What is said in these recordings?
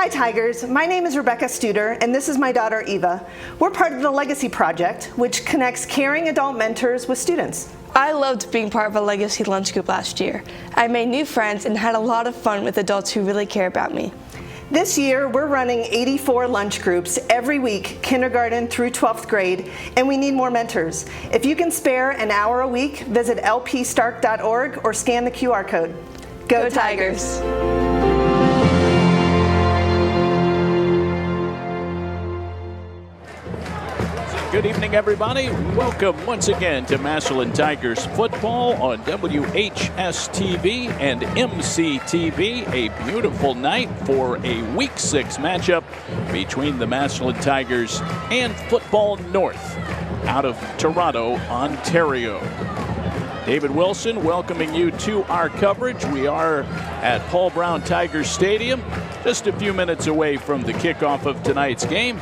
Tigers, my name is Rebecca Studer and this is my daughter Eva. We're part of the Legacy Project, which connects caring adult mentors with students. I loved being part of a Legacy lunch group last year. I made new friends and had a lot of fun with adults who really care about me. This year, we're running 84 lunch groups every week, kindergarten through 12th grade, and we need more mentors. If you can spare an hour a week, visit lpstark.org or scan the QR code. Go Tigers! Good evening, everybody. Welcome once again to Massillon Tigers football on WHS-TV and MC-TV. A beautiful night for a Week 6 matchup between the Massillon Tigers and Football North out of Toronto, Ontario. David Wilson welcoming you to our coverage. We are at Paul Brown Tigers Stadium, just a few minutes away from the kickoff of tonight's game.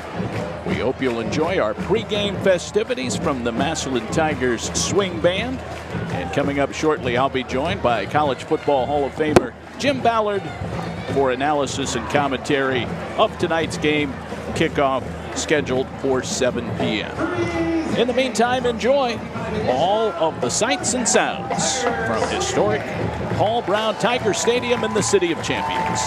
We hope you'll enjoy our pregame festivities from the Massillon Tigers Swing Band. And coming up shortly, I'll be joined by College Football Hall of Famer Jim Ballard for analysis and commentary of tonight's game. Kickoff scheduled for 7 p.m. In the meantime, enjoy all of the sights and sounds from historic Paul Brown Tiger Stadium in the City of Champions.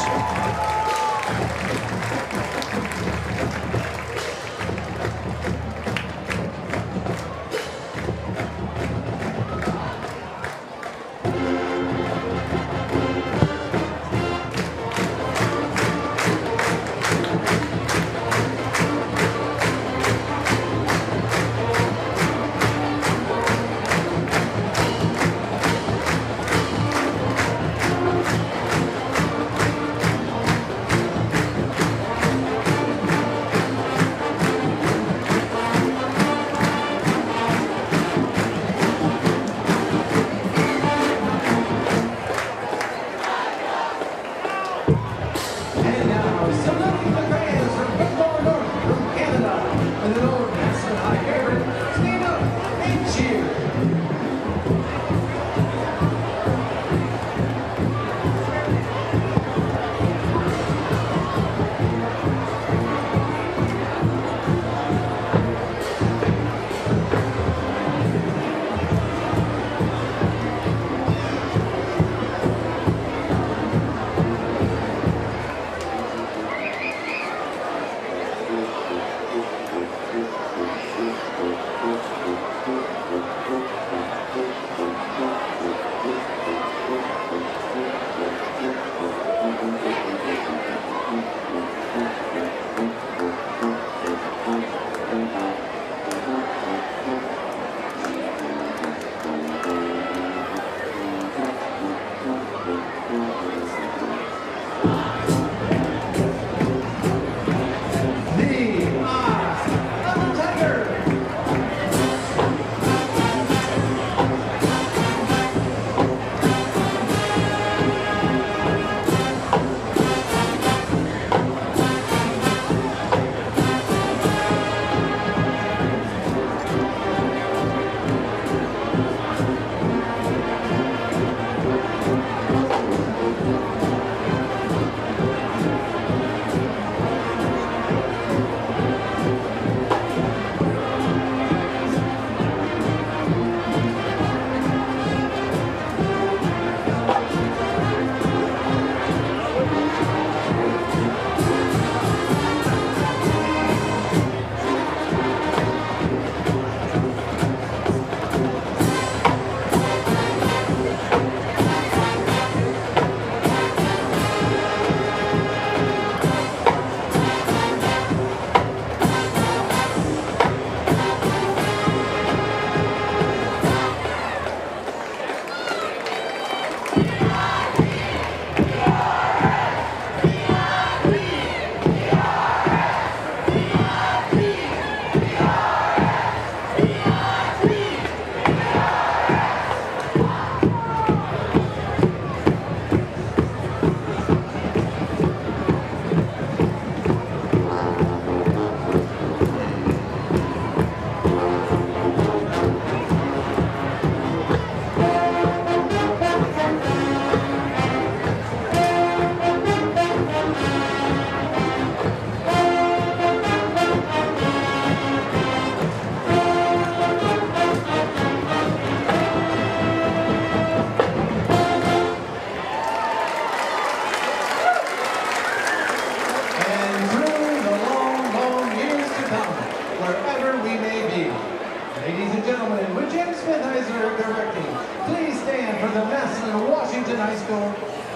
High School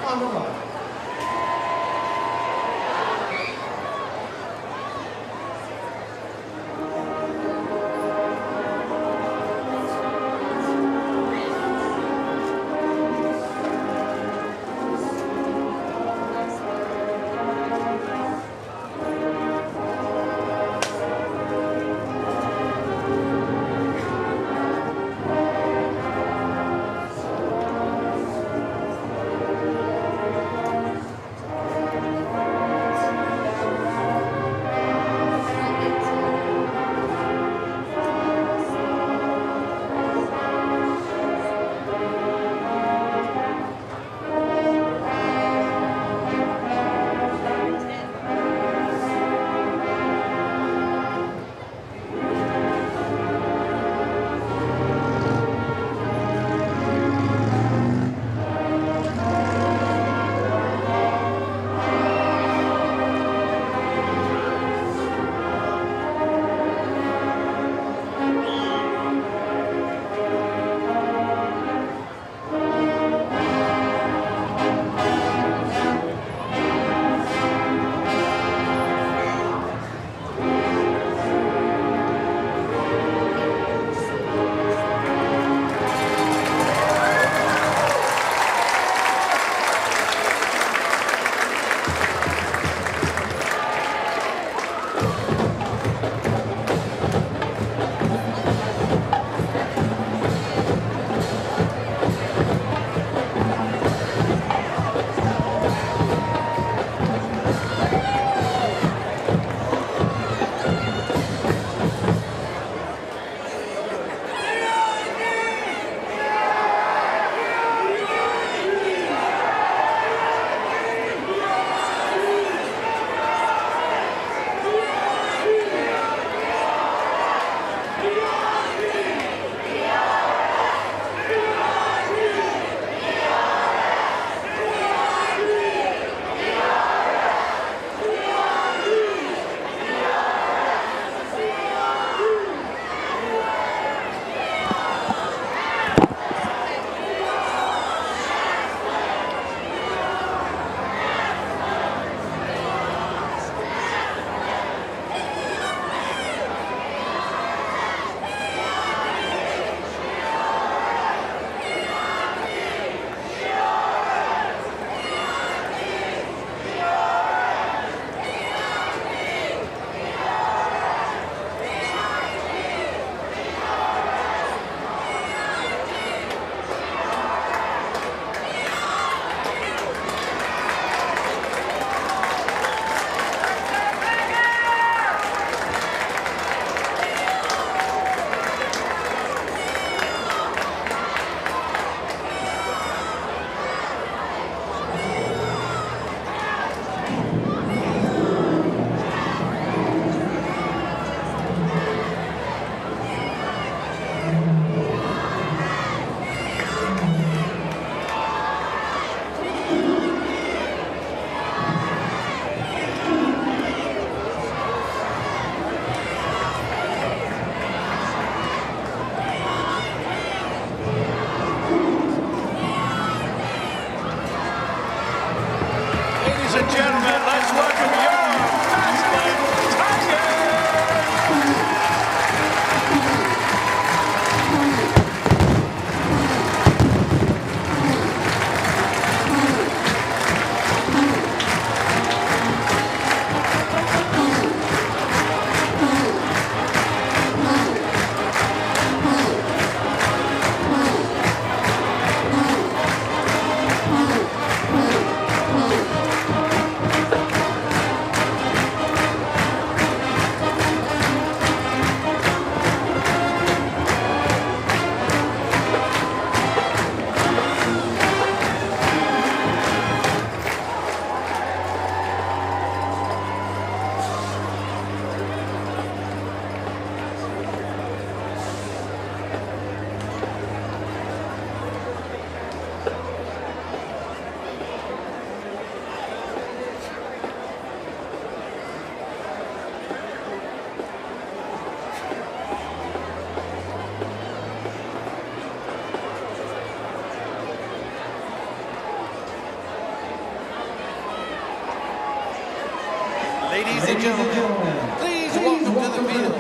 on the run.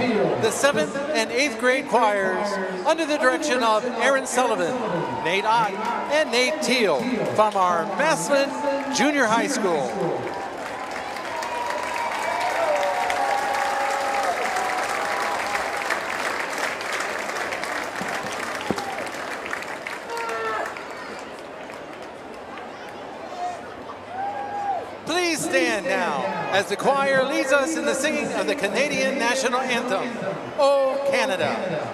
the 7th and 8th grade choirs under the direction of Aaron Sullivan, Nate Ott, and Nate Teal from our Massillon Junior High School. Please stand now as the choir leads us in the singing of the Canadian National Anthem, O Canada.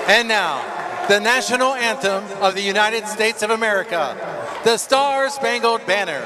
And now, the national anthem of the United States of America, the Star-Spangled Banner.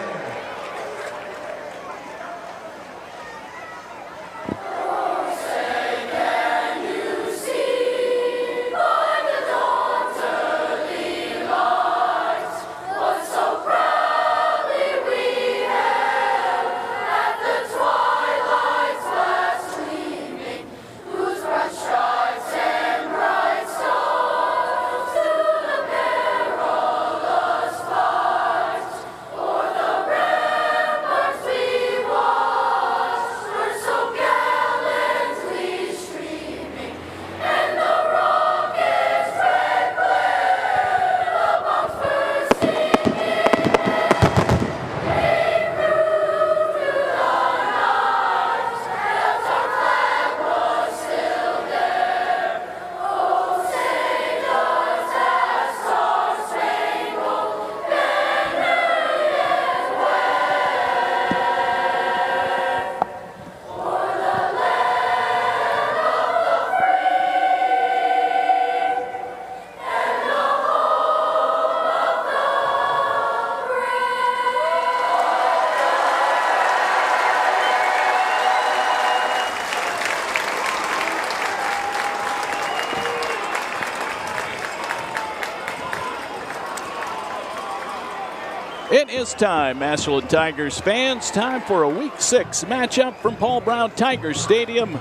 It is time, Massillon Tigers fans, time for a Week 6 matchup from Paul Brown Tiger Stadium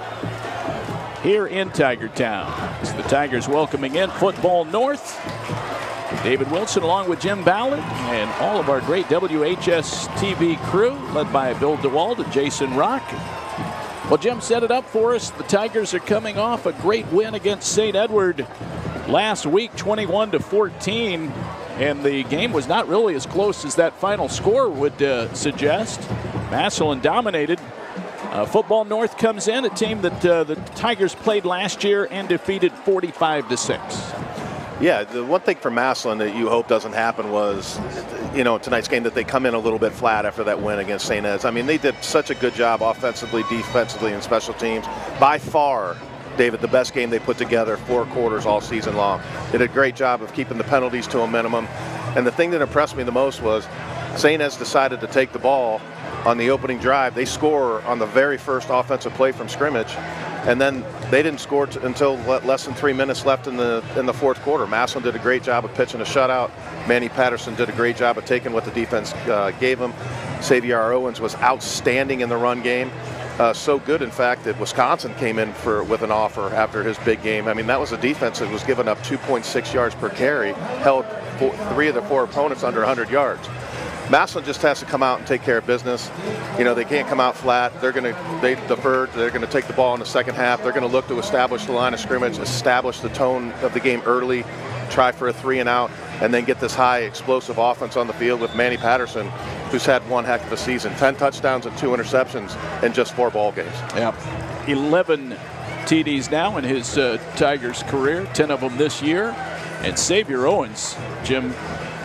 here in Tigertown. It's the Tigers welcoming in Football North. David Wilson along with Jim Ballard and all of our great WHS-TV crew led by Bill DeWald and Jason Rock. Well, Jim set it up for us. The Tigers are coming off a great win against St. Edward last week, 21-14. And the game was not really as close as that final score would suggest. Massillon dominated. Football North comes in, a team that the Tigers played last year and defeated 45-6. Yeah, the one thing for Massillon that you hope doesn't happen was, tonight's game, that they come in a little bit flat after that win against St. Ed's. I mean, they did such a good job offensively, defensively, and special teams. By far, David, the best game they put together, 4 quarters all season long. They did a great job of keeping the penalties to a minimum. And the thing that impressed me the most was St. Ed's decided to take the ball on the opening drive. They score on the very first offensive play from scrimmage. And then they didn't score until less than 3 minutes left in the fourth quarter. Massillon did a great job of pitching a shutout. Manny Patterson did a great job of taking what the defense gave him. Xavier Owens was outstanding in the run game. So good, in fact, that Wisconsin came in with an offer after his big game. I mean, that was a defense that was giving up 2.6 yards per carry, held 3 of the 4 opponents under 100 yards. Massillon just has to come out and take care of business. You know, they can't come out flat. They deferred. They're going to take the ball in the second half. They're going to look to establish the line of scrimmage, establish the tone of the game early, try for a 3 and out, and then get this high explosive offense on the field with Manny Patterson, who's had one heck of a season. 10 touchdowns and 2 interceptions in just 4 ball games. Yeah, 11 TDs now in his Tigers career, 10 of them this year. And Xavier Owens, Jim,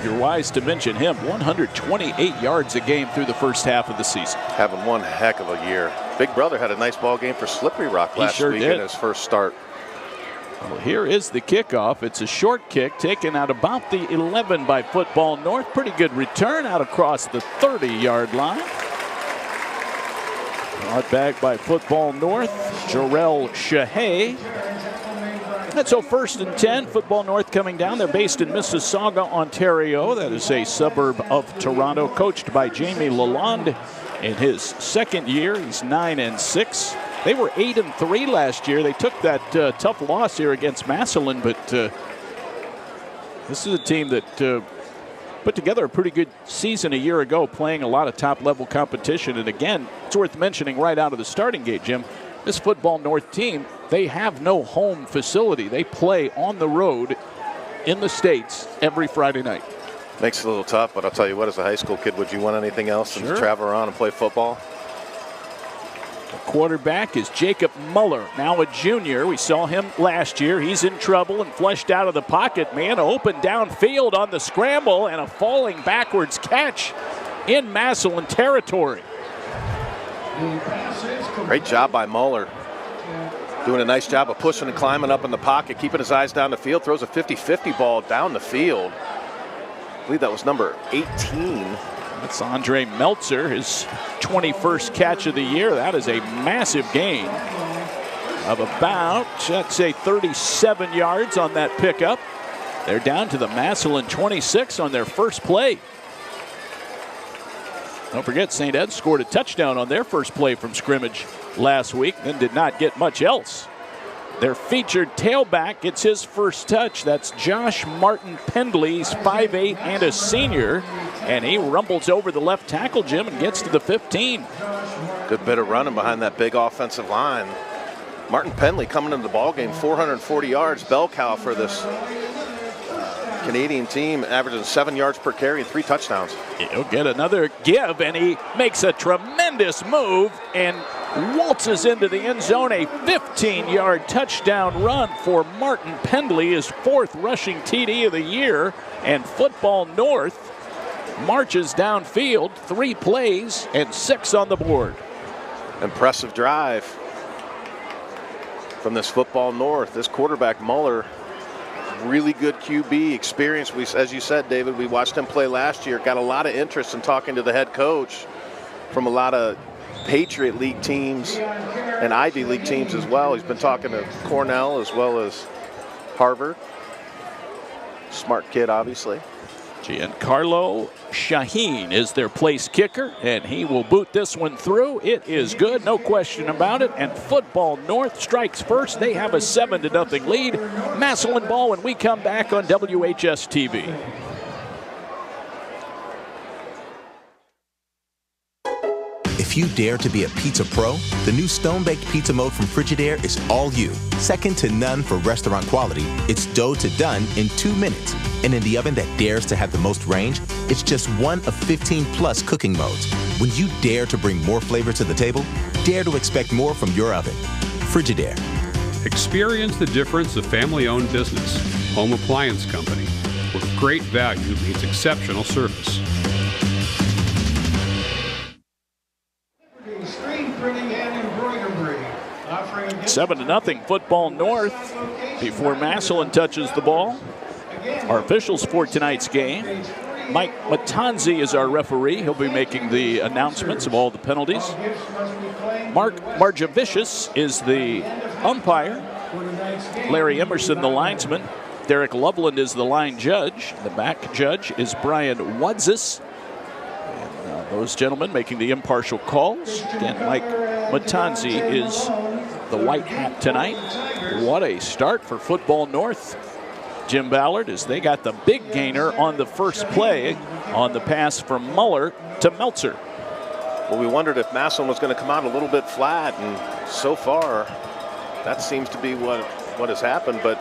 you're wise to mention him, 128 yards a game through the first half of the season. Having one heck of a year. Big brother had a nice ball game for Slippery Rock last week in his first start. Well, here is the kickoff. It's a short kick taken out about the 11 by Football North. Pretty good return out across the 30-yard line. Brought back by Football North, Jarrell Shahey. And so 1st and 10, Football North coming down. They're based in Mississauga, Ontario. That is a suburb of Toronto, coached by Jamie Lalonde in his second year. He's 9-6. They were 8-3 last year. They took that tough loss here against Massillon, but this is a team that put together a pretty good season a year ago, playing a lot of top-level competition. And again, it's worth mentioning right out of the starting gate, Jim, this Football North team, they have no home facility. They play on the road in the States every Friday night. Makes it a little tough, but I'll tell you what, as a high school kid, would you want anything else than to travel around and play football? The quarterback is Jacob Muller, now a junior. We saw him last year. He's in trouble and flushed out of the pocket. Man, open downfield on the scramble and a falling backwards catch in Massillon territory. Great job by Muller. Doing a nice job of pushing and climbing up in the pocket, keeping his eyes down the field, throws a 50-50 ball down the field. I believe that was number 18. That's Andre Meltzer, his 21st catch of the year. That is a massive gain of about, let's say, 37 yards on that pickup. They're down to the Massillon 26 on their first play. Don't forget, St. Ed scored a touchdown on their first play from scrimmage last week, then did not get much else. Their featured tailback gets his first touch. That's Josh Martin Pendley. He's 5'8" and a senior, and he rumbles over the left tackle, Jim, and gets to the 15. Good bit of running behind that big offensive line. Martin Pendley coming into the ballgame, 440 yards, bell cow for this Canadian team, averaging 7 yards per carry and 3 touchdowns. He'll get another give, and he makes a tremendous move and waltzes into the end zone. A 15-yard touchdown run for Martin Pendley, his 4th rushing TD of the year, and Football North marches downfield, 3 plays and 6 on the board. Impressive drive from this Football North. This quarterback, Muller, really good QB experience. As you said, David, we watched him play last year. Got a lot of interest in talking to the head coach from a lot of Patriot League teams and Ivy League teams as well. He's been talking to Cornell as well as Harvard. Smart kid, obviously. Giancarlo Shaheen is their place kicker, and he will boot this one through. It is good, no question about it. And Football North strikes first. They have a 7-0 lead. Massillon ball when we come back on WHS-TV. If you dare to be a pizza pro, the new Stone-Baked Pizza Mode from Frigidaire is all you. Second to none for restaurant quality, it's dough to done in 2 minutes. And in the oven that dares to have the most range, it's just one of 15+ cooking modes. When you dare to bring more flavor to the table, dare to expect more from your oven. Frigidaire. Experience the difference of family-owned business, Home Appliance Company, where great value meets exceptional service. 7-0 Football North before Massillon touches the ball. Our officials for tonight's game, Mike Matanzi is our referee. He'll be making the announcements of all the penalties. Mark Marjavicius is the umpire. Larry Emerson, the linesman. Derek Loveland is the line judge. The back judge is Brian Wadzis. And those gentlemen making the impartial calls. Again, Mike Matanzi is the white hat tonight. What a start for Football North Jim Ballard, as they got the big gainer on the first play on the pass from Muller to Meltzer. Well, we wondered if Massillon was going to come out a little bit flat, and so far that seems to be what has happened. But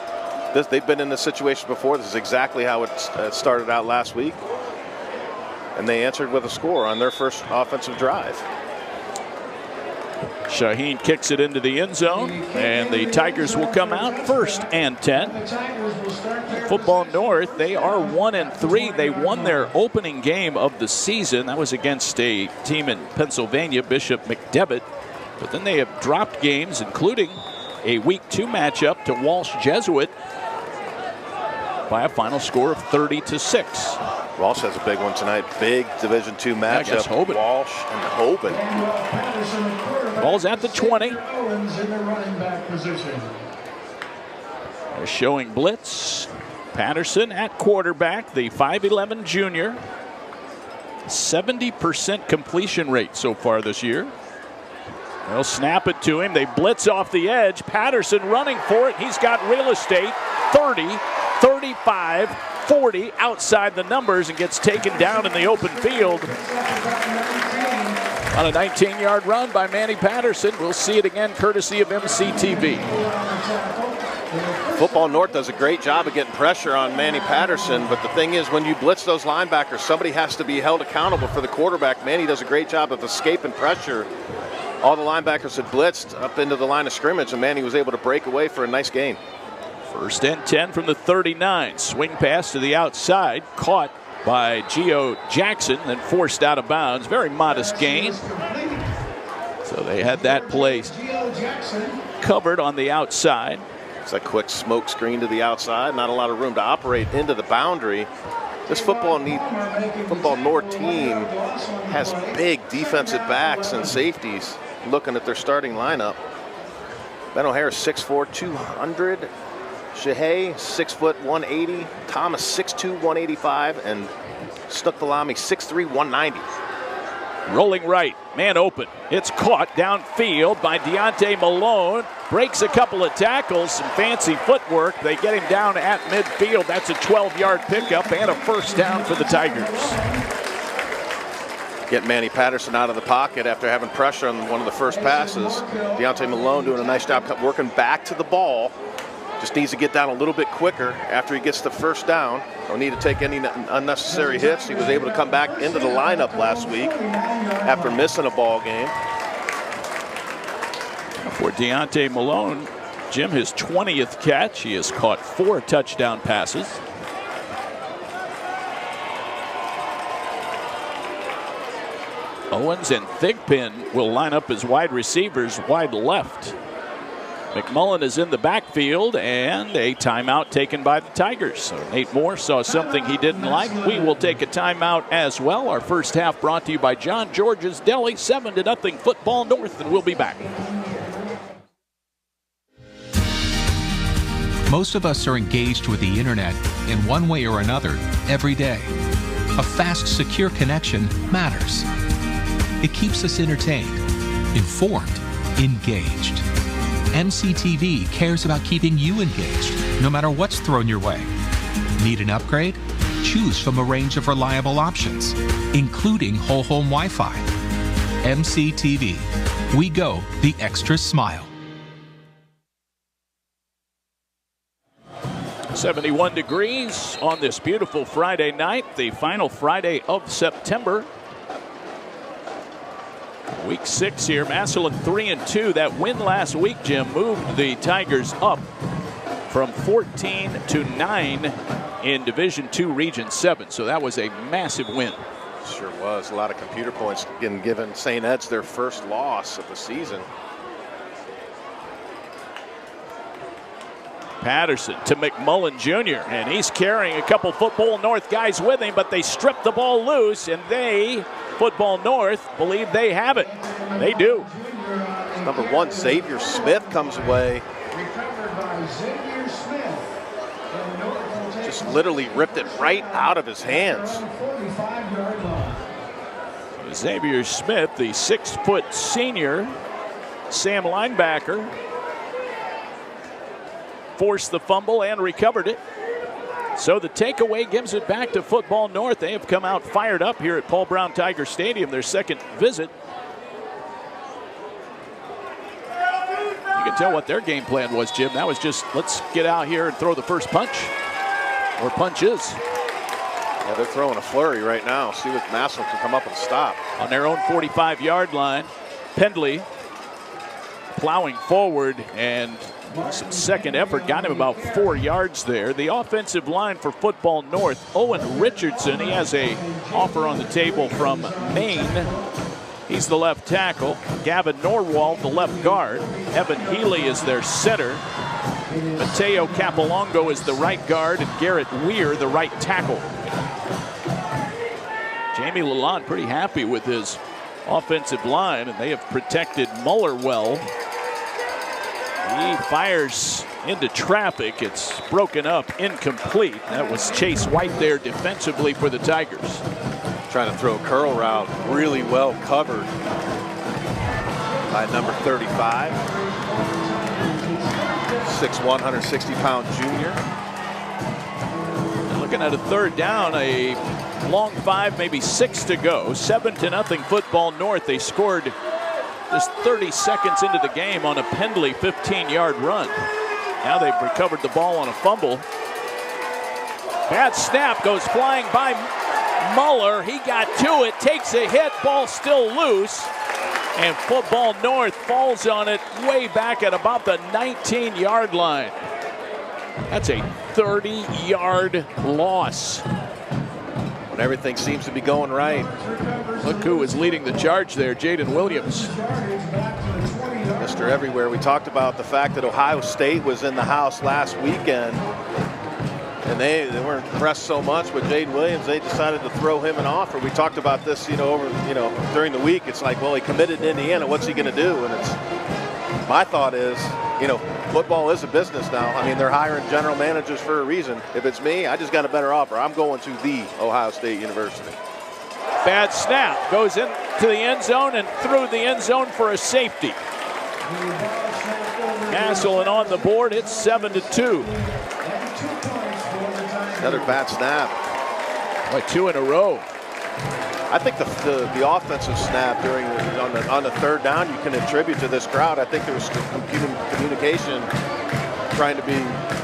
they've been in this situation before. This is exactly how it started out last week, and they answered with a score on their first offensive drive. Shaheen kicks it into the end zone, and the Tigers will come out 1st and 10. Football North, they are 1-3. They won their opening game of the season. That was against a team in Pennsylvania, Bishop McDevitt. But then they have dropped games, including a Week 2 matchup to Walsh Jesuit by a final score of 30-6. Walsh has a big one tonight. Big Division II matchup. Hoban. Walsh and Hoban. Ball's at the 20. They're showing blitz. Patterson at quarterback, the 5'11 junior. 70% completion rate so far this year. They'll snap it to him. They blitz off the edge. Patterson running for it. He's got real estate. 30, 35, 40 outside the numbers and gets taken down in the open field. On a 19-yard run by Manny Patterson. We'll see it again courtesy of MC-TV. Football North does a great job of getting pressure on Manny Patterson, but the thing is, when you blitz those linebackers, somebody has to be held accountable for the quarterback. Manny does a great job of escaping pressure. All the linebackers had blitzed up into the line of scrimmage, and Manny was able to break away for a nice gain. 1st and 10 from the 39. Swing pass to the outside, caught by Gio Jackson, then forced out of bounds. Very modest gain. So they had that play covered on the outside. It's a quick smoke screen to the outside. Not a lot of room to operate into the boundary. This Football North team has big defensive backs and safeties. Looking at their starting lineup, Ben O'Hare 6'4", 200. Shahey 6 foot 180. Thomas 6'2", 185, and Snook-Valami 6'3", 190. Rolling right, man open. It's caught downfield by Deontay Malone. Breaks a couple of tackles, some fancy footwork. They get him down at midfield. That's a 12-yard pickup and a 1st down for the Tigers. Get Manny Patterson out of the pocket after having pressure on one of the first passes. Deontay Malone doing a nice job working back to the ball. Just needs to get down a little bit quicker after he gets the 1st down. Don't need to take any unnecessary hits. He was able to come back into the lineup last week after missing a ball game. For Deontay Malone, Jim, his 20th catch. He has caught 4 touchdown passes. Owens and Thigpen will line up as wide receivers, wide left. McMullen is in the backfield, and a timeout taken by the Tigers. So Nate Moore saw something he didn't like. We will take a timeout as well. Our first half brought to you by John George's Deli, 7-0 Football North, and we'll be back. Most of us are engaged with the internet in one way or another every day. A fast, secure connection matters. It keeps us entertained, informed, engaged. MC-TV cares about keeping you engaged, no matter what's thrown your way. Need an upgrade? Choose from a range of reliable options, including whole home Wi-Fi. MC-TV. We go the extra smile. 71 degrees on this beautiful Friday night, the final Friday of September. Week 6 here, Massillon 3-2. That win last week, Jim, moved the Tigers up from 14 to 9 in Division II Region 7. So that was a massive win. Sure was. A lot of computer points getting given St. Ed's their first loss of the season. Patterson to McMullen Jr., and he's carrying a couple Football North guys with him, but they strip the ball loose, and they, Football North, believe they have it. They do. Number 1, Xavier Smith comes away. Just literally ripped it right out of his hands. Xavier Smith, the 6-foot senior Sam linebacker, forced the fumble and recovered it. So the takeaway gives it back to Football North. They have come out fired up here at Paul Brown Tiger Stadium, their second visit. You can tell what their game plan was, Jim. That was just, let's get out here and throw the first punch, or punches. Yeah, they're throwing a flurry right now. See what Massillon can come up and stop. On their own 45-yard line, Pendley plowing forward, and some second effort got him about 4 yards there. The offensive line for Football North, Owen Richardson, he has a offer on the table from Maine. He's the left tackle. Gavin Norwald, the left guard. Evan Healy is their center. Mateo Capolongo is the right guard, and Garrett Weir, the right tackle. Jamie Lalonde pretty happy with his offensive line, and they have protected Muller well. He fires into traffic. It's broken up, incomplete. That was Chase White there defensively for the Tigers. Trying to throw a curl route, really well covered by number 35. 6'1", 160-pound junior. Looking at a third down, a long 5, maybe 6 to go. 7-0 Football North. They scored just 30 seconds into the game on a Pendley 15-yard run. Now they've recovered the ball on a fumble. Bad snap, goes flying by Muller. He got to it, takes a hit, ball still loose, and Football North falls on it way back at about the 19-yard line. That's a 30-yard loss. When everything seems to be going right. Look who is leading the charge there, Jaden Williams. Mr. Everywhere. We talked about the fact that Ohio State was in the house last weekend, and they weren't impressed so much with Jaden Williams. They decided to throw him an offer. We talked about this, during the week. It's like, well, he committed to Indiana. What's he going to do? And my thought is, football is a business now. I mean, they're hiring general managers for a reason. If it's me, I just got a better offer. I'm going to the Ohio State University. Bad snap, goes into the end zone and through the end zone for a safety. Massillon on the board. It's 7-2. Another bad snap. Boy, 2 in a row. I think the offensive snap on the third down you can attribute to this crowd. I think there was communication trying to be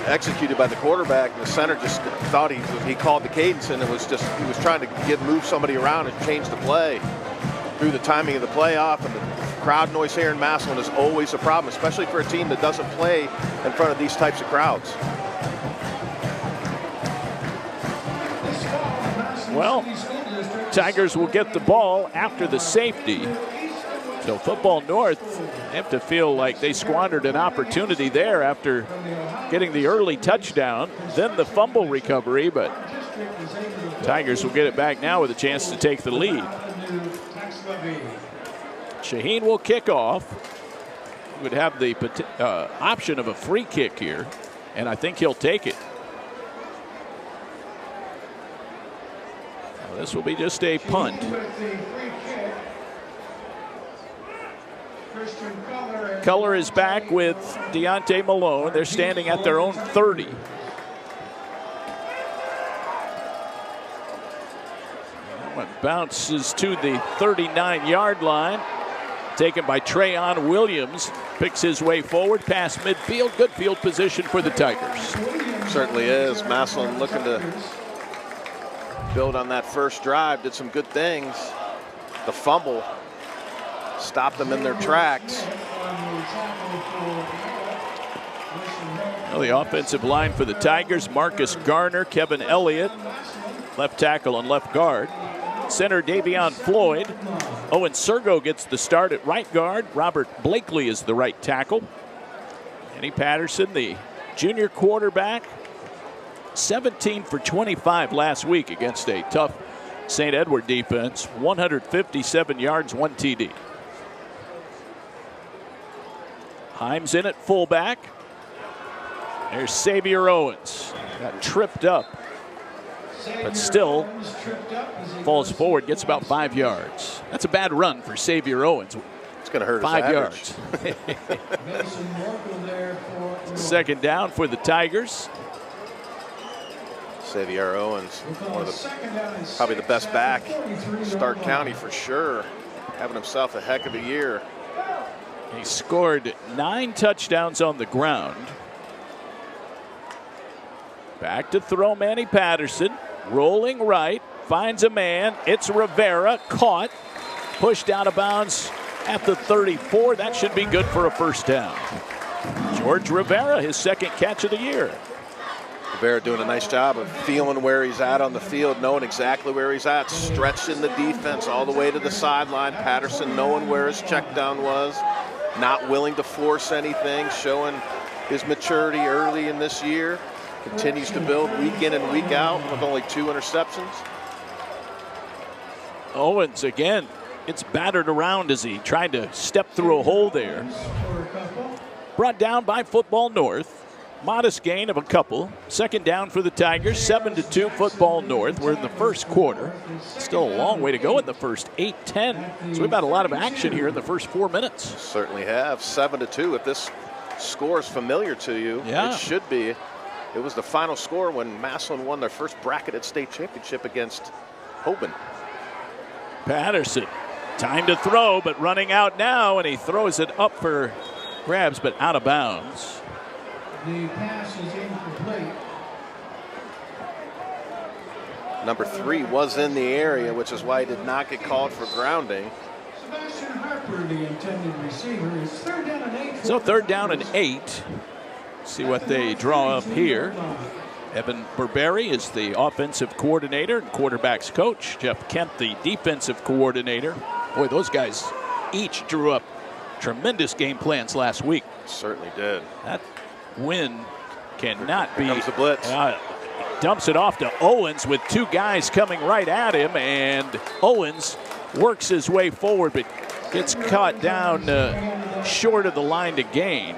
executed by the quarterback, and the center just thought he called the cadence, and it was just he was trying to move somebody around and change the play. Threw the timing of the play off, and the crowd noise here in Massillon is always a problem, especially for a team that doesn't play in front of these types of crowds. Well, Tigers will get the ball after the safety. So Football North have to feel like they squandered an opportunity there after getting the early touchdown, then the fumble recovery, but Tigers will get it back now with a chance to take the lead. Shaheen will kick off. He would have the option of a free kick here, and I think he'll take it. This will be just a punt. Culler is back with Deontay Malone. They're standing at their own 30. One bounces to the 39-yard line. Taken by Trayon Williams. Picks his way forward past midfield. Good field position for the Tigers. Certainly is. Massillon looking to build on that first drive, did some good things. The fumble stopped them in their tracks. Well, the offensive line for the Tigers, Marcus Garner, Kevin Elliott, left tackle and left guard. Center Davion Floyd. Owen Sergo gets the start at right guard. Robert Blakely is the right tackle. Kenny Patterson, the junior quarterback, 17 for 25 last week against a tough St. Edward defense. 157 yards, 1 TD. Himes in at fullback. There's Xavier Owens. Got tripped up, but still falls forward, gets about 5 yards. That's a bad run for Xavier Owens. It's going to hurt 5 yards. Second down for the Tigers. Xavier Owens, one of probably the best back, Stark County for sure, having himself a heck of a year. He scored 9 touchdowns on the ground. Back to throw, Manny Patterson, rolling right, finds a man. It's Rivera, caught, pushed out of bounds at the 34. That should be good for a first down. George Rivera, his second catch of the year. Rivera doing a nice job of feeling where he's at on the field, knowing exactly where he's at, stretching the defense all the way to the sideline. Patterson knowing where his check down was, not willing to force anything, showing his maturity early in this year. Continues to build week in and week out with only 2 interceptions. Owens again, it's battered around as he tried to step through a hole there. Brought down by Football North. Modest gain of a couple. Second down for the Tigers, 7-2 Football North. We're in the first quarter. Still a long way to go in the first 8-10. So we've had a lot of action here in the first 4 minutes. Certainly have. 7-2. If this score is familiar to you, yeah, it should be. It was the final score when Massillon won their first bracketed state championship against Hoban. Patterson, time to throw, but running out now, and he throws it up for grabs, but out of bounds. The pass is incomplete. Number 3 was in the area, which is why he did not get called for grounding. Sebastian Harper, the intended receiver, is 3rd down and 8. So 3rd down and 8. See what they draw up here. Evan Burberry is the offensive coordinator and quarterback's coach. Jeff Kent, the defensive coordinator. Boy, those guys each drew up tremendous game plans last week. Certainly did. That win cannot be. Here comes the blitz. Dumps it off to Owens with 2 guys coming right at him, and Owens works his way forward, but gets caught down short of the line to gain.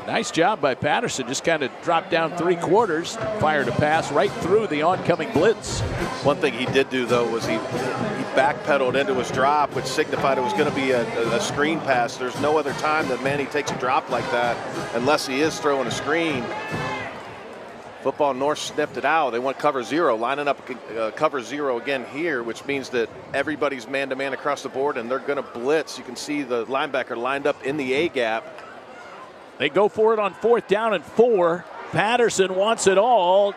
Nice job by Patterson. Just kind of dropped down 3/4, fired a pass right through the oncoming blitz. One thing he did do, though, was he backpedaled into his drop, which signified it was going to be a screen pass. There's no other time that Manny takes a drop like that unless he is throwing a screen. Football North snipped it out. They went cover 0, lining up cover 0 again here, which means that everybody's man-to-man across the board, and they're going to blitz. You can see the linebacker lined up in the A-gap. They go for it on 4th down and 4. Patterson wants it all.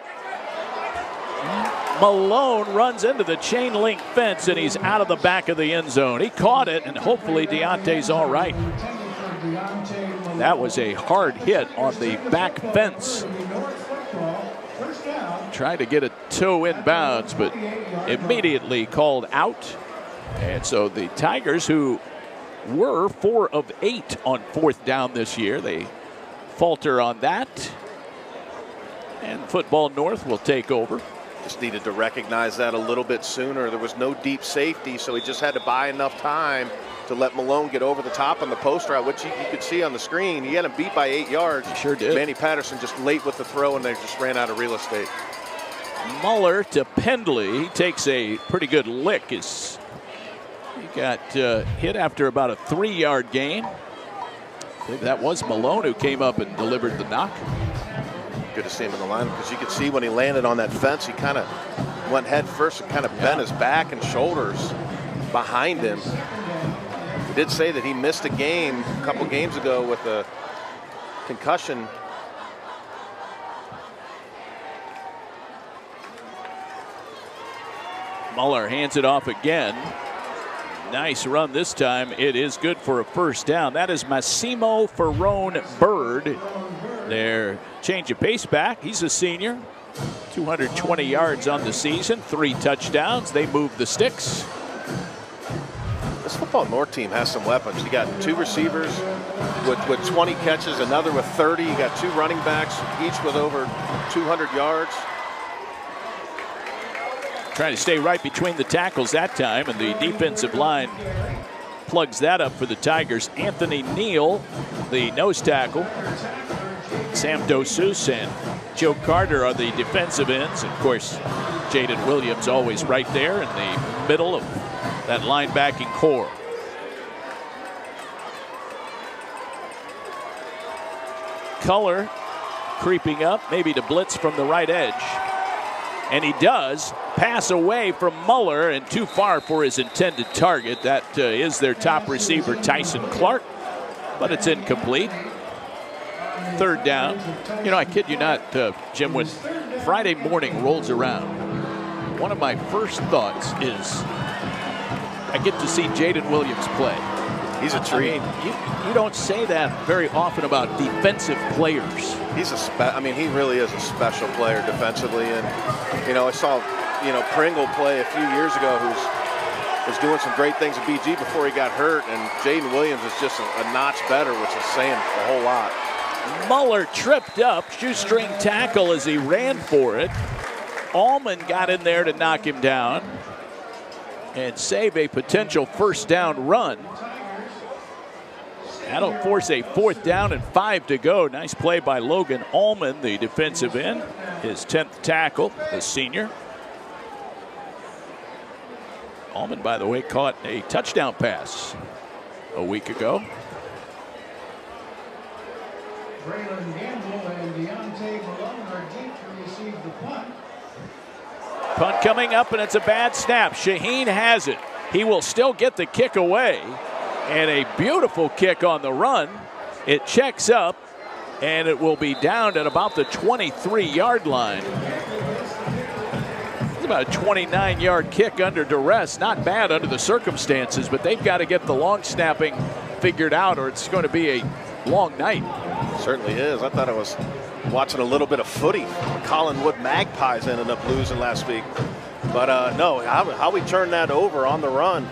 Malone runs into the chain link fence, and he's out of the back of the end zone. He caught it, and hopefully Deontay's all right. That was a hard hit on the back fence. Tried to get a toe inbounds, but immediately called out. And so the Tigers, who were 4 of 8 on 4th down this year, they falter on that. And Football North will take over. Just needed to recognize that a little bit sooner. There was no deep safety, so he just had to buy enough time to let Malone get over the top on the post route, which you could see on the screen. He had him beat by 8 yards. He sure did. Manny Patterson just late with the throw, and they just ran out of real estate. Muller to Pendley. He takes a pretty good lick. He got hit after about a 3-yard gain. I think that was Malone who came up and delivered the knock. Good to see him in the line, because you could see when he landed on that fence, he kind of went head first and kind of bent his back and shoulders behind him. He did say that he missed a game a couple games ago with a concussion. Muller hands it off again. Nice run this time. It is good for a first down. That is Massimo Ferrone Bird. Their change of pace back. He's a senior. 220 yards on the season, 3 touchdowns. They move the sticks. This Football North team has some weapons. You got 2 receivers with 20 catches, another with 30. You got 2 running backs, each with over 200 yards. Trying to stay right between the tackles that time, and the defensive line plugs that up for the Tigers. Anthony Neal, the nose tackle. Sam Dosus and Joe Carter are the defensive ends. And of course, Jaden Williams always right there in the middle of that linebacking core. Color creeping up, maybe to blitz from the right edge. And he does. Pass away from Muller and too far for his intended target. That is their top receiver, Tyson Clark, but it's incomplete. Third down. You know, I kid you not, Jim, when Friday morning rolls around, one of my first thoughts is I get to see Jaden Williams play. He's a treat. I mean, you don't say that very often about defensive players. He's I mean, he really is a special player defensively. And, you know, I saw, Pringle play a few years ago who was doing some great things at BG before he got hurt. And Jaden Williams is just a notch better, which is saying a whole lot. Muller tripped up, shoestring tackle as he ran for it. Allman got in there to knock him down and save a potential first down run. That'll force a 4th down and 5 to go. Nice play by Logan Allman, the defensive end. His 10th tackle, the senior. Allman, by the way, caught a touchdown pass a week ago. Braylon Gamble and Deontay Malone are deep to receive the punt. Punt coming up, and it's a bad snap. Shaheen has it. He will still get the kick away. And a beautiful kick on the run. It checks up, and it will be down at about the 23-yard line. It's about a 29-yard kick under duress. Not bad under the circumstances, but they've got to get the long snapping figured out, or it's going to be a long night. Certainly is. I thought I was watching a little bit of footy. Collinwood Magpies ended up losing last week. But no, how we turned that over on the run.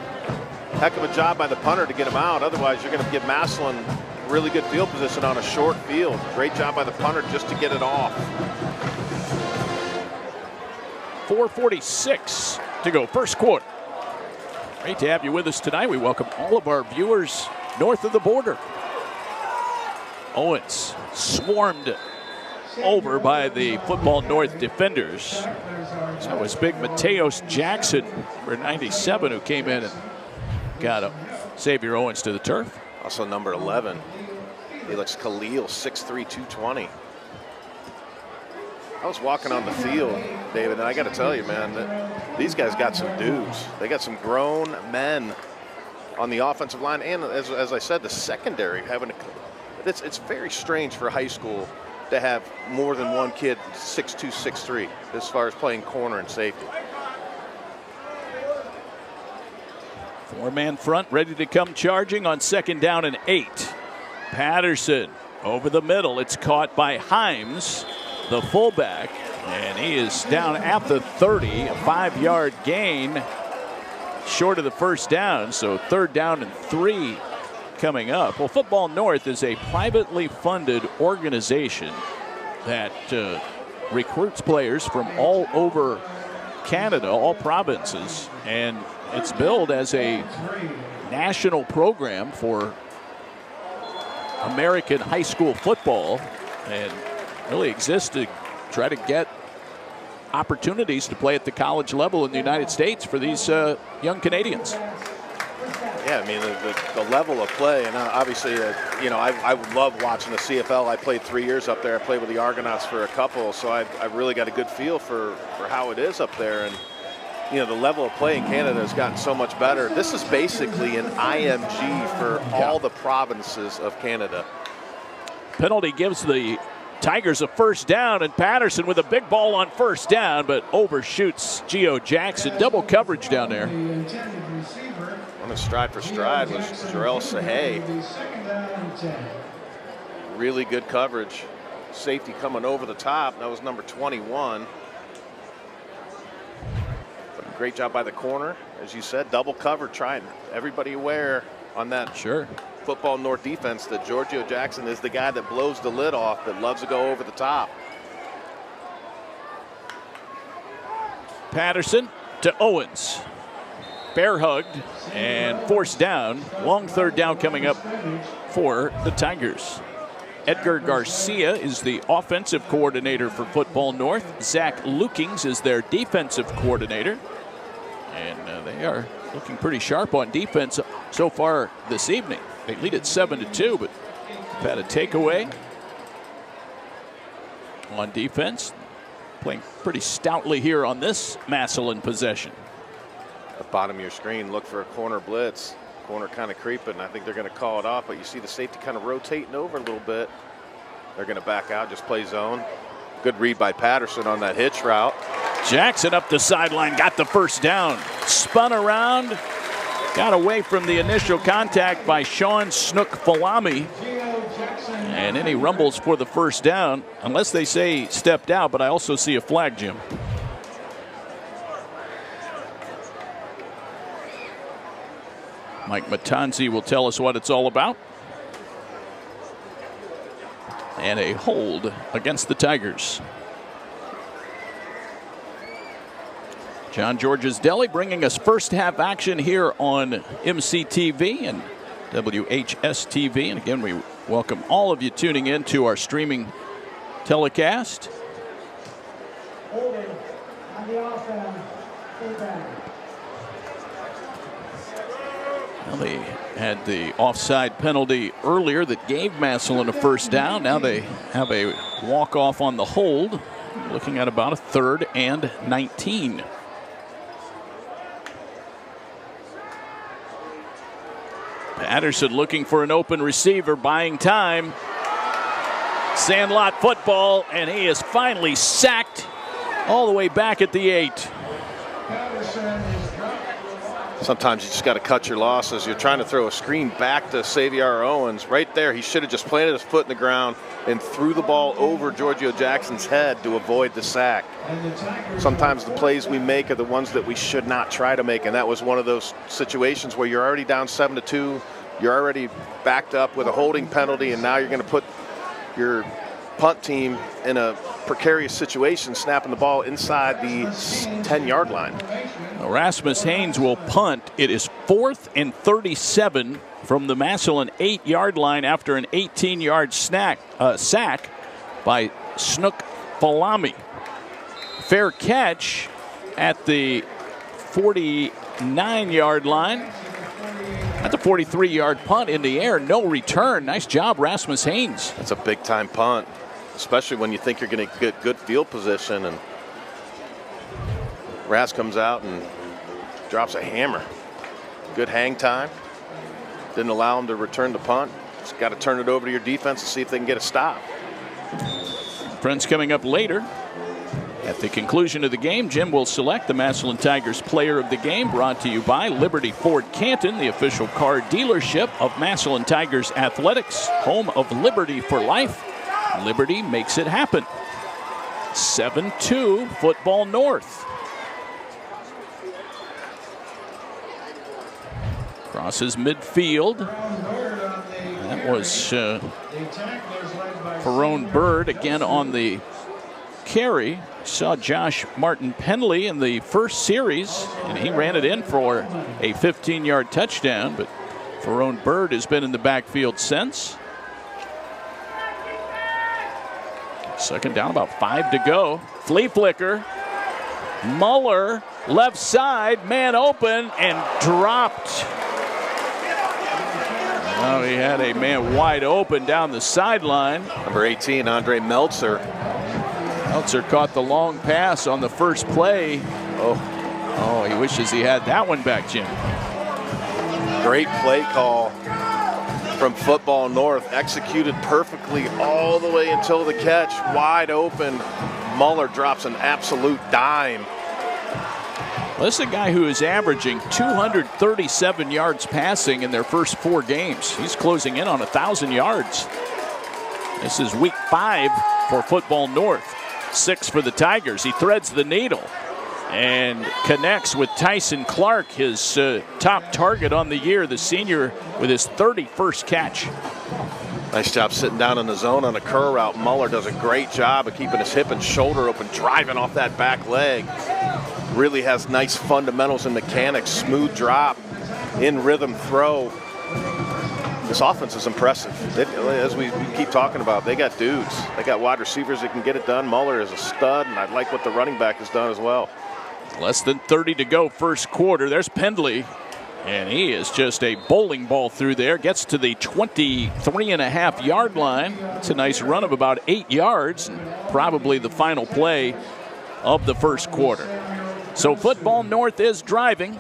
Heck of a job by the punter to get him out. Otherwise, you're going to give Massillon really good field position on a short field. Great job by the punter just to get it off. 4:46 to go, first quarter. Great to have you with us tonight. We welcome all of our viewers north of the border. Owens swarmed over by the Football North defenders. That was big Mateos Jackson for 97 who came in and got him. Xavier Owens to the turf. Also number 11. Felix Khalil, 6'3", 220. I was walking on the field, David, and I got to tell you, man, that these guys got some dudes. They got some grown men on the offensive line, and as I said, the secondary having it's very strange for high school to have more than one kid 6'2", 6'3", as far as playing corner and safety. 4-man front ready to come charging on 2nd down and 8. Patterson over the middle. It's caught by Himes, the fullback, and he is down at the 30, a 5-yard gain short of the first down. So 3rd down and 3 coming up. Well, Football North is a privately funded organization that recruits players from all over Canada, all provinces, and it's billed as a national program for American high school football and really exists to try to get opportunities to play at the college level in the United States for these young Canadians. Yeah, I mean, the level of play, and obviously, I would love watching the CFL. I played 3 years up there. I played with the Argonauts for a couple, so I really got a good feel for how it is up there. And, the level of play in Canada has gotten so much better. This is basically an IMG for all the provinces of Canada. Penalty gives the Tigers a first down, and Patterson with a big ball on first down, but overshoots Gio Jackson. Double coverage down there. On a stride for stride was Jarrell Sahay. Really good coverage. Safety coming over the top. That was number 21. But great job by the corner. As you said, double cover, trying everybody aware on that. Sure. Football North defense that Giorgio Jackson is the guy that blows the lid off, that loves to go over the top. Patterson to Owens. Bear hugged and forced down. Long 3rd down coming up for the Tigers. Edgar Garcia is the offensive coordinator for Football North. Zach Lukings is their defensive coordinator. And they are looking pretty sharp on defense so far this evening. They lead at 7-2, but had a takeaway on defense. playing pretty stoutly here on this Massillon possession. At the bottom of your screen, look for a corner blitz. Corner kind of creeping. I think they're going to call it off, but you see the safety kind of rotating over a little bit. They're going to back out, just play zone. Good read by Patterson on that hitch route. Jackson up the sideline, got the first down. Spun around, got away from the initial contact by Sean Snook Falami. And then he rumbles for the first down, unless they say stepped out, but I also see a flag, Jim. Mike Matanzi will tell us what it's all about. And a hold against the Tigers. John George's Deli bringing us first half action here on MCTV and WHS-TV. And again, we welcome all of you tuning in to our streaming telecast. On the offense, Well, they had the offside penalty earlier that gave Massillon a first down. Now they have a walk-off on the hold, looking at about a 3rd and 19. Patterson looking for an open receiver, buying time. Sandlot football, and he is finally sacked all the way back at the 8. Sometimes you just got to cut your losses. You're trying to throw a screen back to Xavier Owens. Right there, he should have just planted his foot in the ground and threw the ball over Giorgio Jackson's head to avoid the sack. Sometimes the plays we make are the ones that we should not try to make, and that was one of those situations where you're already down 7-2. You're already backed up with a holding penalty, and now you're going to put your punt team in a precarious situation, snapping the ball inside the 10-yard line. Rasmus Haynes will punt. It is 4th and 37 from the Massillon 8-yard line after an 18-yard sack by Snook Falami. Fair catch at the 49-yard line. That's a 43-yard punt in the air, no return. Nice job, Rasmus Haynes. That's a big-time punt, especially when you think you're going to get good field position, and Ras comes out and drops a hammer. Good hang time. Didn't allow him to return the punt. Just got to turn it over to your defense and see if they can get a stop. Friends coming up later. At the conclusion of the game, Jim will select the Massillon Tigers Player of the Game, brought to you by Liberty Ford Canton, the official car dealership of Massillon Tigers Athletics, home of Liberty for life. Liberty makes it happen. 7-2 Football North. Crosses midfield. That was Ferone Bird again on the carry. Saw Josh Martin Penley in the first series, and he ran it in for a 15-yard touchdown, but Ferone Bird has been in the backfield since. Second down, about 5 to go. Flea flicker. Muller, left side, man open, and dropped. Oh, he had a man wide open down the sideline. Number 18, Andre Meltzer. Meltzer caught the long pass on the first play. Oh, he wishes he had that one back, Jim. Great play call from Football North, executed perfectly all the way until the catch, wide open. Muller drops an absolute dime. Well, this is a guy who is averaging 237 yards passing in their first 4 games. He's closing in on 1,000 yards. This is week 5 for Football North. 6 for the Tigers. He threads the needle and connects with Tyson Clark, his top target on the year, the senior, with his 31st catch. Nice job sitting down in the zone on a curl route. Muller does a great job of keeping his hip and shoulder open, driving off that back leg. Really has nice fundamentals and mechanics, smooth drop, in rhythm throw. This offense is impressive. As we keep talking about, they got dudes. They got wide receivers that can get it done. Muller is a stud, and I like what the running back has done as well. Less than 30 to go first quarter. There's Pendley, and he is just a bowling ball through there. Gets to the 23.5-yard line. It's a nice run of about 8 yards. And probably the final play of the first quarter. So Football North is driving.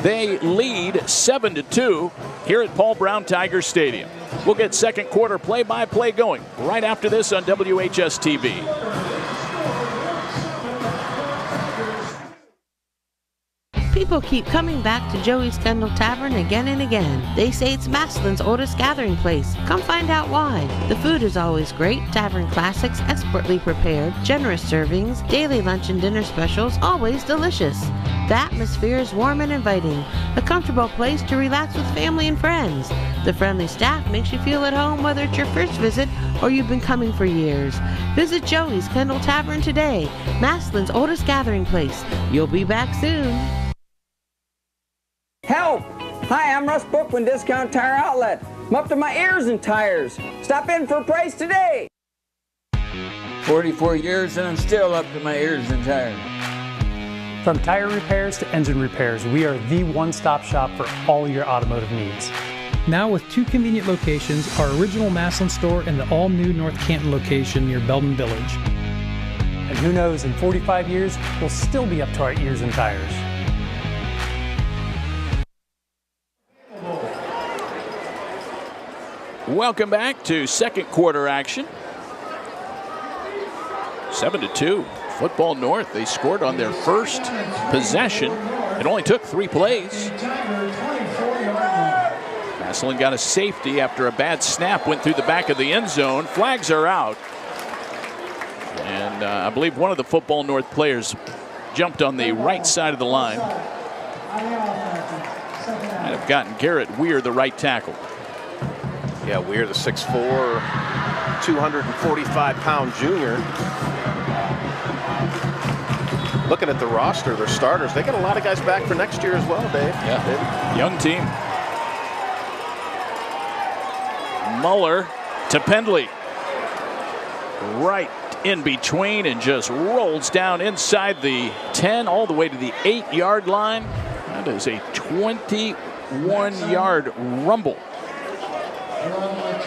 They lead 7-2 here at Paul Brown Tiger Stadium. We'll get second quarter play-by-play going right after this on WHS-TV. People keep coming back to Joey's Kendall Tavern again and again. They say it's Massillon's oldest gathering place. Come find out why. The food is always great. Tavern classics, expertly prepared, generous servings, daily lunch and dinner specials, always delicious. The atmosphere is warm and inviting. A comfortable place to relax with family and friends. The friendly staff makes you feel at home whether it's your first visit or you've been coming for years. Visit Joey's Kendall Tavern today, Massillon's oldest gathering place. You'll be back soon. Help! Hi, I'm Russ Bookman, Discount Tire Outlet. I'm up to my ears in tires. Stop in for a price today. 44 years and I'm still up to my ears in tires. From tire repairs to engine repairs, we are the one-stop shop for all your automotive needs. Now with 2 convenient locations, our original Massillon store and the all-new North Canton location near Belden Village. And who knows, in 45 years, we'll still be up to our ears in tires. Welcome back to second quarter action. 7-2. Football North, they scored on their first possession. It only took 3 plays. Massillon got a safety after a bad snap went through the back of the end zone. Flags are out. And I believe one of the Football North players jumped on the right side of the line. Might have gotten Garrett Weir, the right tackle. Yeah, Weir, the 6'4", 245-pound junior. Looking at the roster, their starters, they got a lot of guys back for next year as well, Dave. Yeah, young team. Muller to Pendley. Right in between and just rolls down inside the 10 all the way to the 8-yard line. That is a 21-yard rumble.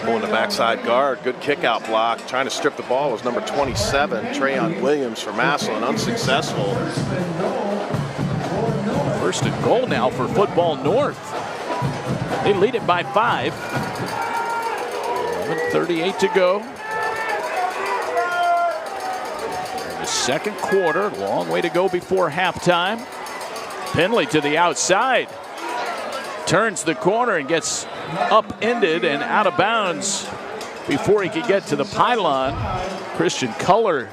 Pulling the backside guard, good kick out block. Trying to strip the ball was number 27, Trayon Williams for Massillon, unsuccessful. First and goal now for Football North. They lead it by 5. 11:38 to go. The second quarter, long way to go before halftime. Pendley to the outside. Turns the corner and gets upended and out of bounds before he could get to the pylon. Christian Culler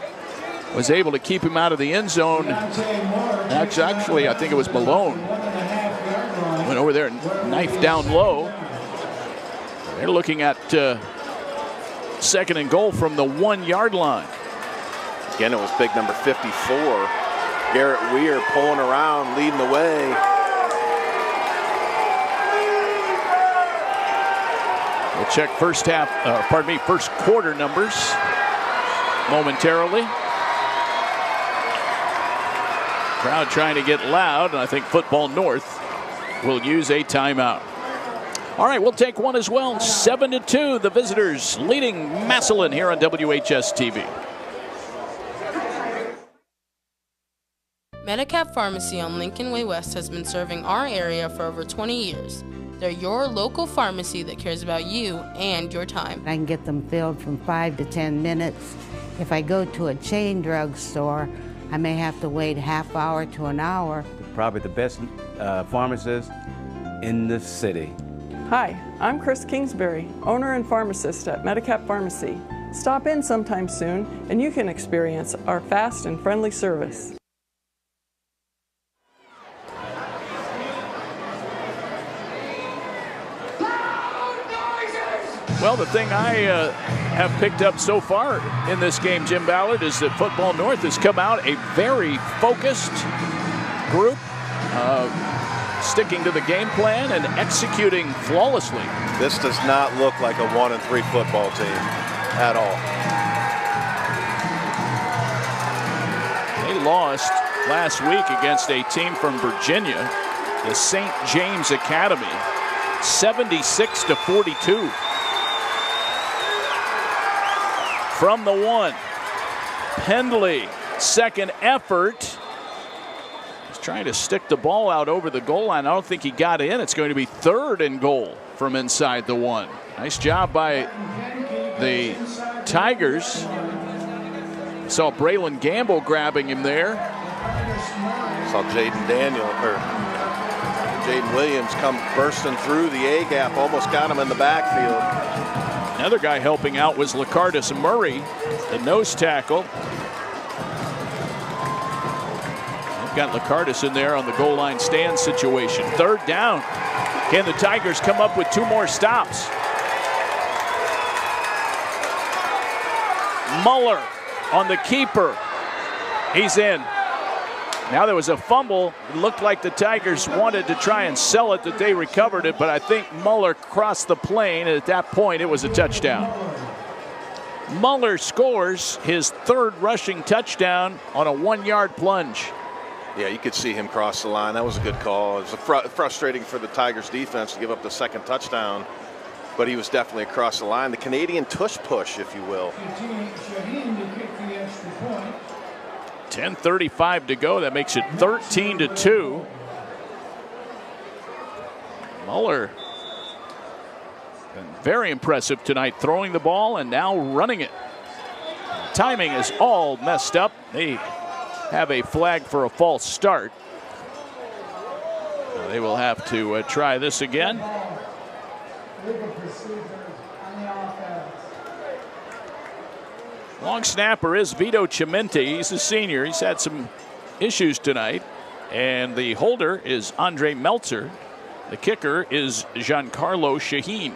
was able to keep him out of the end zone. Actually, I think it was Malone. Went over there and knifed down low. They're looking at second and goal from the 1-yard line. Again, it was big number 54. Garrett Weir pulling around, leading the way. We'll check first quarter numbers momentarily. Crowd trying to get loud, and I think Football North will use a timeout. All right, we'll take one as well. 7-2, the visitors leading Massillon here on WHS-TV. Medicap Pharmacy on Lincoln Way West has been serving our area for over 20 years. They're your local pharmacy that cares about you and your time. I can get them filled from 5 to 10 minutes. If I go to a chain drugstore, I may have to wait a half hour to an hour. Probably the best pharmacist in the city. Hi, I'm Chris Kingsbury, owner and pharmacist at Medicap Pharmacy. Stop in sometime soon and you can experience our fast and friendly service. Well, the thing I have picked up so far in this game, Jim Ballard, is that Football North has come out a very focused group, sticking to the game plan and executing flawlessly. This does not look like a 1-3 football team at all. They lost last week against a team from Virginia, the St. James Academy, 76-42. From the 1, Pendley second effort. He's trying to stick the ball out over the goal line. I don't think he got in. It's going to be 3rd and goal from inside the 1. Nice job by the Tigers. Saw Braylon Gamble grabbing him there. Saw Jaden Williams come bursting through the A gap, almost got him in the backfield. Another guy helping out was Licardis Murray, the nose tackle. They've got Licardis in there on the goal line stand situation. 3rd down. Can the Tigers come up with 2 more stops? Muller on the keeper. He's in. Now there was a fumble. It looked like the Tigers wanted to try and sell it, that they recovered it, but I think Muller crossed the plane, and at that point it was a touchdown. Muller scores his 3rd rushing touchdown on a 1-yard plunge. Yeah, you could see him cross the line. That was a good call. It was frustrating for the Tigers defense to give up the 2nd touchdown, but he was definitely across the line. The Canadian tush push, if you will. 10:35 to go. That makes it 13-2. Muller been very impressive tonight, throwing the ball and now running it. Timing is all messed up. They have a flag for a false start. They will have to try this again. Long snapper is Vito Chimente. He's a senior. He's had some issues tonight. And the holder is Andre Meltzer. The kicker is Giancarlo Shaheen.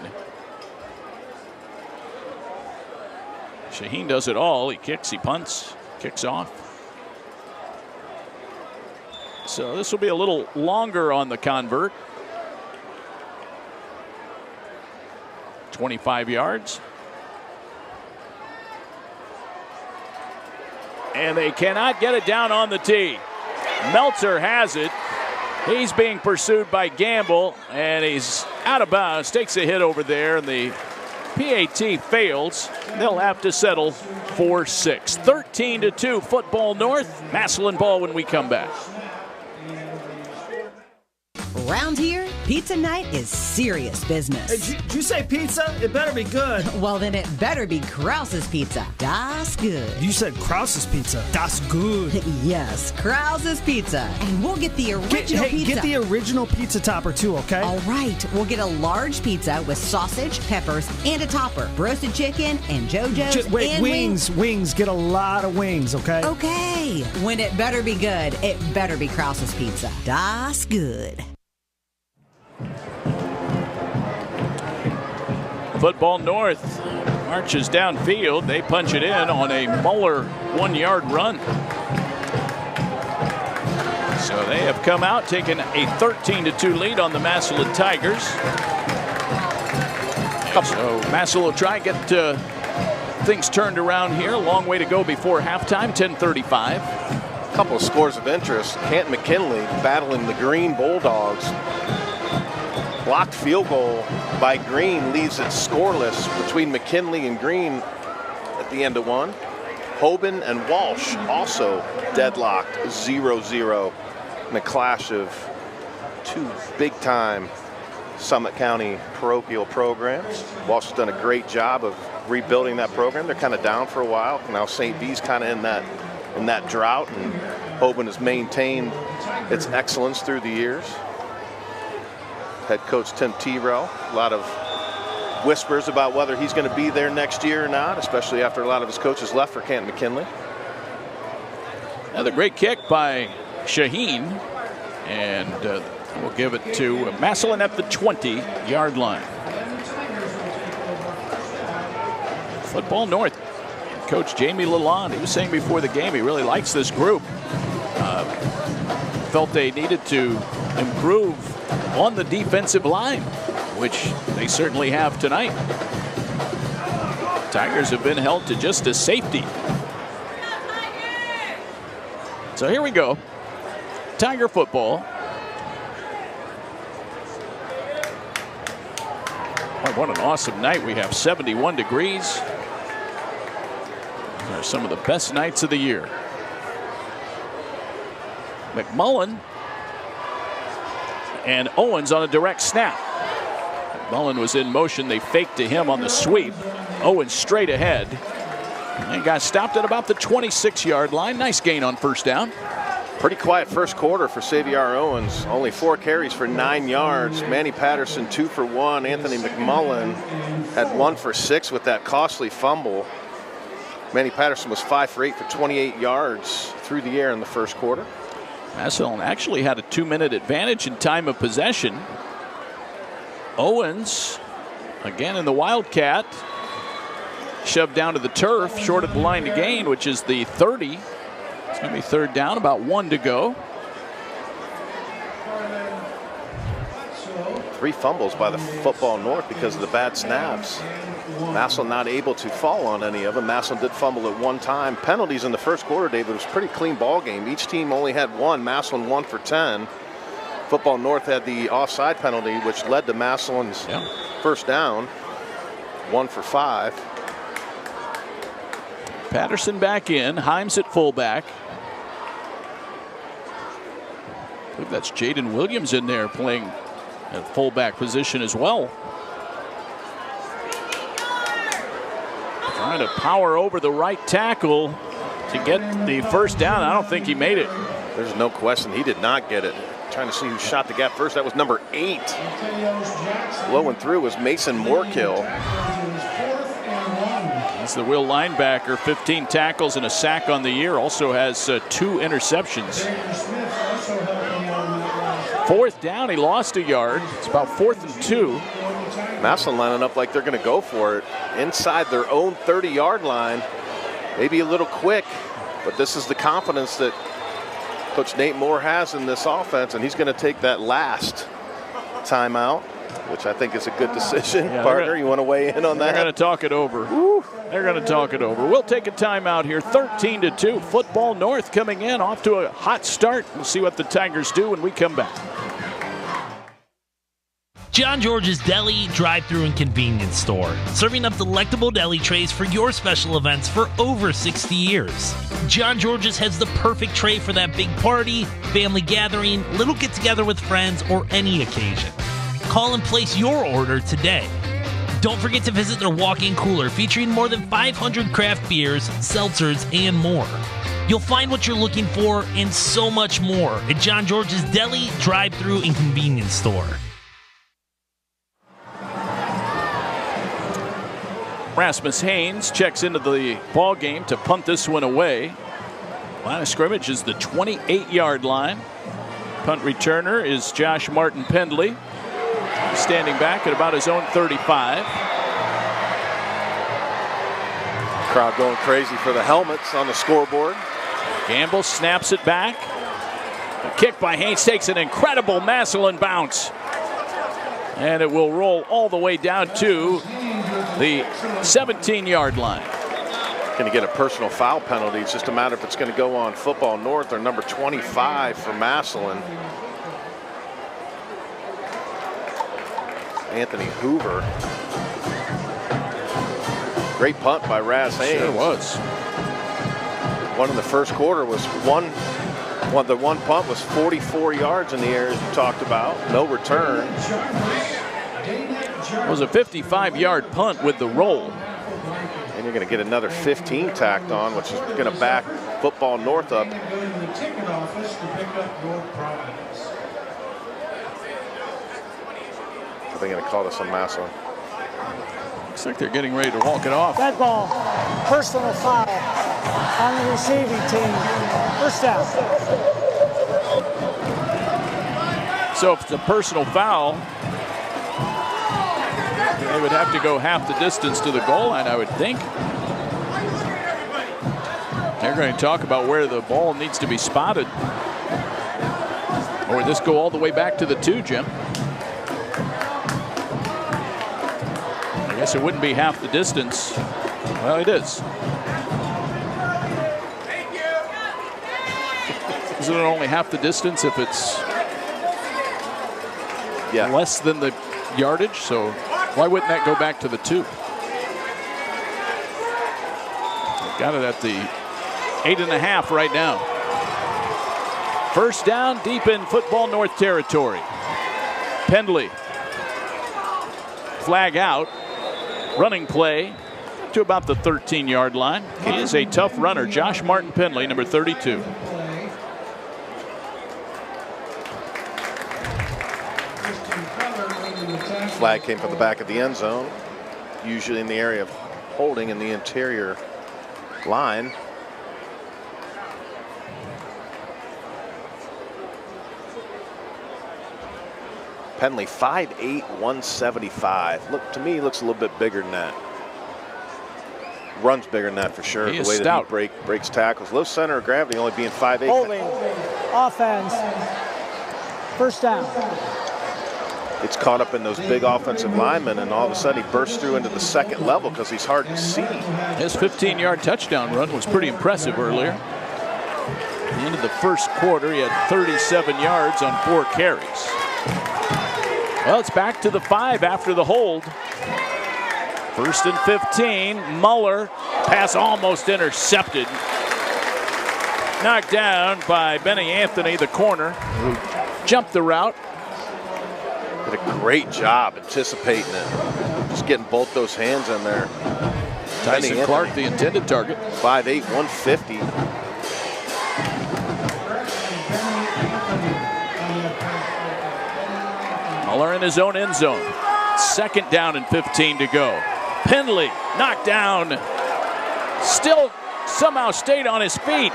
Shaheen does it all. He kicks, he punts, kicks off. So this will be a little longer on the convert. 25 yards. And they cannot get it down on the tee. Meltzer has it. He's being pursued by Gamble, and he's out of bounds. Takes a hit over there, and the PAT fails. They'll have to settle for 6. 13-2, Football North. Massillon ball when we come back. Around here, pizza night is serious business. Hey, did you say pizza? It better be good. Well, then it better be Krause's Pizza. Das good. You said Krause's Pizza. Das good. Yes, Krause's Pizza. And we'll get the original pizza. Get the original pizza topper too, okay? All right. We'll get a large pizza with sausage, peppers, and a topper. Roasted chicken and JoJo's and wings. Wings. Get a lot of wings, okay? Okay. When it better be good, it better be Krause's Pizza. Das good. Football North marches downfield. They punch it in on a Muller 1-yard run. So they have come out, taking a 13-2 lead on the Massillon Tigers. And so Massillon will try and get things turned around here. A long way to go before halftime, 10:35. A couple of scores of interest. Canton McKinley battling the Green Bulldogs. Blocked field goal by Green leaves it scoreless between McKinley and Green at the end of one. Hoban and Walsh also deadlocked 0-0 in a clash of 2 big-time Summit County parochial programs. Walsh has done a great job of rebuilding that program. They're kind of down for a while. Now St. B's kind of in that drought, and Hoban has maintained its excellence through the years. Head coach Tim Terrell, a lot of whispers about whether he's going to be there next year or not, especially after a lot of his coaches left for Canton McKinley. Another great kick by Shaheen, and we'll give it to Massillon at the 20-yard line. Football North. Coach Jamie Lalonde, he was saying before the game he really likes this group. Felt they needed to improve on the defensive line, which they certainly have tonight. Tigers have been held to just a safety. So here we go. Tiger football. Oh, what an awesome night. We have 71 degrees. These are some of the best nights of the year. McMullen and Owens on a direct snap. McMullen was in motion. They faked to him on the sweep. Owens straight ahead. And got stopped at about the 26-yard line. Nice gain on first down. Pretty quiet first quarter for Xavier Owens. Only 4 carries for 9 yards. Manny Patterson 2 for 1. Anthony McMullen had 1 for 6 with that costly fumble. Manny Patterson was 5 for 8 for 28 yards through the air in the first quarter. Massillon actually had a 2-minute advantage in time of possession. Owens, again in the Wildcat, shoved down to the turf, short of the line to gain, which is the 30. It's going to be third down, about 1 to go. 3 fumbles by the Football North because of the bad snaps. Massillon not able to fall on any of them. Massillon did fumble at 1 time. Penalties in the first quarter, David, was a pretty clean ball game. Each team only had 1. Massillon 1 for 10. Football North had the offside penalty, which led to Massillon's first down. 1 for 5. Patterson back in. Himes at fullback. I believe that's Jaden Williams in there playing at fullback position as well. Trying to power over the right tackle to get the first down. I don't think he made it. There's no question he did not get it. Trying to see who shot the gap first. That was number 8. Low and through was Mason Moorkill. He's the Will linebacker, 15 tackles and a sack on the year. Also has 2 interceptions. 4th down, he lost a yard. It's about 4th and 2. Massillon lining up like they're going to go for it inside their own 30-yard line. Maybe a little quick, but this is the confidence that Coach Nate Moore has in this offense, and he's going to take that last timeout, which I think is a good decision. Partner, you want to weigh in on that? They're going to talk it over. They're going to talk it over. We'll take a timeout here. 13-2. Football North coming in, off to a hot start. We'll see what the Tigers do when we come back. John George's Deli, Drive-Thru and Convenience Store, serving up delectable deli trays for your special events for over 60 years. John George's has the perfect tray for that big party, family gathering, little get-together with friends, or any occasion. Call and place your order today. Don't forget to visit their walk-in cooler featuring more than 500 craft beers, seltzers, and more. You'll find what you're looking for and so much more at John George's Deli, Drive-Thru and Convenience Store. Rasmus Haynes checks into the ball game to punt this one away. Line of scrimmage is the 28-yard line. Punt returner is Josh Martin Pendley, standing back at about his own 35. Crowd going crazy for the helmets on the scoreboard. Gamble snaps it back. The kick by Haynes takes an incredible Massillon bounce. And it will roll all the way down to the 17-yard line. Going to get a personal foul penalty. It's just a matter if it's going to go on Football North or number 25 for Massillon. Anthony Hoover. Great punt by Raz Haynes. Sure was. One in the first quarter was the one punt was 44 yards in the air, as you talked about. No return. It was a 55-yard punt with the roll. And you're going to get another 15 tacked on, which is going to back Football North up. Are they going to call this on Massillon? Looks like they're getting ready to walk it off. That ball, personal foul on the receiving team. First down. So if it's a personal foul, they would have to go half the distance to the goal line, I would think. They're going to talk about where the ball needs to be spotted. Or this go all the way back to the 2, Jim. I guess it wouldn't be half the distance. Well, it is. Isn't it only half the distance if it's less than the yardage? So why wouldn't that go back to the 2? Got it at the 8.5 right now. First down deep in Football North territory. Pendley. Flag out. Running play to about the 13-yard line. He is a tough runner. Josh Martin Pendley, number 32. Flag came from the back of the end zone, usually in the area of holding in the interior line. Pendley, 5'8", 175. Look, to me, he looks a little bit bigger than that. Runs bigger than that for sure. He the is way stout. that he breaks tackles. Low center of gravity, only being 5'8". Holding. Offense. First down. Gets caught up in those big offensive linemen, and all of a sudden he bursts through into the second level because he's hard to see. His 15-yard touchdown run was pretty impressive earlier. At the end of the first quarter, he had 37 yards on 4 carries. Well, it's back to the 5 after the hold. First and 15. Muller, pass almost intercepted. Knocked down by Benny Anthony, the corner, who jumped the route. Did a great job anticipating it. Just getting both those hands in there. Tyson Clark, the intended target. 5'8", 150. Muller in his own end zone. Second down and 15 to go. Pendley knocked down. Still somehow stayed on his feet.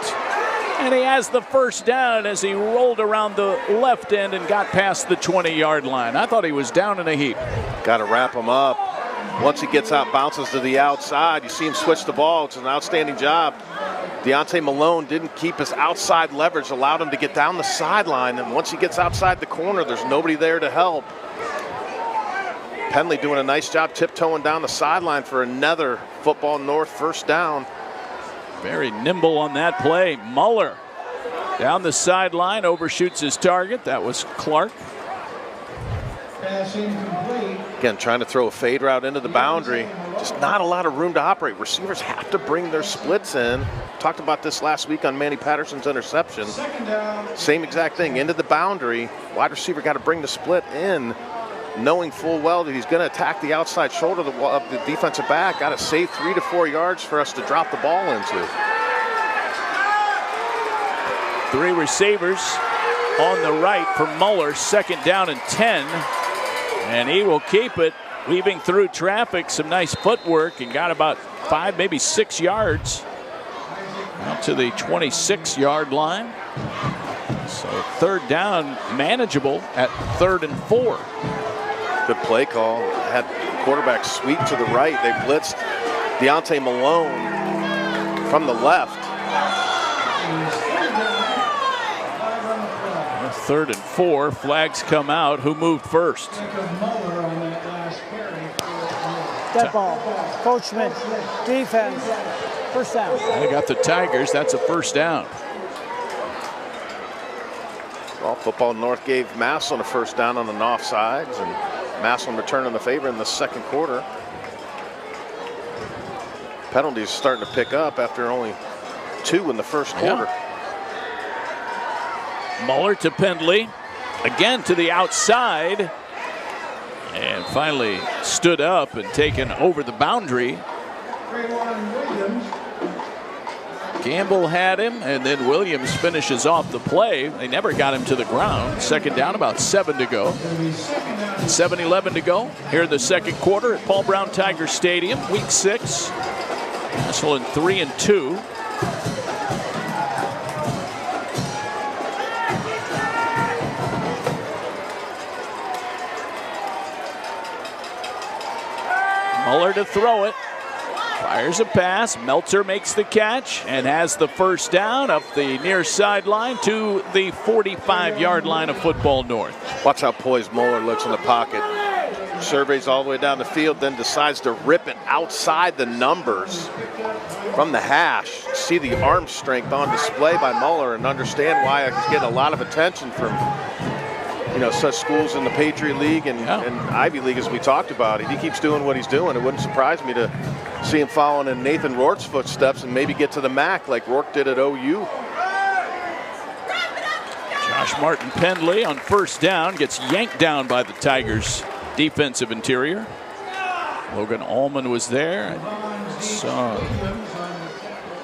And he has the first down as he rolled around the left end and got past the 20-yard line. I thought he was down in a heap. Got to wrap him up. Once he gets out, bounces to the outside. You see him switch the ball. It's an outstanding job. Deontay Malone didn't keep his outside leverage, allowed him to get down the sideline. And once he gets outside the corner, there's nobody there to help. Pendley doing a nice job tiptoeing down the sideline for another Football North first down. Very nimble on that play. Muller down the sideline, overshoots his target. That was Clark. Pass incomplete. Again, trying to throw a fade route into the boundary. Just not a lot of room to operate. Receivers have to bring their splits in. Talked about this last week on Manny Patterson's interception. Second down. Same exact thing, into the boundary. Wide receiver got to bring the split in, knowing full well that he's going to attack the outside shoulder of the defensive back. Got to save 3 to 4 yards for us to drop the ball into. 3 receivers on the right for Muller. Second down and 10. And he will keep it, weaving through traffic. Some nice footwork and got about 5, maybe 6 yards out to the 26-yard line. So third down manageable at 3rd and 4. Good play call. Had quarterback sweep to the right. They blitzed Deontay Malone from the left. 3rd and 4. Flags come out. Who moved first? Dead ball. Coachman. Defense. First down. They got the Tigers. That's a first down. Well, Football North gave Massillon a first down on an offsides, and Massillon returning the favor in the second quarter. Penalties starting to pick up after only 2 in the first quarter. Muller to Pendley. Again to the outside. And finally stood up and taken over the boundary. Gamble had him, and then Williams finishes off the play. They never got him to the ground. Second down, about 7 to go. 7:11 to go here in the second quarter at Paul Brown Tiger Stadium, week 6. Massillon 3-2. Muller to throw it. Fires a pass. Meltzer makes the catch and has the first down up the near sideline to the 45-yard line of Football North. Watch how poised Muller looks in the pocket. Surveys all the way down the field, then decides to rip it outside the numbers from the hash. See the arm strength on display by Muller and understand why he's getting a lot of attention from, you know, such schools in the Patriot League and Ivy League as we talked about. If he keeps doing what he's doing, it wouldn't surprise me to see him following in Nathan Rourke's footsteps and maybe get to the MAC like Rourke did at OU. Josh Martin Pendley on first down gets yanked down by the Tigers defensive interior. Logan Allman was there. I saw a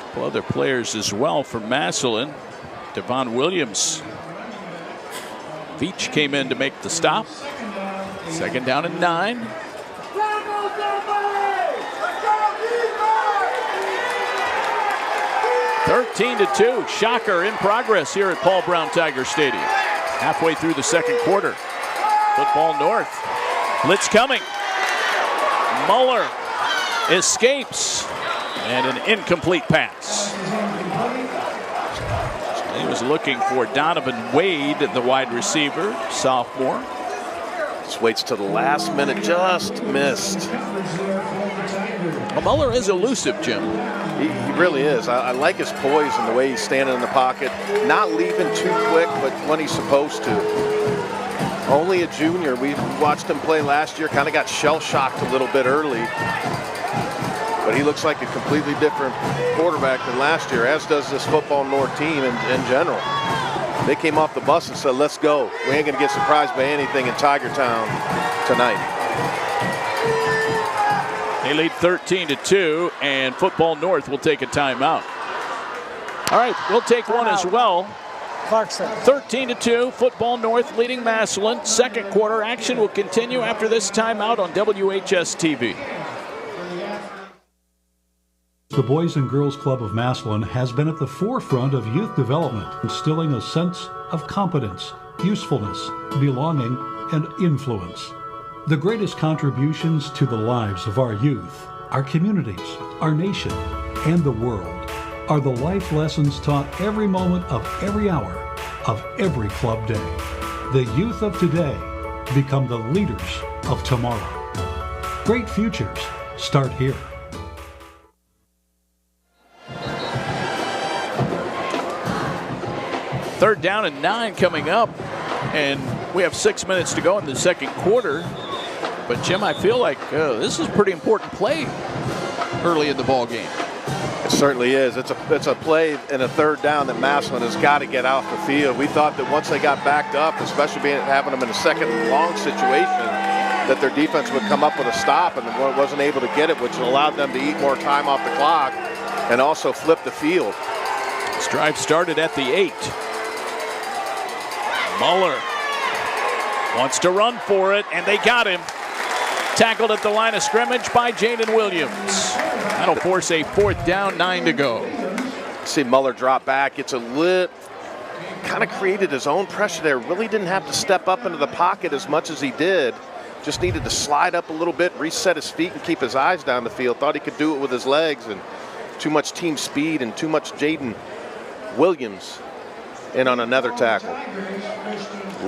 couple other players as well from Massillon. Devon Williams. Veach came in to make the stop. Second down and 9. (13-2). Shocker in progress here at Paul Brown Tiger Stadium. Halfway through the second quarter. Football North. Blitz coming. Muller escapes. And an incomplete pass. He was looking for Donovan Wade, the wide receiver, sophomore. Just waits till the last minute, just missed. Well, Muller is elusive, Jim. He really is. I like his poise and the way he's standing in the pocket. Not leaving too quick, but when he's supposed to. Only a junior. We watched him play last year, kind of got shell-shocked a little bit early. But he looks like a completely different quarterback than last year, as does this Football North team in general. They came off the bus and said, let's go. We ain't going to get surprised by anything in Tiger Town tonight. They lead 13-2, and Football North will take a timeout. All right, we'll take one as well. Clarkson. 13-2, Football North leading Massillon. Second quarter action will continue after this timeout on WHS-TV. The Boys and Girls Club of Massillon has been at the forefront of youth development, instilling a sense of competence, usefulness, belonging, and influence. The greatest contributions to the lives of our youth, our communities, our nation, and the world are the life lessons taught every moment of every hour of every club day. The youth of today become the leaders of tomorrow. Great futures start here. Third down and 9 coming up, and we have 6 minutes to go in the second quarter. But Jim, I feel like this is a pretty important play early in the ball game. It certainly is. It's a play in a third down that Massillon has got to get off the field. We thought that once they got backed up, especially having them in a second and long situation, that their defense would come up with a stop, and wasn't able to get it, which allowed them to eat more time off the clock and also flip the field. This drive started at the 8. Muller wants to run for it, and they got him. Tackled at the line of scrimmage by Jaden Williams. That'll force a fourth down, 9 to go. See Muller drop back. It's a lit, kind of created his own pressure there. Really didn't have to step up into the pocket as much as he did. Just needed to slide up a little bit, reset his feet, and keep his eyes down the field. Thought he could do it with his legs, and too much team speed and too much Jaden Williams in on another tackle.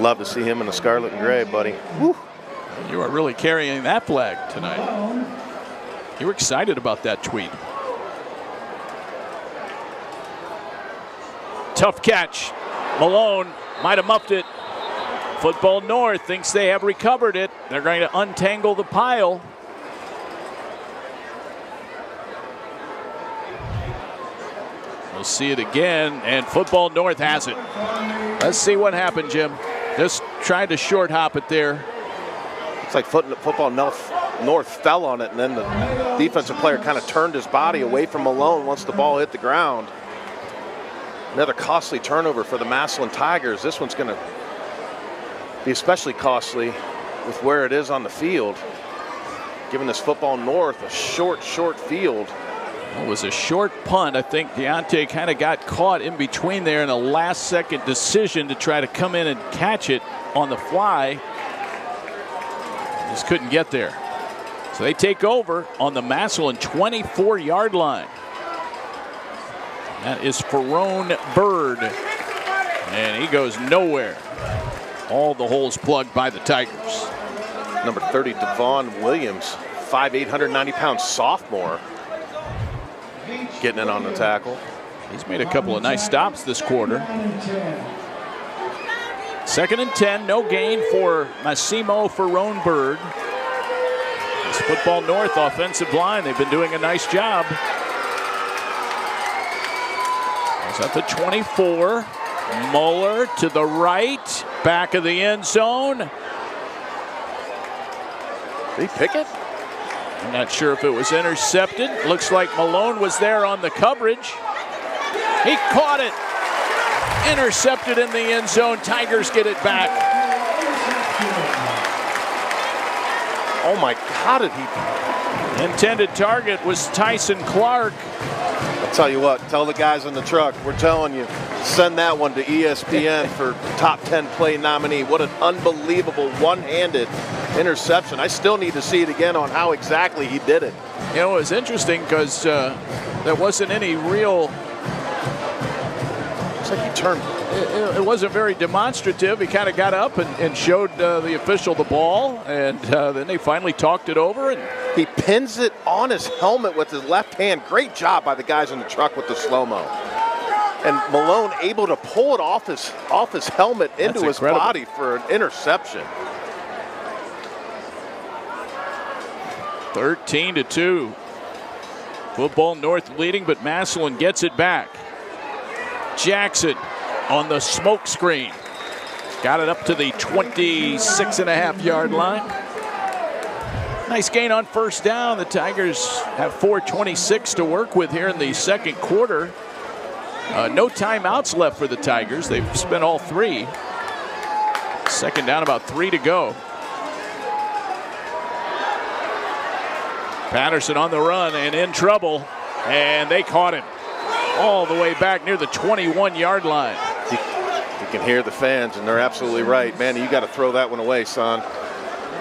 Love to see him in the scarlet and gray, buddy. Woo. You are really carrying that flag tonight. You were excited about that tweet. Tough catch. Malone might have muffed it. Football North thinks they have recovered it. They're going to untangle the pile. We'll see it again, and Football North has it. Let's see what happened, Jim. Just tried to short hop it there. It's like Football North fell on it, and then the defensive player kind of turned his body away from Malone once the ball hit the ground. Another costly turnover for the Massillon Tigers. This one's going to be especially costly with where it is on the field, giving this Football North a short field. It was a short punt. I think Deontay kind of got caught in between there in a last-second decision to try to come in and catch it on the fly. Just couldn't get there. So they take over on the Massillon 24-yard line. That is Ferone Bird. And he goes nowhere. All the holes plugged by the Tigers. Number 30, Devon Williams, 5'8", 190-pound sophomore. Getting it on the tackle. He's made a couple of nice stops this quarter. Second and 10, no gain for Massimo Ferone Bird. This Football North offensive line, they've been doing a nice job. It's at the 24. Muller to the right, back of the end zone. Did he pick it? I'm not sure if it was intercepted. Looks like Malone was there on the coverage. He caught it. Intercepted in the end zone. Tigers get it back. Oh my, how did he? Intended target was Tyson Clark. I'll tell you what, tell the guys in the truck, we're telling you, send that one to ESPN for top 10 play nominee. What an unbelievable one-handed interception. I still need to see it again on how exactly he did it. You know, it was interesting because there wasn't any real... It's like he turned. It wasn't very demonstrative. He kind of got up and showed the official the ball, and then they finally talked it over. And he pins it on his helmet with his left hand. Great job by the guys in the truck with the slow-mo. And Malone able to pull it off his helmet into his body for an interception. 13-2. Football North leading, but Massillon gets it back. Jackson on the smoke screen. Got it up to the 26.5-yard line. Nice gain on first down. The Tigers have 4:26 to work with here in the second quarter. No timeouts left for the Tigers. They've spent all three. Second down, about 3 to go. Patterson on the run and in trouble, and they caught him all the way back near the 21-yard line. You can hear the fans, and they're absolutely right. Man, you got to throw that one away, son.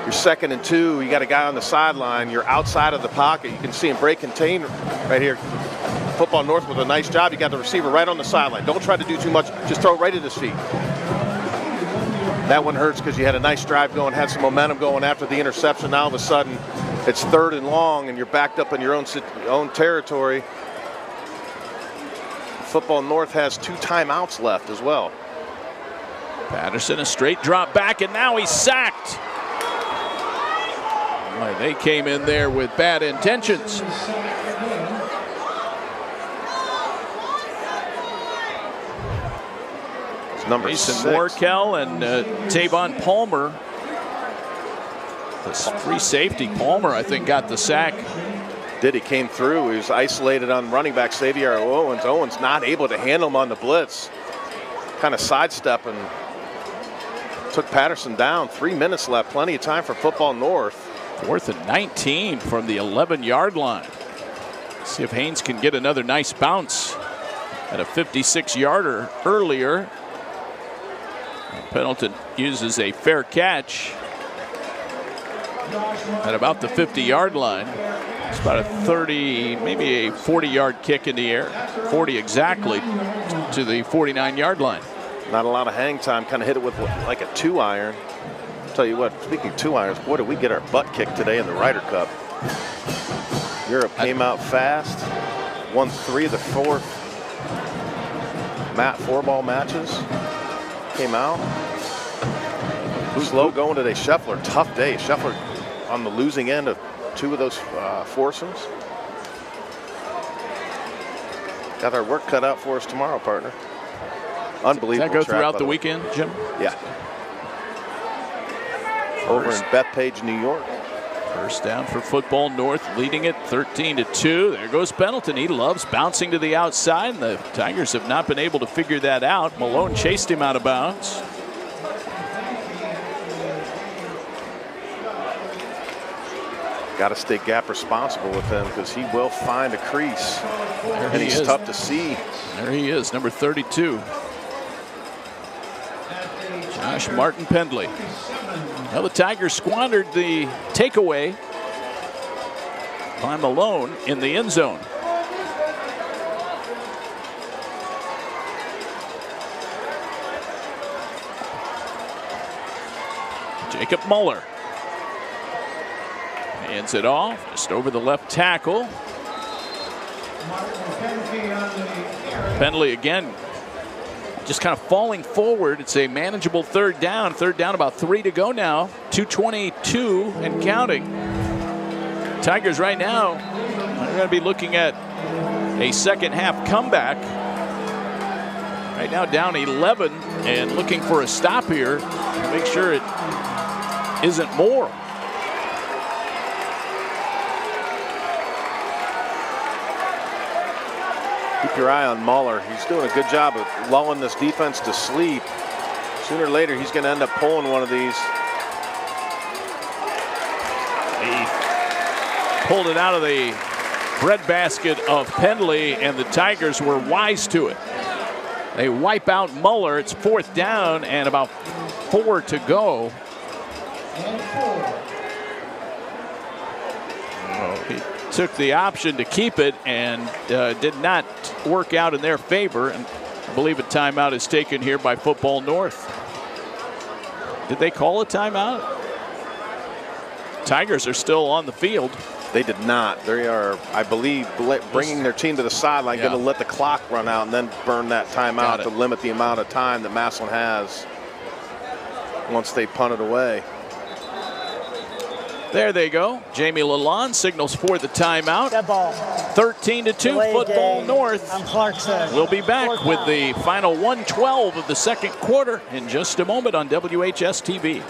You're 2nd and 2. You got a guy on the sideline. You're outside of the pocket. You can see him break contain right here. Football North with a nice job. You got the receiver right on the sideline. Don't try to do too much. Just throw it right at his feet. That one hurts because you had a nice drive going, had some momentum going after the interception. Now all of a sudden, it's 3rd and long, and you're backed up in your own territory. Football North has 2 timeouts left as well. Patterson, a straight drop back, and now he's sacked. Boy, they came in there with bad intentions. It's number Mason 6. Morkel and Tavon Palmer. The free safety, Palmer, I think, got the sack. He came through. He was isolated on running back Xavier Owens. Owens not able to handle him on the blitz. Kind of sidestepping. Took Patterson down. 3 minutes left. Plenty of time for Football North. 4th and 19 from the 11-yard line. See if Haynes can get another nice bounce at a 56-yarder earlier. Pendleton uses a fair catch at about the 50-yard line. It's about a 30, maybe a 40-yard kick in the air. 40 exactly to the 49-yard line. Not a lot of hang time. Kind of hit it with like a 2-iron. Tell you what, speaking of 2-irons, boy, did we get our butt kicked today in the Ryder Cup. Europe came out fast. Won 3 of the 4 4-ball matches. Came out. Slow going today. Scheffler, tough day. Scheffler on the losing end of 2 of those foursomes. Got our work cut out for us tomorrow, partner. Unbelievable. Does that go throughout the weekend, Jim? Yeah. Over in Bethpage, New York. First down for Football North, leading it 13-2. There goes Pendleton. He loves bouncing to the outside, and the Tigers have not been able to figure that out. Malone chased him out of bounds. Got to stay gap responsible with him because he will find a crease. And he's tough to see. There he is, number 32. Josh Martin Pendley. Well, the Tigers squandered the takeaway by Malone in the end zone. Jacob Muller hands it off just over the left tackle. Pendley again just kind of falling forward. It's a manageable 3rd down. 3rd down, about 3 to go now. 2:22 and counting. Tigers right now are going to be looking at a second half comeback. Right now down 11 and looking for a stop here to make sure it isn't more. Keep your eye on Muller. He's doing a good job of lulling this defense to sleep. Sooner or later, he's going to end up pulling one of these. He pulled it out of the breadbasket of Pendley, and the Tigers were wise to it. They wipe out Muller. It's 4th down and about 4 to go. He took the option to keep it and did not work out in their favor. And I believe a timeout is taken here by Football North. Did they call a timeout? Tigers are still on the field. They did not. They are, I believe, bringing their team to the sideline, going to let the clock run out and then burn that timeout to limit the amount of time that Massillon has once they punt it away. There they go. Jamie Lalonde signals for the timeout. That ball. 13-2 Football North. I'm Clarkson. We'll be back with the final 1:12 of the second quarter in just a moment on WHS-TV.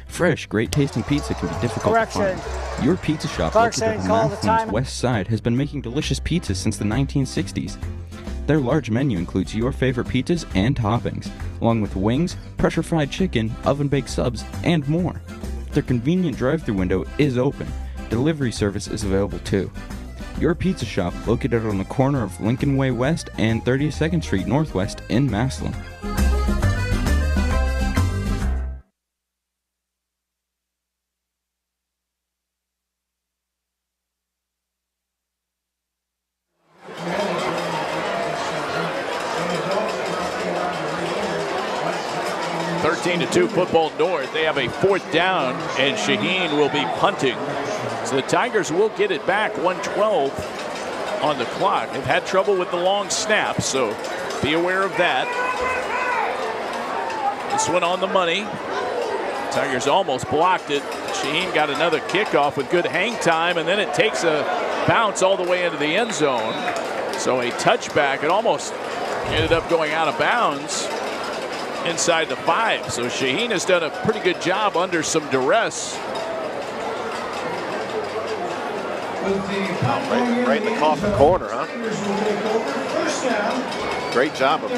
Fresh, great tasting pizza can be difficult to find. Your pizza shop located on Massillon's west side has been making delicious pizzas since the 1960s. Their large menu includes your favorite pizzas and toppings, along with wings, pressure-fried chicken, oven-baked subs, and more. Their convenient drive-thru window is open. Delivery service is available too. Your pizza shop located on the corner of Lincoln Way West and 32nd Street Northwest in Massillon. To Football North. They have a 4th down, and Shaheen will be punting. So the Tigers will get it back. 1:12 on the clock. They've had trouble with the long snap, so be aware of that. This one on the money. Tigers almost blocked it. Shaheen got another kickoff with good hang time, and then it takes a bounce all the way into the end zone. So a touchback. It almost ended up going out of bounds inside the 5. So Shaheen has done a pretty good job under some duress. Right in the coffin corner, huh? Great job of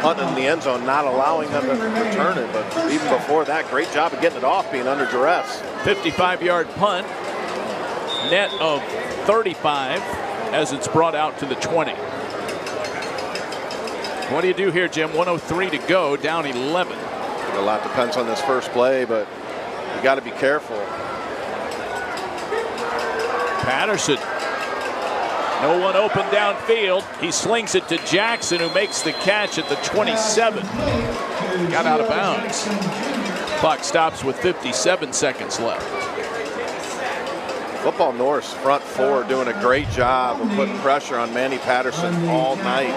punting in the end zone, not allowing them to return it. But even before that, great job of getting it off, being under duress. 55-yard punt, net of 35 as it's brought out to the 20. What do you do here, Jim? 1:03 to go, down 11. A lot depends on this first play, but you got to be careful. Patterson. No one open downfield. He slings it to Jackson, who makes the catch at the 27. Got out of bounds. Clock stops with 57 seconds left. Football North's front 4 doing a great job of putting pressure on Manny Patterson all night.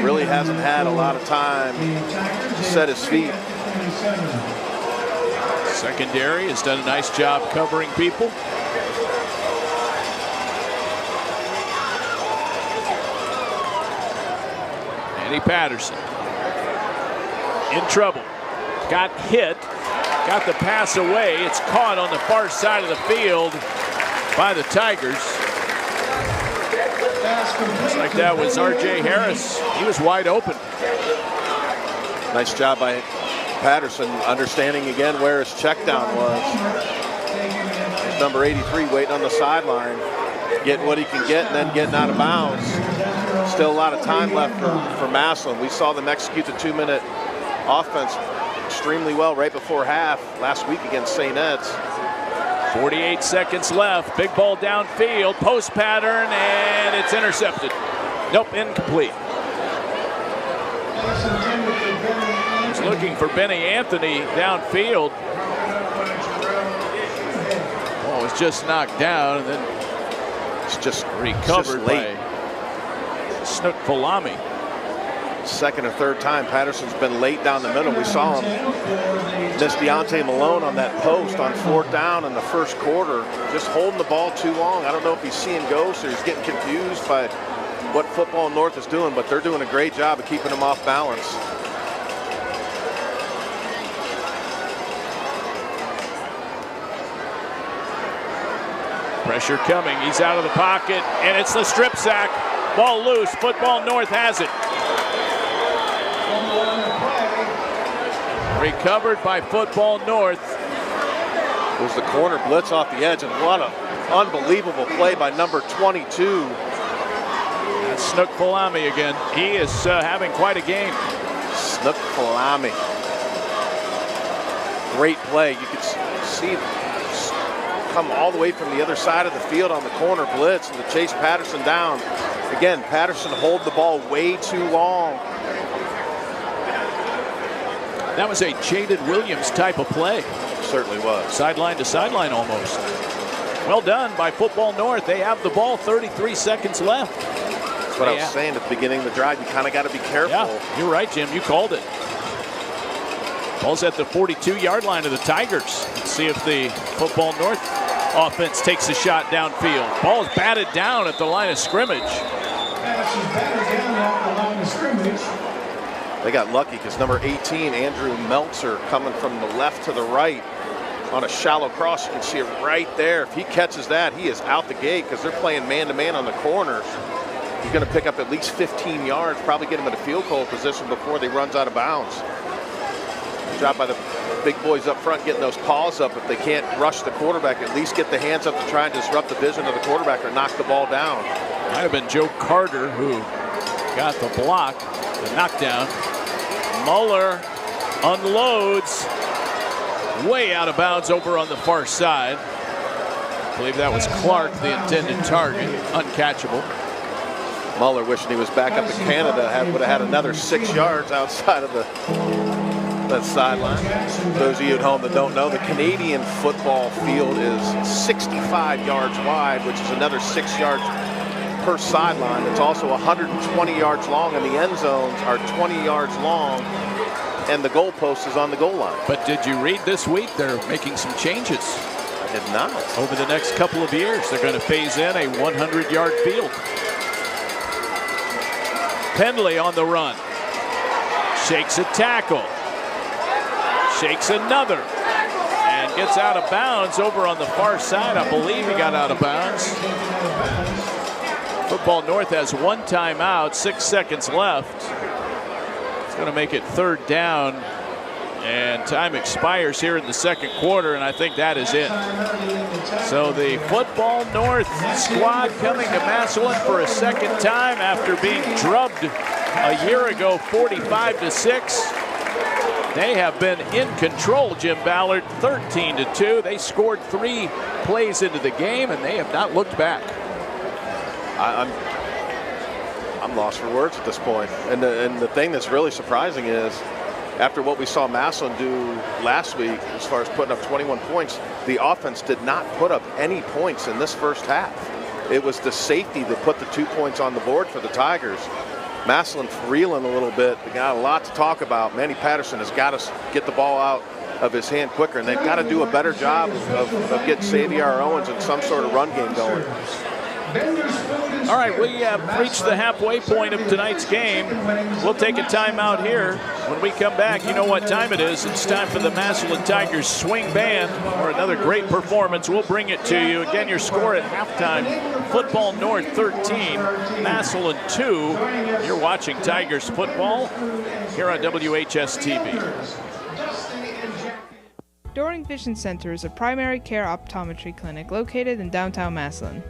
Really hasn't had a lot of time to set his feet. Secondary has done a nice job covering people. Manny Patterson in trouble. Got hit. Got the pass away. It's caught on the far side of the field by the Tigers. Looks like that was R.J. Harris. He was wide open. Nice job by Patterson, understanding again where his check down was. There's number 83 waiting on the sideline, getting what he can get and then getting out of bounds. Still a lot of time left for Massillon. We saw them execute the 2-minute offense extremely well right before half last week against St. Ed's. 48 seconds left. Big ball downfield. Post pattern, and it's intercepted. Nope, incomplete. He's looking for Benny Anthony downfield. Oh, it's just knocked down, and then it's just recovered by Snook Falami. Second or third time Patterson's been late down the middle. We saw him miss Deontay Malone on that post on 4th down in the first quarter, just holding the ball too long. I don't know if he's seeing ghosts or he's getting confused by what Football North is doing, but they're doing a great job of keeping them off balance. Pressure coming. He's out of the pocket, and it's the strip sack. Ball loose. Football North has it. Recovered by Football North. It was the corner blitz off the edge, and what an unbelievable play by number 22. That's Snook Falami again. He is having quite a game. Snook Falami. Great play. You could see come all the way from the other side of the field on the corner blitz and to chase Patterson down. Again, Patterson hold the ball way too long. That was a Jaden Williams type of play. Certainly was. Sideline to sideline almost. Well done by Football North. They have the ball, 33 seconds left. That's what I was saying at the beginning of the drive. You kind of got to be careful. Yeah, you're right, Jim. You called it. Ball's at the 42-yard line of the Tigers. Let's see if the Football North offense takes a shot downfield. Ball is batted down at the line of scrimmage. They got lucky because number 18, Andrew Meltzer, coming from the left to the right on a shallow cross. You can see it right there. If he catches that, he is out the gate because they're playing man-to-man on the corner. He's going to pick up at least 15 yards, probably get him in a field goal position before he runs out of bounds. Good job by the big boys up front getting those paws up. If they can't rush the quarterback, at least get the hands up to try and disrupt the vision of the quarterback or knock the ball down. Might have been Joe Carter who got the block, the knockdown. Muller unloads way out of bounds over on the far side. I believe that was Clark, the intended target, uncatchable. Muller wishing he was back up in Canada, would have had another 6 yards outside of that sideline. Those of you at home that don't know, the Canadian football field is 65 yards wide, which is another 6 yards per sideline. It's also 120 yards long, and the end zones are 20 yards long, and the goalpost is on the goal line. But did you read this week they're making some changes? I did not. Over the next couple of years, they're going to phase in a 100-yard field. Pendley on the run. Shakes a tackle. Shakes another. And gets out of bounds over on the far side. I believe he got out of bounds. Football North has one timeout, 6 seconds left. It's going to make it 3rd down. And time expires here in the 2nd quarter, and I think that is it. So the Football North squad coming to Massillon for a 2nd time after being drubbed a year ago, 45-6. They have been in control, Jim Ballard, 13-2. They scored 3 plays into the game, and they have not looked back. I'm lost for words at this point. And the thing that's really surprising is, after what we saw Massillon do last week, as far as putting up 21 points, the offense did not put up any points in this first half. It was the safety that put the 2 points on the board for the Tigers. Massillon reeling a little bit. They got a lot to talk about. Manny Patterson has got to get the ball out of his hand quicker, and they've got to do a better job of getting Xavier Owens in some sort of run game going. All right, we have reached the halfway point of tonight's game. We'll take a timeout here. When we come back, you know what time it is. It's time for the Massillon Tigers Swing Band for another great performance. We'll bring it to you. Again, your score at halftime, Football North 13, Massillon 2. You're watching Tigers football here on WHS-TV. Doring Vision Center is a primary care optometry clinic located in downtown Massillon.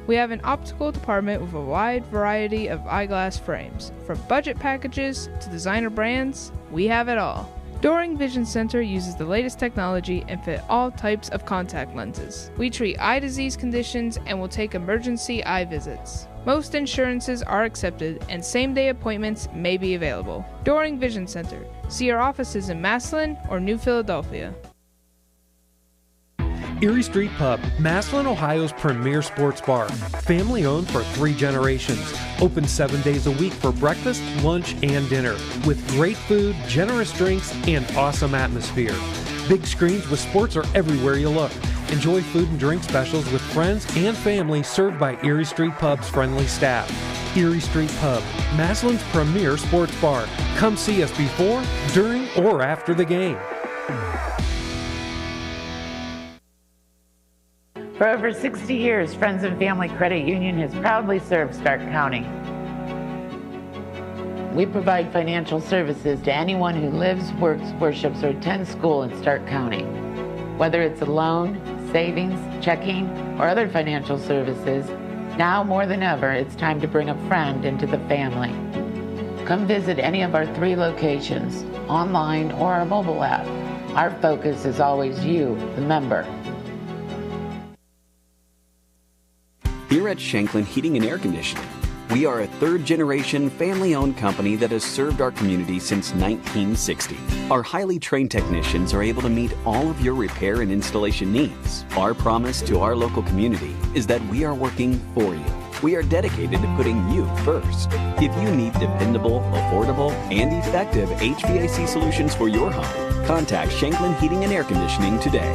We have an optical department with a wide variety of eyeglass frames. From budget packages to designer brands, we have it all. Doring Vision Center uses the latest technology and fit all types of contact lenses. We treat eye disease conditions and will take emergency eye visits. Most insurances are accepted and same-day appointments may be available. Doring Vision Center. See our offices in Massillon or New Philadelphia. Erie Street Pub, Massillon, Ohio's premier sports bar. Family owned for 3 generations. Open 7 days a week for breakfast, lunch, and dinner. With great food, generous drinks, and awesome atmosphere. Big screens with sports are everywhere you look. Enjoy food and drink specials with friends and family served by Erie Street Pub's friendly staff. Erie Street Pub, Massillon's premier sports bar. Come see us before, during, or after the game. For over 60 years, Friends and Family Credit Union has proudly served Stark County. We provide financial services to anyone who lives, works, worships, or attends school in Stark County. Whether it's a loan, savings, checking, or other financial services, now more than ever, it's time to bring a friend into the family. Come visit any of our 3 locations, online or our mobile app. Our focus is always you, the member. Here at Shanklin Heating and Air Conditioning, we are a third-generation, family-owned company that has served our community since 1960. Our highly trained technicians are able to meet all of your repair and installation needs. Our promise to our local community is that we are working for you. We are dedicated to putting you first. If you need dependable, affordable, and effective HVAC solutions for your home, contact Shanklin Heating and Air Conditioning today.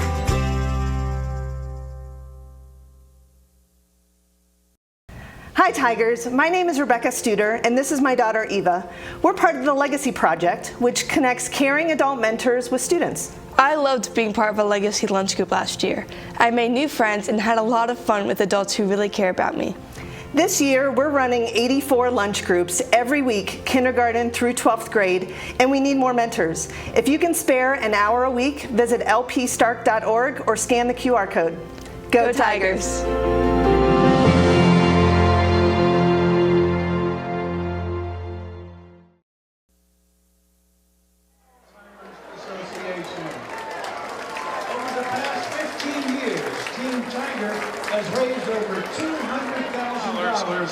Hi Tigers, my name is Rebecca Studer and this is my daughter Eva. We're part of the Legacy Project, which connects caring adult mentors with students. I loved being part of a Legacy lunch group last year. I made new friends and had a lot of fun with adults who really care about me. This year we're running 84 lunch groups every week, kindergarten through 12th grade, and we need more mentors. If you can spare an hour a week, visit lpstark.org or scan the QR code. Go Tigers!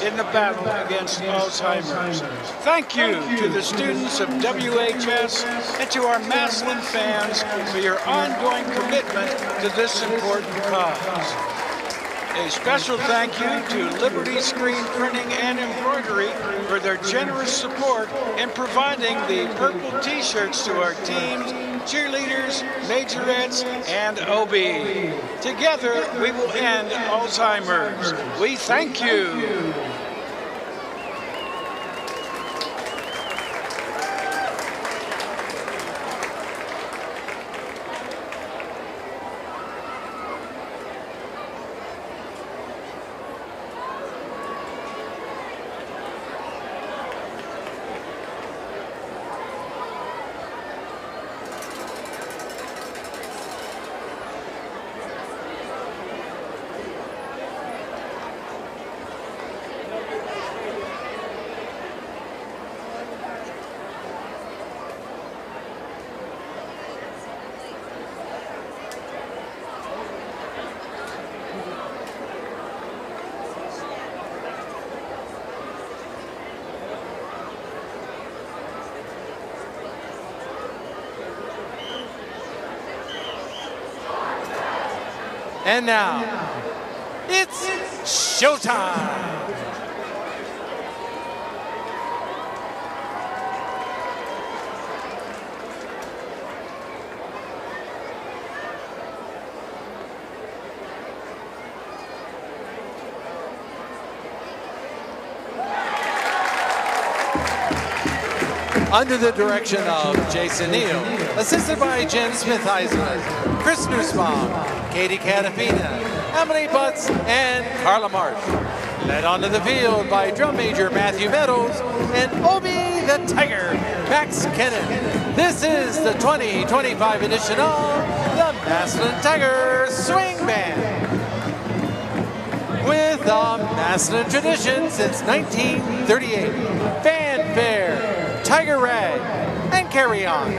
In the battle against Alzheimer's. Thank you to the students of WHS and to our Massillon fans for your ongoing commitment to this important cause. A special thank you to Liberty Screen Printing and Embroidery for their generous support in providing the purple t-shirts to our teams, cheerleaders, majorettes, and OB. Together, we will end Alzheimer's. We thank you. And now, it's showtime! Under the direction of Jason Neal, assisted by Jen Smith-Eisen, Chris Nussbaum, Katie Catafina, Emily Butts, and Carla Marsh. Led onto the field by drum major Matthew Meadows and Obi the Tiger, Max Kennan. This is the 2025 edition of the Massillon Tiger Swing Band. With a Massillon tradition since 1938, fanfare, Tiger Rag, and Carry On.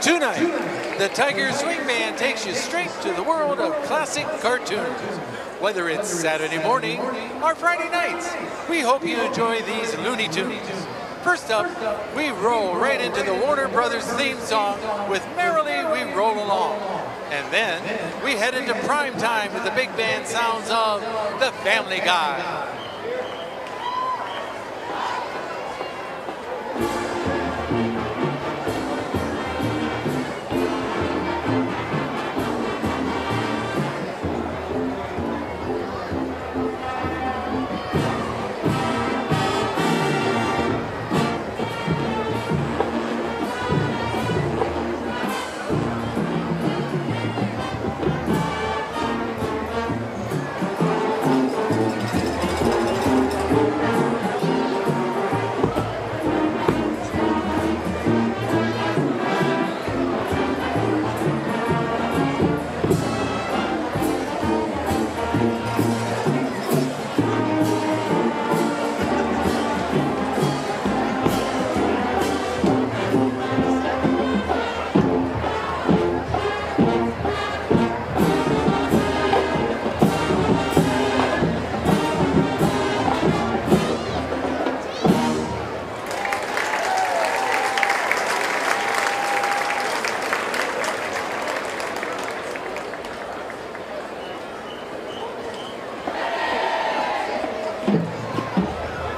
Tonight, the Tiger Swing Band takes you straight to the world of classic cartoons. Whether it's Saturday morning or Friday nights, we hope you enjoy these Looney Tunes. First up, we roll right into the Warner Brothers theme song with Merrily We Roll Along. And then we head into prime time with the big band sounds of The Family Guy.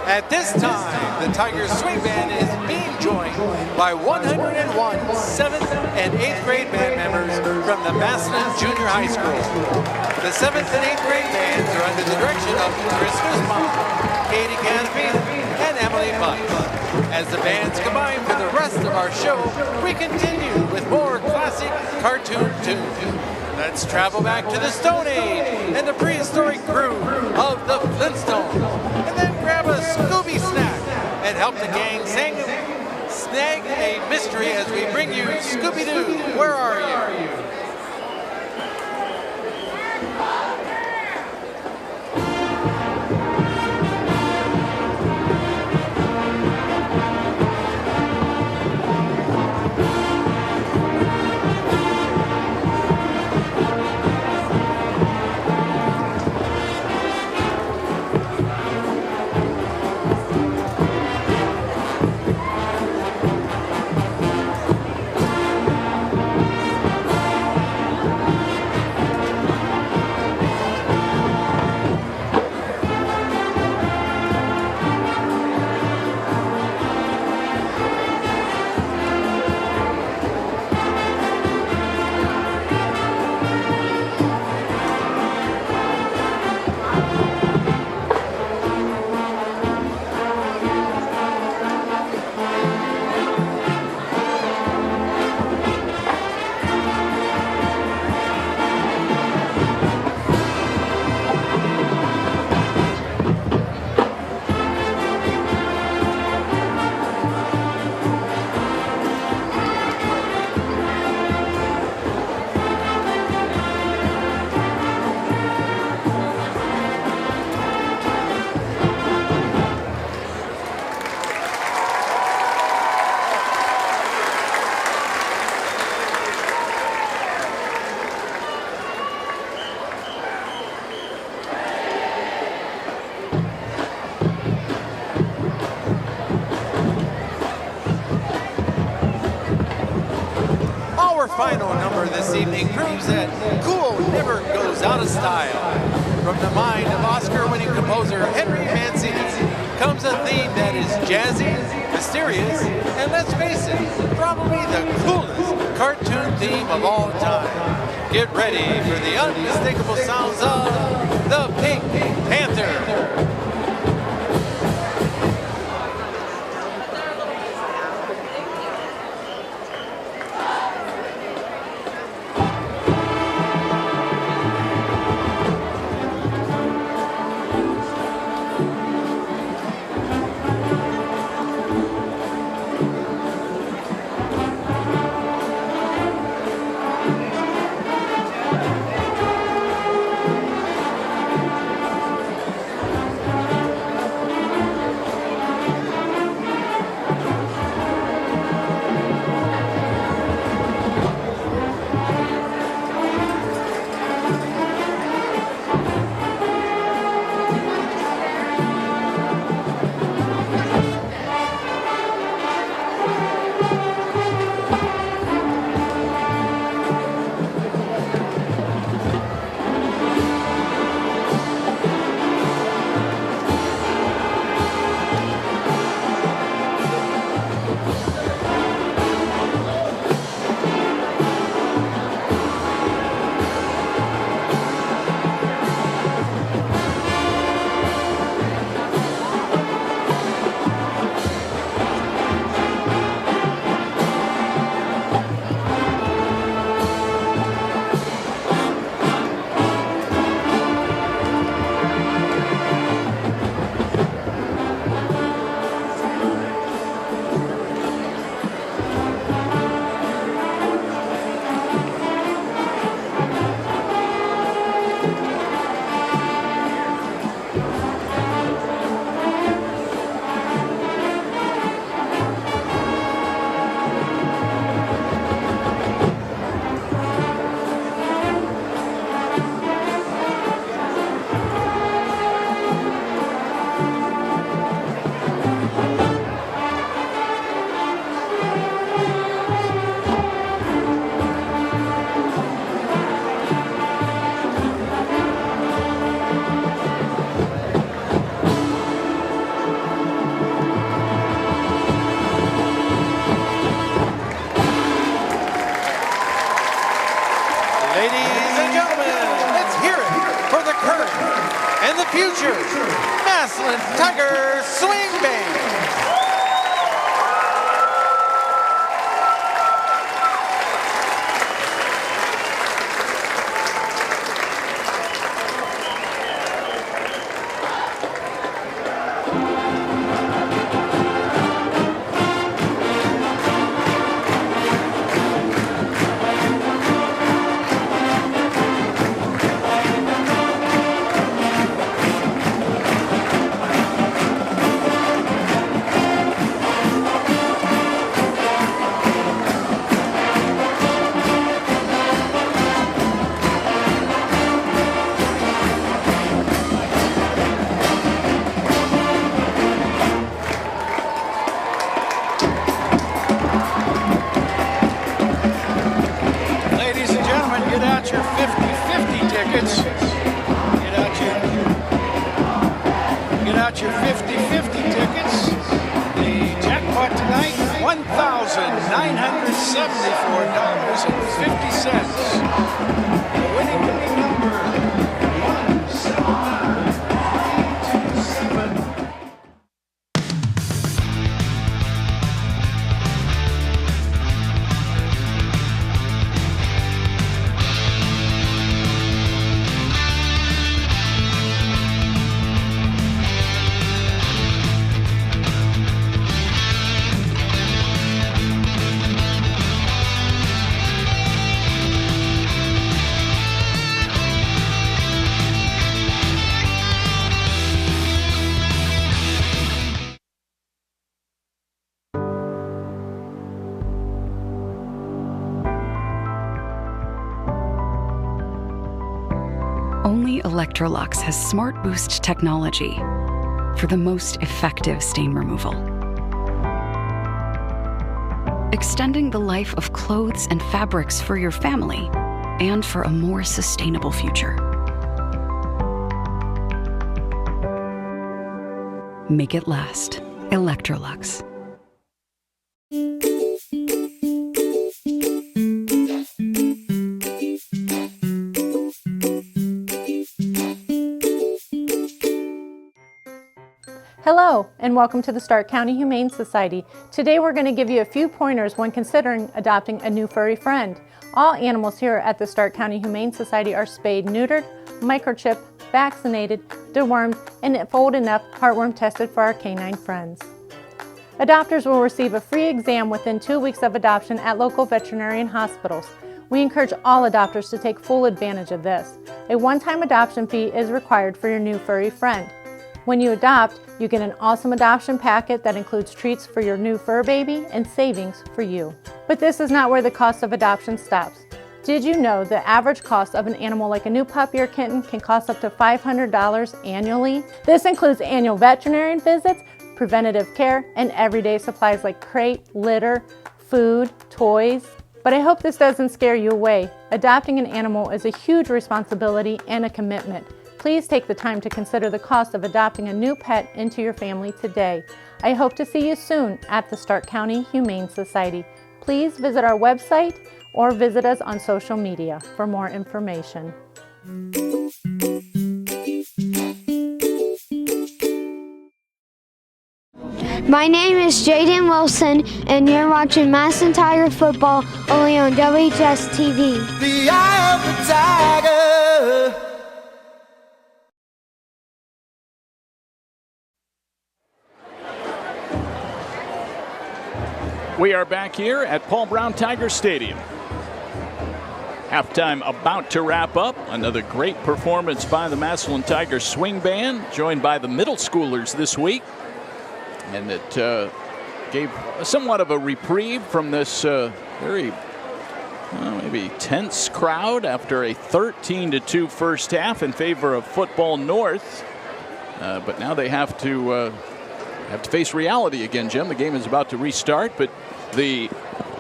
At this time, the Tiger Swing Band is being joined by 101 7th and 8th grade band members from the Massillon Junior High School. The 7th and 8th grade bands are under the direction of Chris Nussbaum, Katie Canapina, and Emily Butts. As the bands combine for the rest of our show, we continue with more classic cartoon tunes. Let's travel back to the Stone Age and the prehistoric crew of the Flintstones. And then grab a Scooby snack and help the gang snag a mystery as we bring you Scooby-Doo, Where Are You? Final number this evening proves that cool never goes out of style. From the mind of Oscar-winning composer Henry Mancini comes a theme that is jazzy, mysterious, and let's face it, probably the coolest cartoon theme of all time. Get ready for the unmistakable sounds of the Pink Panther. future Massillon Tiger Swing Band. Your 50-50 tickets. The jackpot tonight, $1,974.50. The winning number 17327. Only Electrolux has Smart Boost technology for the most effective stain removal. Extending the life of clothes and fabrics for your family and for a more sustainable future. Make it last. Electrolux. Hello, and welcome to the Stark County Humane Society. Today we're going to give you a few pointers when considering adopting a new furry friend. All animals here at the Stark County Humane Society are spayed, neutered, microchipped, vaccinated, dewormed, and if old enough, heartworm tested for our canine friends. Adopters will receive a free exam within 2 weeks of adoption at local veterinarian hospitals. We encourage all adopters to take full advantage of this. A one-time adoption fee is required for your new furry friend. When you adopt, you get an awesome adoption packet that includes treats for your new fur baby and savings for you. But this is not where the cost of adoption stops. Did you know the average cost of an animal like a new puppy or kitten can cost up to $500 annually? This includes annual veterinarian visits, preventative care, and everyday supplies like crate, litter, food, toys. But I hope this doesn't scare you away. Adopting an animal is a huge responsibility and a commitment. Please take the time to consider the cost of adopting a new pet into your family today. I hope to see you soon at the Stark County Humane Society. Please visit our website or visit us on social media for more information. My name is Jaden Wilson, and you're watching Massillon Tiger football only on WHS-TV. The eye of the tiger. We are back here at Paul Brown Tiger Stadium. Halftime about to wrap up. Another great performance by the Massillon Tiger Swing Band, joined by the middle schoolers this week. And it gave somewhat of a reprieve from this very maybe tense crowd after a 13-2 first half in favor of Football North. But now they have to face reality again, Jim. The game is about to restart, but the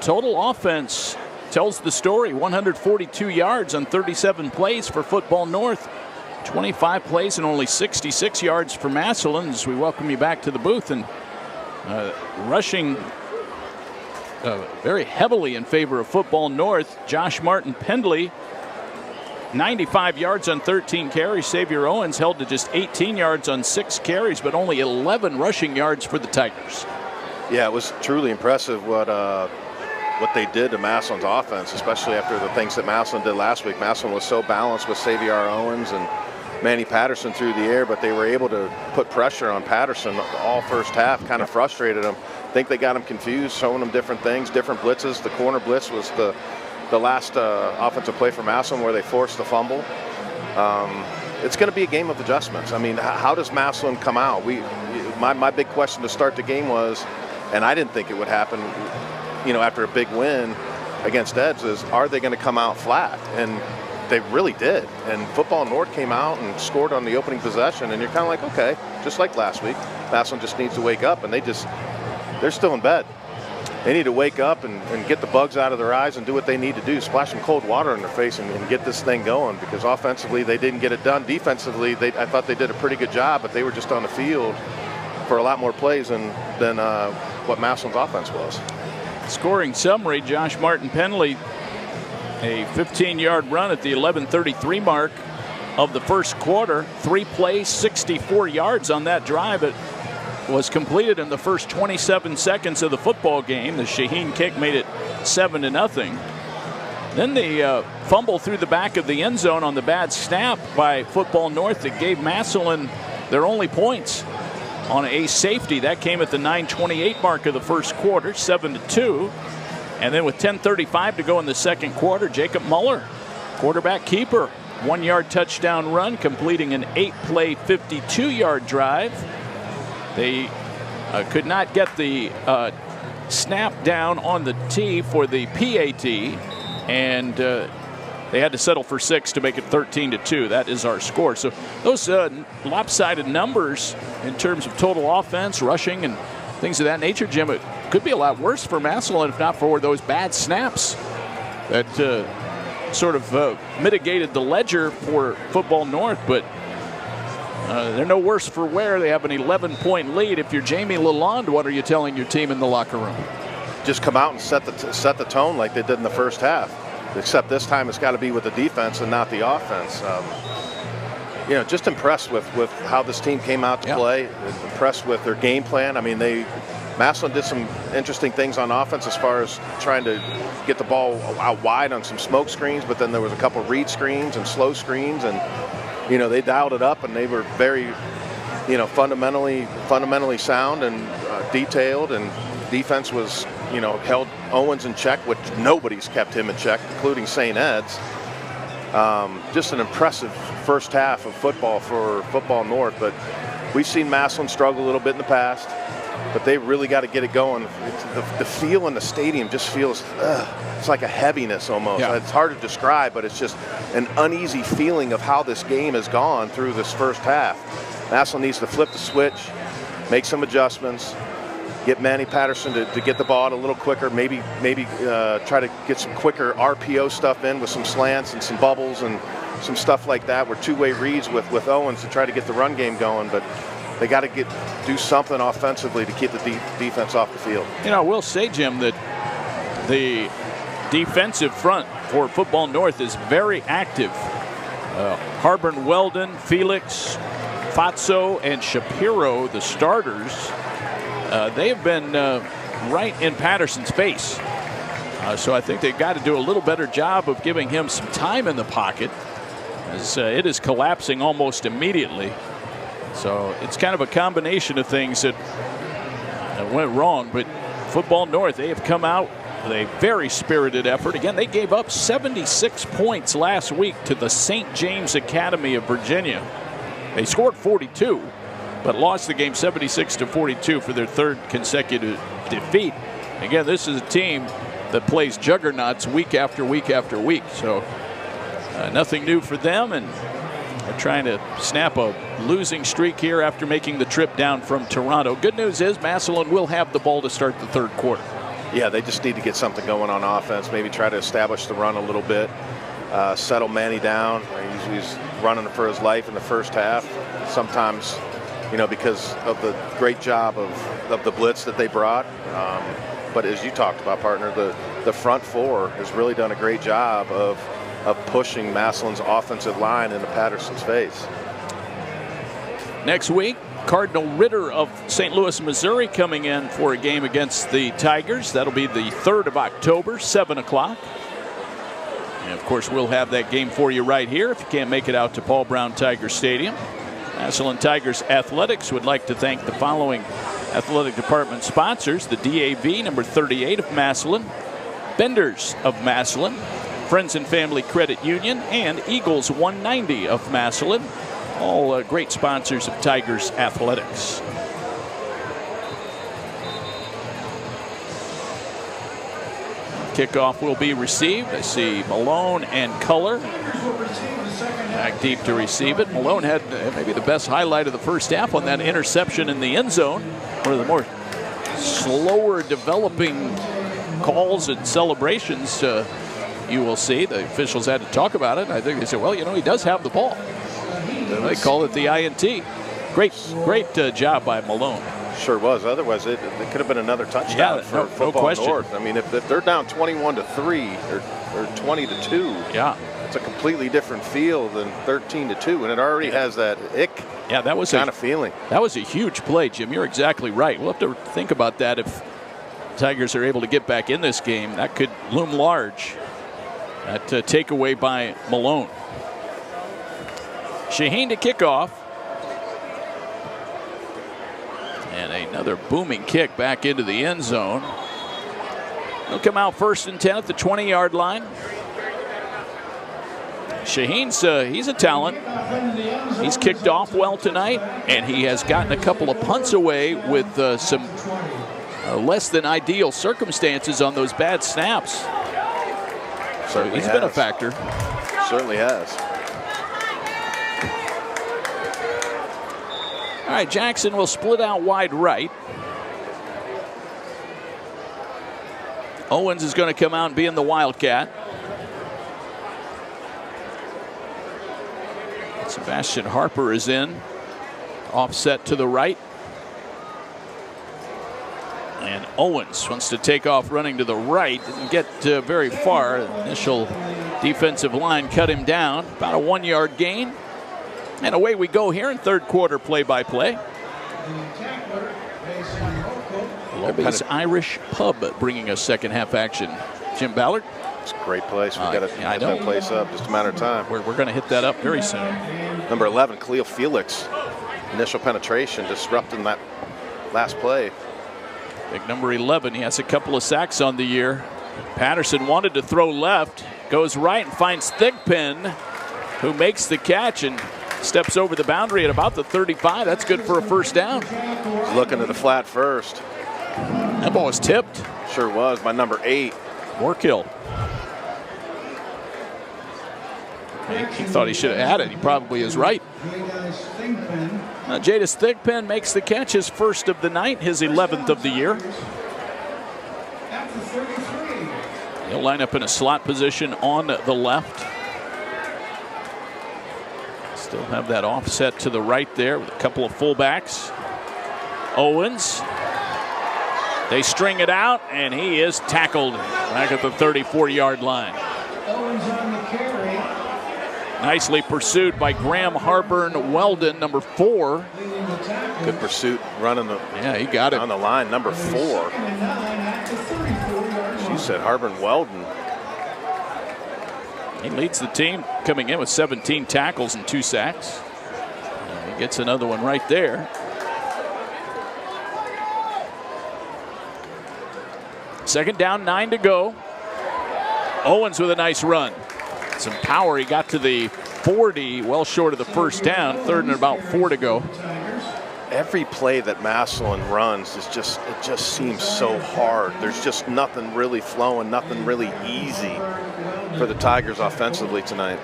total offense tells the story. 142 yards on 37 plays for Football North. 25 plays and only 66 yards for Massillon. As we welcome you back to the booth, and rushing very heavily in favor of Football North, Josh Martin Pendley 95 yards on 13 carries. Xavier Owens held to just 18 yards on 6 carries, but only 11 rushing yards for the Tigers. Yeah, it was truly impressive what they did to Massillon's offense, especially after the things that Massillon did last week. Massillon was so balanced with Xavier Owens and Manny Patterson through the air, but they were able to put pressure on Patterson all first half, kind of frustrated him. I think they got him confused, showing him different things, different blitzes. The corner blitz was the last offensive play for Massillon where they forced the fumble. It's going to be a game of adjustments. I mean, how does Massillon come out? My big question to start the game was, and I didn't think it would happen, after a big win against Eds, is are they going to come out flat? And they really did. And Football North came out and scored on the opening possession, and you're kind of like, okay, just like last week, Massillon just needs to wake up, and they're still in bed. They need to wake up and get the bugs out of their eyes and do what they need to do, splash some cold water in their face and get this thing going, because offensively they didn't get it done. Defensively, I thought they did a pretty good job, but they were just on the field for a lot more plays than what Massillon's offense was. Scoring summary, Josh Martin Penley, a 15-yard run at the 11:33 mark of the first quarter. 3 plays, 64 yards on that drive. It was completed in the first 27 seconds of the football game. The Shaheen kick made it 7-0. Then the fumble through the back of the end zone on the bad snap by Football North that gave Massillon their only points on a safety. That came at the 9:28 mark of the first quarter, 7-2. And then with 10:35 to go in the second quarter, Jacob Muller, quarterback keeper, 1-yard touchdown run, completing an 8-play, 52-yard drive. They could not get the snap down on the tee for the PAT, and they had to settle for 6 to make it 13-2. That is our score. So those lopsided numbers in terms of total offense, rushing, and things of that nature, Jim, it could be a lot worse for Massillon if not for those bad snaps that sort of mitigated the ledger for Football North. But they're no worse for wear. They have an 11-point lead. If you're Jamie Lalonde, what are you telling your team in the locker room? Just come out and set the tone like they did in the first half. Except this time it's got to be with the defense and not the offense. Just impressed with how this team came out to play. Impressed with their game plan. I mean, Massillon did some interesting things on offense as far as trying to get the ball out wide on some smoke screens, but then there was a couple read screens and slow screens, and they dialed it up, and they were very fundamentally sound and detailed, and defense was held Owens in check, which nobody's kept him in check, including St. Ed's. Just an impressive first half of football for Football North, but we've seen Massillon struggle a little bit in the past, but they really got to get it going. The feel in the stadium just feels, it's like a heaviness almost. Yeah. It's hard to describe, but it's just an uneasy feeling of how this game has gone through this first half. Massillon needs to flip the switch, make some adjustments, get Manny Patterson to get the ball out a little quicker, maybe try to get some quicker RPO stuff in with some slants and some bubbles and some stuff like that, where two-way reads with Owens to try to get the run game going. But they got to do something offensively to keep the defense off the field. I will say, Jim, that the defensive front for Football North is very active. Harbin Weldon, Felix, Fatso, and Shapiro, the starters, they have been right in Patterson's face. So I think they've got to do a little better job of giving him some time in the pocket, as it is collapsing almost immediately. So it's kind of a combination of things that went wrong. But Football North, they have come out with a very spirited effort. Again, they gave up 76 points last week to the St. James Academy of Virginia. They scored 42, but lost the game 76-42 for their third consecutive defeat. Again, this is a team that plays juggernauts week after week after week. So nothing new for them, and they're trying to snap a losing streak here after making the trip down from Toronto. Good news is Massillon will have the ball to start the third quarter. Yeah, they just need to get something going on offense, maybe try to establish the run a little bit, settle Manny down. He's running for his life in the first half. Sometimes, because of the great job of the blitz that they brought. But as you talked about, partner, the front four has really done a great job of of pushing Massillon's offensive line into Patterson's face. Next week, Cardinal Ritter of St. Louis, Missouri coming in for a game against the Tigers. That'll be the 3rd of October, 7 o'clock. And of course, we'll have that game for you right here if you can't make it out to Paul Brown Tiger Stadium. Massillon Tigers Athletics would like to thank the following athletic department sponsors: the DAV number 38 of Massillon, Benders of Massillon, Friends and Family Credit Union, and Eagles 190 of Massillon. All great sponsors of Tigers Athletics. Kickoff will be received. I see Malone and Culler back deep to receive it. Malone had maybe the best highlight of the first half on that interception in the end zone. One of the more slower developing calls and celebrations you will see. The officials had to talk about it. I think they said, well, you know, he does have the ball. They call it the INT. Great job by Malone. Sure was. Otherwise, it could have been another touchdown for Football North. I mean, if they're down 21-3 or 20-2, yeah, it's a completely different feel than 13-2, and it already has that ick. Yeah, that was kind of feeling. That was a huge play, Jim. You're exactly right. We'll have to think about that if Tigers are able to get back in this game. That could loom large. That takeaway by Malone. Shaheen to kick off. And another booming kick back into the end zone. He'll come out 1st and 10 at the 20-yard line. Shaheen's he's a talent. He's kicked off well tonight, and he has gotten a couple of punts away with some less than ideal circumstances on those bad snaps. Certainly he's been a factor. Certainly has. All right, Jackson will split out wide right. Owens is going to come out and be in the Wildcat. Sebastian Harper is in. Offset to the right. And Owens wants to take off running to the right. Didn't get very far. The initial defensive line cut him down. About a 1-yard gain. And away we go here in third quarter play-by-play. Lobe's Irish Pub bringing us second half action. Jim Ballard. It's a great place. We've got to hit that place up. Just a matter of time. We're going to hit that up very soon. Number 11, Khalil Felix. Initial penetration disrupting that last play. Big number 11. He has a couple of sacks on the year. Patterson wanted to throw left. Goes right and finds Thigpen, who makes the catch and steps over the boundary at about the 35. That's good for a first down. He's looking at the flat first. That ball was tipped. Sure was, by number 8. Warkill. He thought he should have had it. He probably is right. Jadis Thigpen makes the catch, his first of the night, his 11th of the year. He'll line up in a slot position on the left. Still have that offset to the right there with a couple of fullbacks. Owens. They string it out, and he is tackled back at the 34-yard line. Owens on the carry. Nicely pursued by Graham Harburn Weldon, number 4. Good pursuit, running the. Yeah, he got it on the line, number 4. She said Harburn Weldon. He leads the team, coming in with 17 tackles and 2 sacks. And he gets another one right there. Second down, 9 to go. Owens with a nice run. Some power. He got to the 40, well short of the first down. Third and about 4 to go. Every play that Massillon runs is just, it just seems so hard. There's just nothing really flowing, nothing really easy for the Tigers offensively tonight.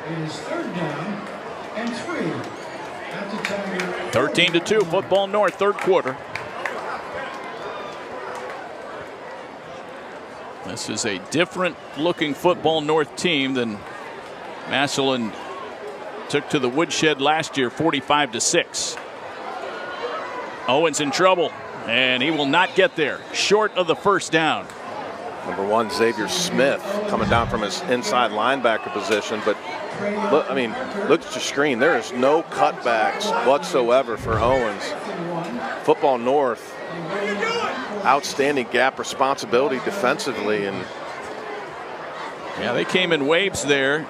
13-2, Football North, third quarter. This is a different looking Football North team than Massillon took to the woodshed last year, 45-6. Owens in trouble, and he will not get there. Short of the first down. Number 1, Xavier Smith, coming down from his inside linebacker position. But look, I mean, look at your screen. There is no cutbacks whatsoever for Owens. Football North, outstanding gap responsibility defensively. And yeah, they came in waves there.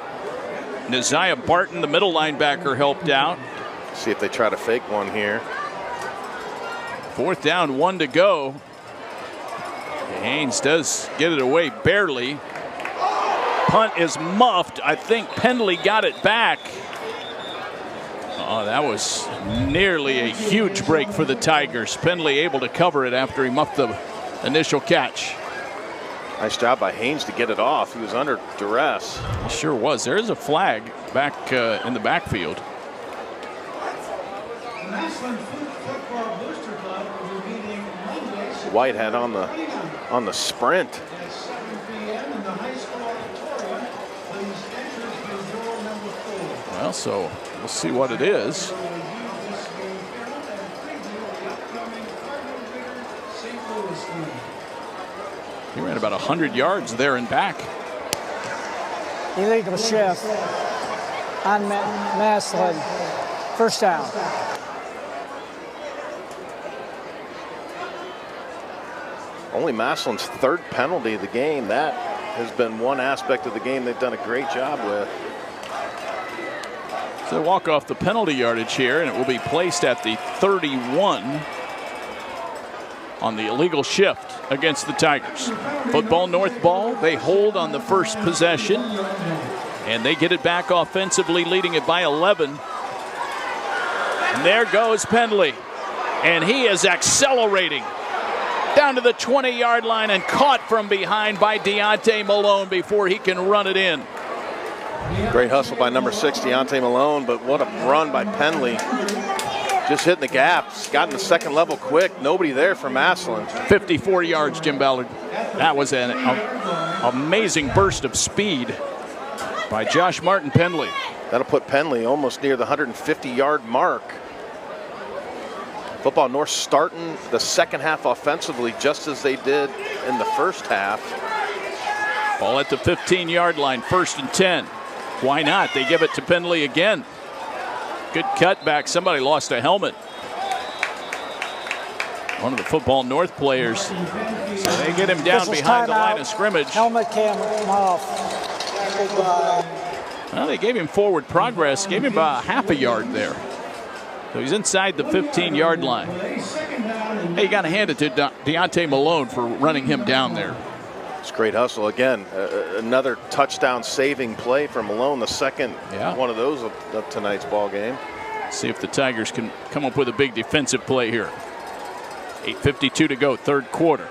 Neziah Barton, the middle linebacker, helped out. See if they try to fake one here. 4th down, 1 to go. Haynes does get it away barely. Punt is muffed. I think Pendley got it back. Oh, that was nearly a huge break for the Tigers. Pendley able to cover it after he muffed the initial catch. Nice job by Haynes to get it off. He was under duress. He sure was. There is a flag back in the backfield. Whitehead on the sprint. Well, so we'll see what it is. He ran about 100 yards there and back. Illegal shift on Massillon. 1st down. Only Massillon's 3rd penalty of the game. That has been one aspect of the game they've done a great job with. So they walk off the penalty yardage here, and it will be placed at the 31 on the illegal shift against the Tigers. Football North ball. They hold on the first possession, and they get it back offensively, leading it by 11. And there goes Pendley, and he is accelerating down to the 20-yard line and caught from behind by Deontay Malone before he can run it in. Great hustle by number 6, Deontay Malone, but what a run by Pendley. Just hitting the gaps, got in the second level quick. Nobody there for Massillon. 54 yards, Jim Ballard. That was an amazing burst of speed by Josh Martin Pendley. That'll put Pendley almost near the 150-yard mark. Football North starting the second half offensively just as they did in the first half. Ball at the 15-yard line, 1st and 10. Why not? They give it to Pendley again. Good cutback. Somebody lost a helmet. One of the Football North players. So they get him down behind the line of scrimmage. Helmet came off. Well, they gave him forward progress, gave him about half a yard there. So he's inside the 15-yard line. Hey, you got to hand it to Deontay Malone for running him down there. It's great hustle. Again, another touchdown saving play for Malone, the second one of those of tonight's ball game. See if the Tigers can come up with a big defensive play here. 8:52 to go, 3rd quarter.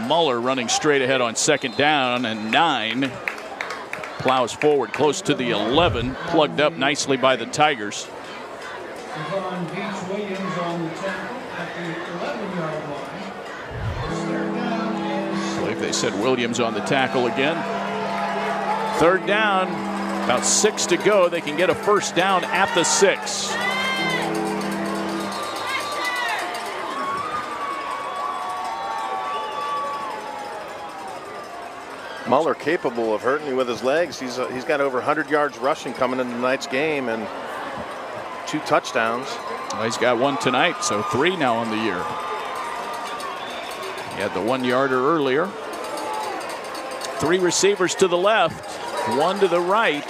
Muller running straight ahead on 2nd down, and 9 plows forward close to the 11, plugged up nicely by the Tigers. I believe they said Williams on the tackle again. 3rd down, about 6 to go. They can get a 1st down at the 6. Muller capable of hurting you with his legs. He's got over 100 yards rushing coming into tonight's game and 2 touchdowns. Well, he's got 1 tonight, so 3 now on the year. He had the 1-yarder earlier. 3 receivers to the left, 1 to the right.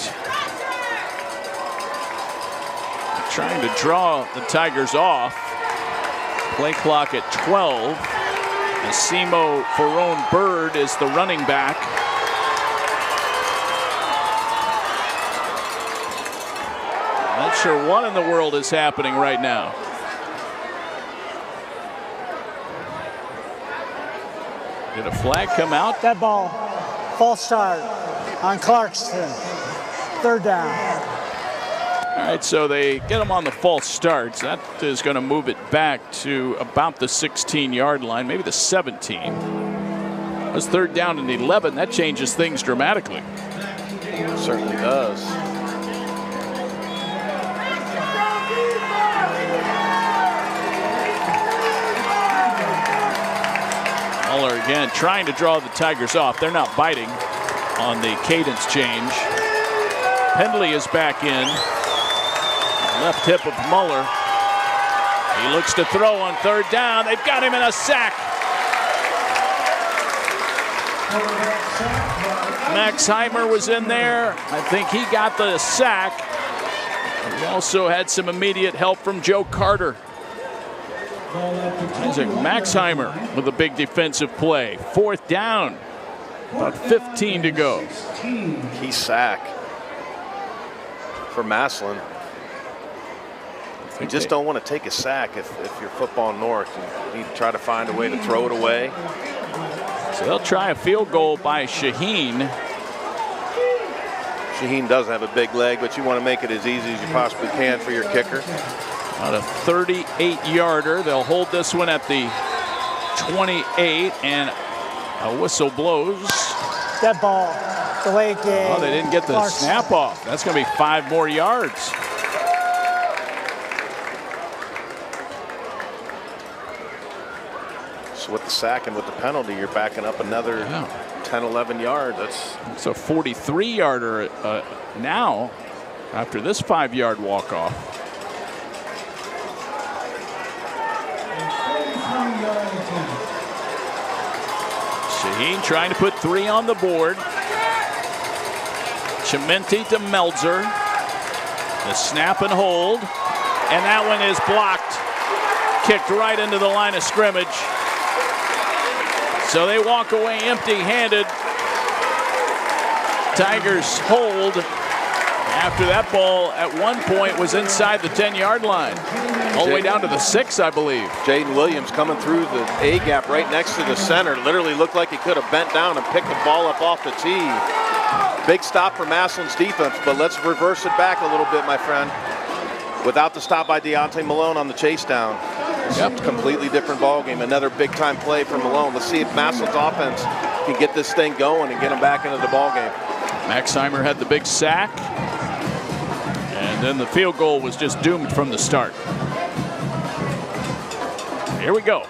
Trying to draw the Tigers off. Play clock at 12. Massimo Ferrone Bird is the running back. Not sure what in the world is happening right now. Did a flag come out? That ball, false start on Clarkston. 3rd down. All right, so they get him on the false starts. That is going to move it back to about the 16-yard line, maybe the 17. It was 3rd down and 11. That changes things dramatically. It certainly does. Muller again trying to draw the Tigers off. They're not biting on the cadence change. Pendley is back in. Left hip of Muller. He looks to throw on third down. They've got him in a sack. Max Heimer was in there. I think he got the sack. He also had some immediate help from Joe Carter. Isaac Maxheimer with a big defensive play. Fourth down. About 15 to go. Key sack for Massillon. You just don't want to take a sack if you're Football North. You need to try to find a way to throw it away. So they'll try a field goal by Shaheen. Shaheen does have a big leg, but you want to make it as easy as you possibly can for your kicker. About a 38-yarder. They'll hold this one at the 28, and a whistle blows. Dead ball. Delayed game. Oh, they didn't get the snap off. That's going to be 5 more yards. So with the sack and with the penalty, you're backing up another 10, 11 yards. It's a 43-yarder now after this 5-yard walk-off. Shaheen trying to put 3 on the board. Chimenti to Meltzer. The snap and hold. And that one is blocked. Kicked right into the line of scrimmage. So they walk away empty-handed. Tigers hold after that ball at one point was inside the 10-yard line. All the way down to the 6, I believe. Jaden Williams coming through the A-gap right next to the center. Literally looked like he could have bent down and picked the ball up off the tee. Big stop for Massillon's defense, but let's reverse it back a little bit, my friend. Without the stop by Deontay Malone on the chase down. Yep. Completely different ball game. Another big time play for Malone. Let's see if Massillon's offense can get this thing going and get him back into the ball game. Maxheimer had the big sack, and then the field goal was just doomed from the start. Here we go.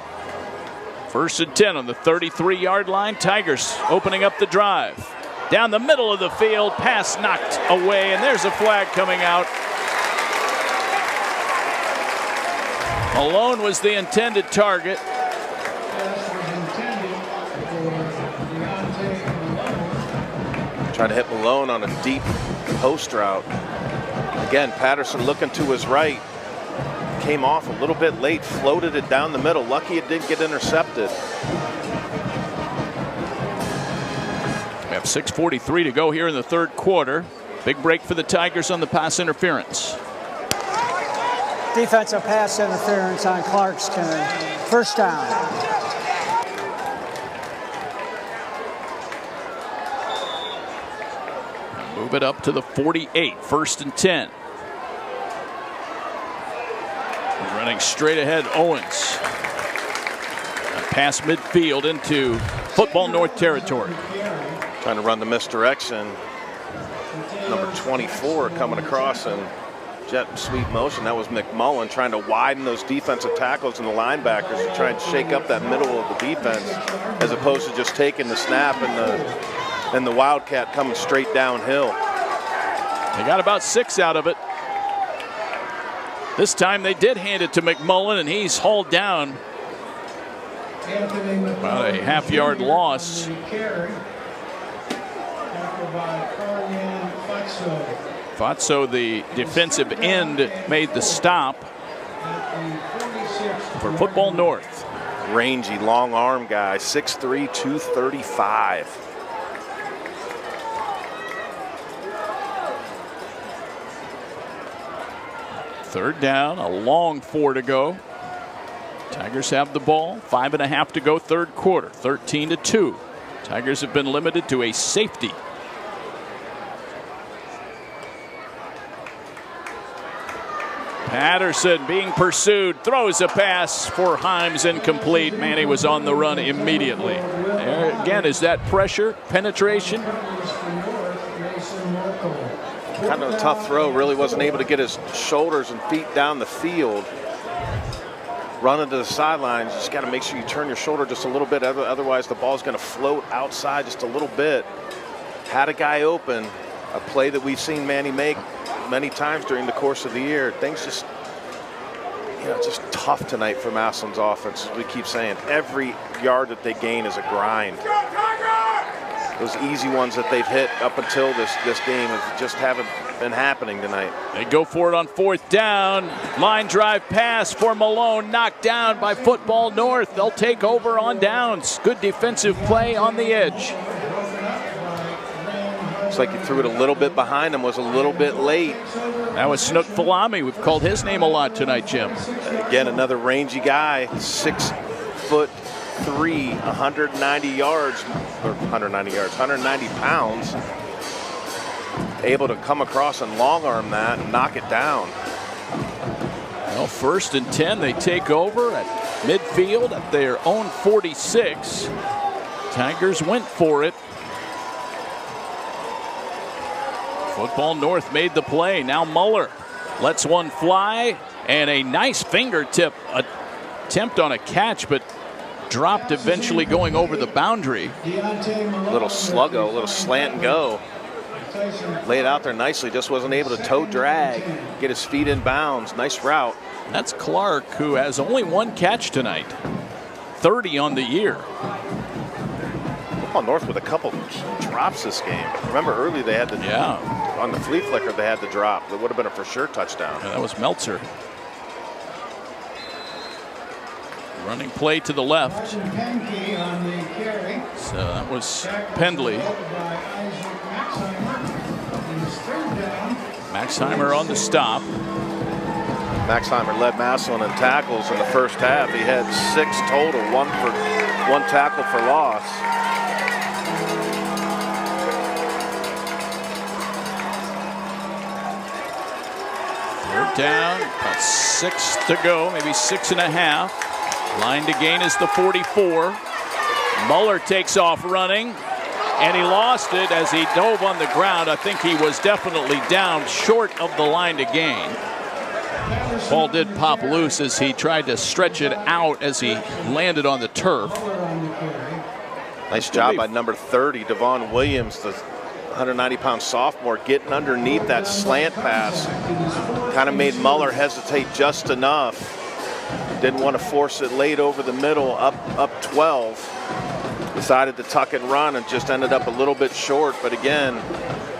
1st and 10 on the 33-yard line. Tigers opening up the drive. Down the middle of the field, pass knocked away, and there's a flag coming out. Malone was the intended target. Trying to hit Malone on a deep post route. Again, Patterson looking to his right. Came off a little bit late, floated it down the middle. Lucky it didn't get intercepted. We have 6:43 to go here in the 3rd quarter. Big break for the Tigers on the pass interference. Defensive pass interference on Clarkston. 1st down. Move it up to the 48. 1st and 10. Running straight ahead, Owens. Pass midfield into Football North territory. Trying to run the misdirection. Number 24 coming across and jet sweep motion. That was McMullen trying to widen those defensive tackles and the linebackers to try and shake up that middle of the defense, as opposed to just taking the snap and the Wildcat coming straight downhill. They got about 6 out of it. This time they did hand it to McMullen, and he's hauled down. About a half-yard loss. Fatso, the defensive end, made the stop for Football North. Rangy, long arm guy, 6'3", 235. Third down, a long 4 to go. Tigers have the ball, 5.5 to go, 3rd quarter, 13-2. Tigers have been limited to a safety. Patterson being pursued, throws a pass for Himes, incomplete. Manny was on the run immediately. There again is that pressure, penetration. Kind of a tough throw, really wasn't able to get his shoulders and feet down the field. running to the sidelines. You just got to make sure you turn your shoulder just a little bit. Otherwise, the ball's going to float outside just a little bit. Had a guy open, a play that we've seen Manny make many times during the course of the year. Things just, just tough tonight for Massillon's offense. As we keep saying, every yard that they gain is a grind. Those easy ones that they've hit up until this game just haven't been happening tonight. They go for it on 4th down. Line drive pass for Malone, knocked down by Football North. They'll take over on downs. Good defensive play on the edge. Looks like he threw it a little bit behind him, was a little bit late. That was Snook Falami. We've called his name a lot tonight, Jim. Again, another rangy guy, 6'3", 190 yards, or 190 pounds. Able to come across and long arm that and knock it down. Well, 1st and 10, they take over at midfield at their own 46. Tigers went for it. Football North made the play. Now Muller lets one fly, and a nice fingertip attempt on a catch, but dropped eventually going over the boundary. Little sluggo, little slant and go. Laid out there nicely, just wasn't able to toe drag, get his feet in bounds. Nice route. That's Clark, who has only 1 catch tonight. 30 on the year. Football North with a couple drops this game. Remember early they had the on the flea flicker they had the drop. That would have been a for sure touchdown. Yeah, that was Meltzer. Running play to the left. So that was Pendley. Maxheimer on the stop. Maxheimer led Massillon in tackles in the first half. He had 6 total, 1 tackle for loss. Third down, about 6 to go, maybe 6.5. Line to gain is the 44. Muller takes off running, and he lost it as he dove on the ground. I think he was definitely down short of the line to gain. Ball did pop loose as he tried to stretch it out as he landed on the turf. Nice job by number 30, Devon Williams, the 190-pound sophomore, getting underneath that slant pass. Kind of made Muller hesitate just enough. Didn't want to force it late over the middle, up 12. Decided to tuck and run and just ended up a little bit short. But again,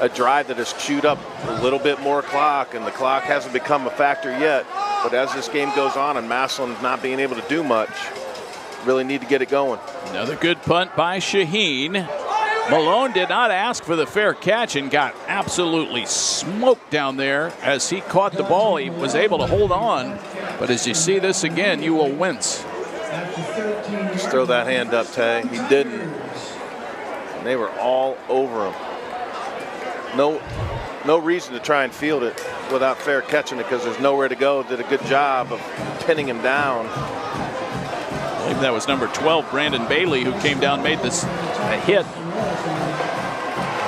a drive that has chewed up a little bit more clock, and the clock hasn't become a factor yet. But as this game goes on and Massillon's not being able to do much, really need to get it going. Another good punt by Shaheen. Malone did not ask for the fair catch and got absolutely smoked down there. As he caught the ball, he was able to hold on. But as you see this again, you will wince. Just throw that hand up, Tay. He didn't. And they were all over him. No reason to try and field it without fair catching it because there's nowhere to go. Did a good job of pinning him down. I believe that was number 12, Brandon Bailey, who came down, made this a hit.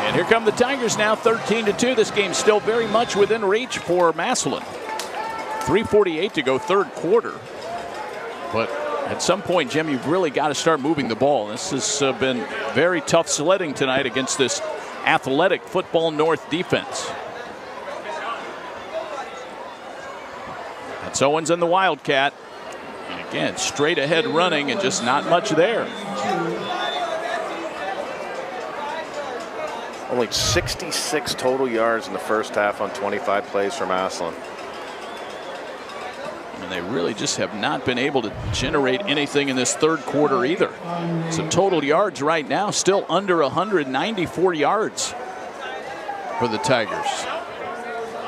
And here come the Tigers now, 13-2. This game's still very much within reach for Massillon. 3:48 to go, third quarter. But at some point, Jim, you've really got to start moving the ball. This has been very tough sledding tonight against this athletic Football North defense. That's Owens and the Wildcat. And again, straight ahead running and just not much there. Only 66 total yards in the first half on 25 plays for Massillon. And they really just have not been able to generate anything in this third quarter either. So total yards right now still under 194 yards for the Tigers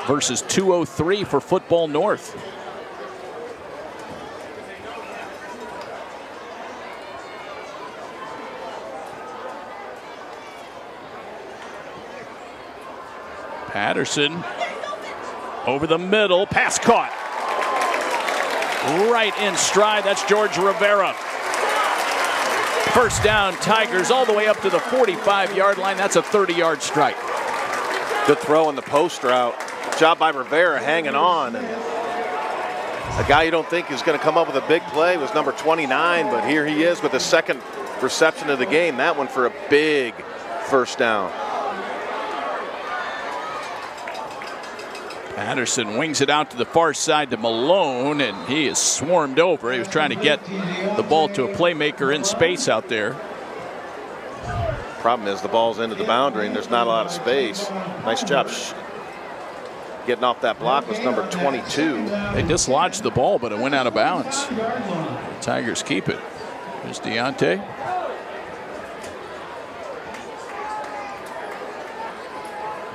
versus 203 for Football North. Patterson over the middle, pass caught. Right in stride, that's George Rivera. First down, Tigers all the way up to the 45-yard line. That's a 30-yard strike. Good throw in the post route. Job by Rivera hanging on. And A guy you don't think is going to come up with a big play was number 29, but here he is with the second reception of the game. That one for a big first down. Patterson wings it out to the far side to Malone, and he is swarmed over. He was trying to get the ball to a playmaker in space out there. Problem is the ball's into the boundary and there's not a lot of space. Nice job getting off that block was number 22. They dislodged the ball, but it went out of bounds. The Tigers keep it. There's Deontay.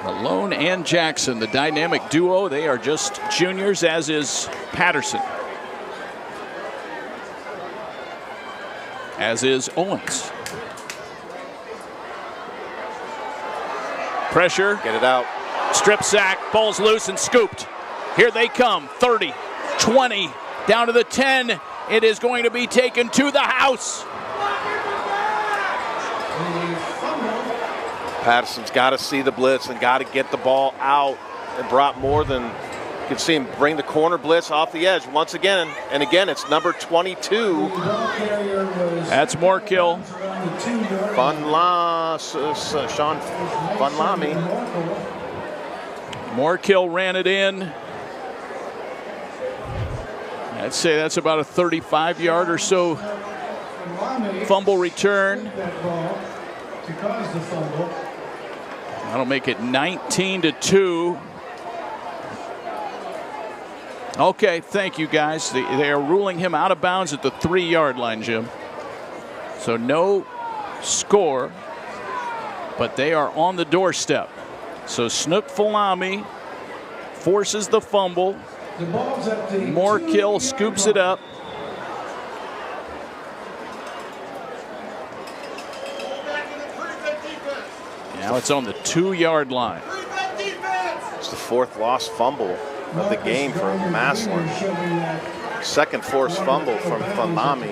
Malone and Jackson, the dynamic duo. They are just juniors, as is Patterson. As is Owens. Pressure. Get it out. Strip sack. Ball's loose and scooped. Here they come. 30, 20, down to the 10. It is going to be taken to the house. Patterson's got to see the blitz and got to get the ball out. And brought more than you can see him bring the corner blitz off the edge once again. And again, it's number 22. That's Moorkill. Sean Funlami. Moorkill ran it in. I'd say that's about a 35-yard or so fumble return. That'll make it 19-2. Okay, thank you, guys. They are ruling him out of bounds at the 3-yard line, Jim. So no score, but they are on the doorstep. So Snook Falami forces the fumble. Moorkill scoops it up. Now it's on the 2-yard line. It's the 4th lost fumble of the game for Massillon. Second forced fumble from Falami.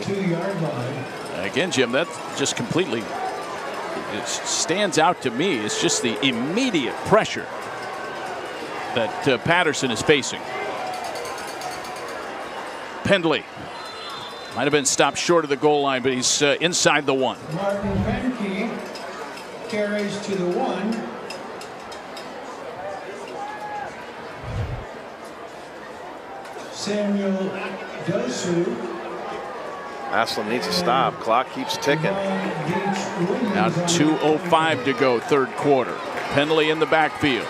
Again, Jim, that just completely stands out to me. It's just the immediate pressure that Patterson is facing. Pendley might have been stopped short of the goal line, but he's inside the 1. Martin Penke carries to the 1. Samuel Dosu. Massillon needs to stop. Clock keeps ticking. Now 2:05 to go, 3rd quarter. Pendley in the backfield.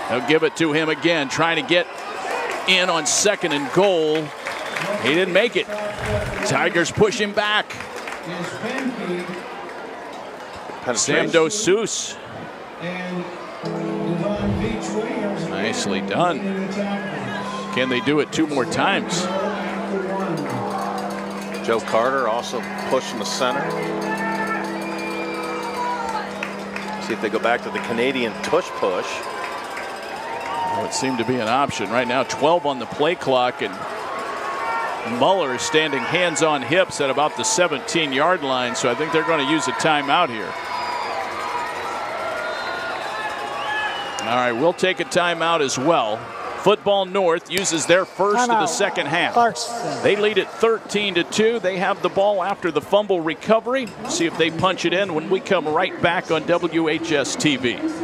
They'll give it to him again, trying to get in on 2nd and goal. He didn't make it. Tigers push him back. Sam Dosus. Nicely done. Can they do it 2 more times? Joe Carter also pushing the center. See if they go back to the Canadian tush push. Well, it seemed to be an option. Right now, 12 on the play clock, and Muller is standing hands on hips at about the 17-yard line, so I think they're going to use a timeout here. All right, we'll take a timeout as well. Football North uses their first of the second half. They lead it 13-2. They have the ball after the fumble recovery. See if they punch it in when we come right back on WHS-TV.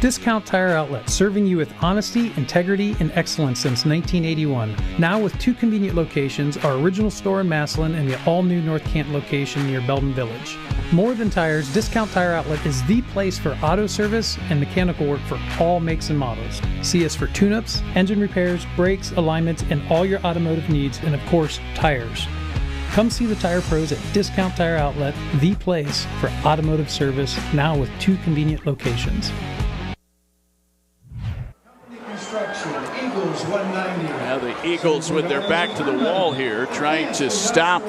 Discount Tire Outlet, serving you with honesty, integrity, and excellence since 1981. Now with 2 convenient locations, our original store in Massillon and the all-new North Canton location near Belden Village. More than tires, Discount Tire Outlet is the place for auto service and mechanical work for all makes and models. See us for tune-ups, engine repairs, brakes, alignments, and all your automotive needs, and of course, tires. Come see the tire pros at Discount Tire Outlet, the place for automotive service, now with 2 convenient locations. Eagles 190. Now the Eagles with their back to the wall here, trying to stop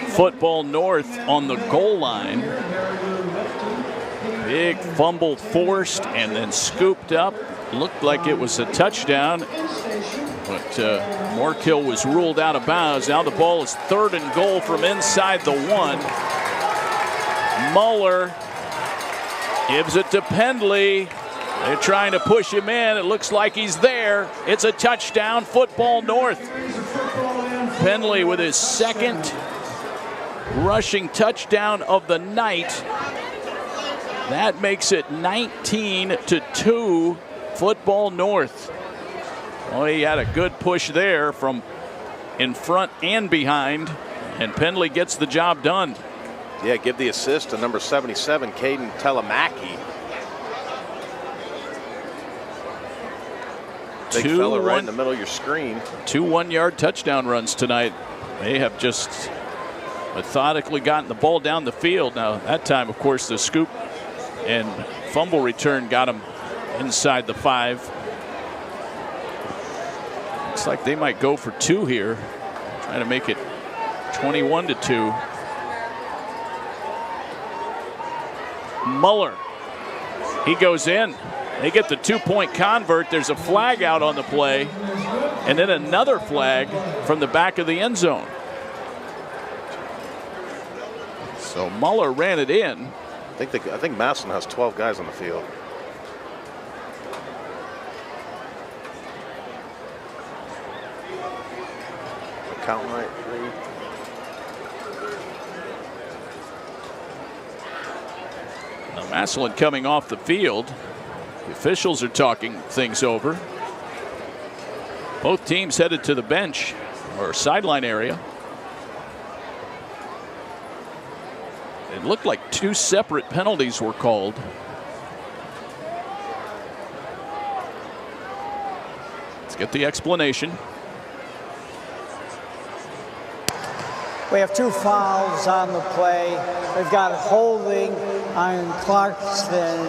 Football North on the goal line. Big fumble forced and then scooped up. Looked like it was a touchdown, but Moorkill was ruled out of bounds. Now the ball is 3rd and goal from inside the 1. Muller gives it to Pendley. They're trying to push him in. It looks like he's there. It's a touchdown, Football North. Pendley with his second rushing touchdown of the night. That makes it 19-2, Football North. Well, he had a good push there from in front and behind, and Pendley gets the job done. Yeah, give the assist to number 77, Caden Telemacki. Big fella right in the middle of your screen. 2 one-yard touchdown runs tonight. They have just methodically gotten the ball down the field. Now, that time, of course, the scoop and fumble return got him inside the 5. Looks like they might go for 2 here, trying to make it 21-2. Muller, he goes in. They get the 2-point convert. There's a flag out on the play, and then another flag from the back of the end zone. So Muller ran it in. I think Massillon has 12 guys on the field. Counting right, 3. Now Massillon coming off the field. The officials are talking things over. Both teams headed to the bench or sideline area. It looked like 2 separate penalties were called. Let's get the explanation. We have 2 fouls on the play. We've got a holding on Clarkston.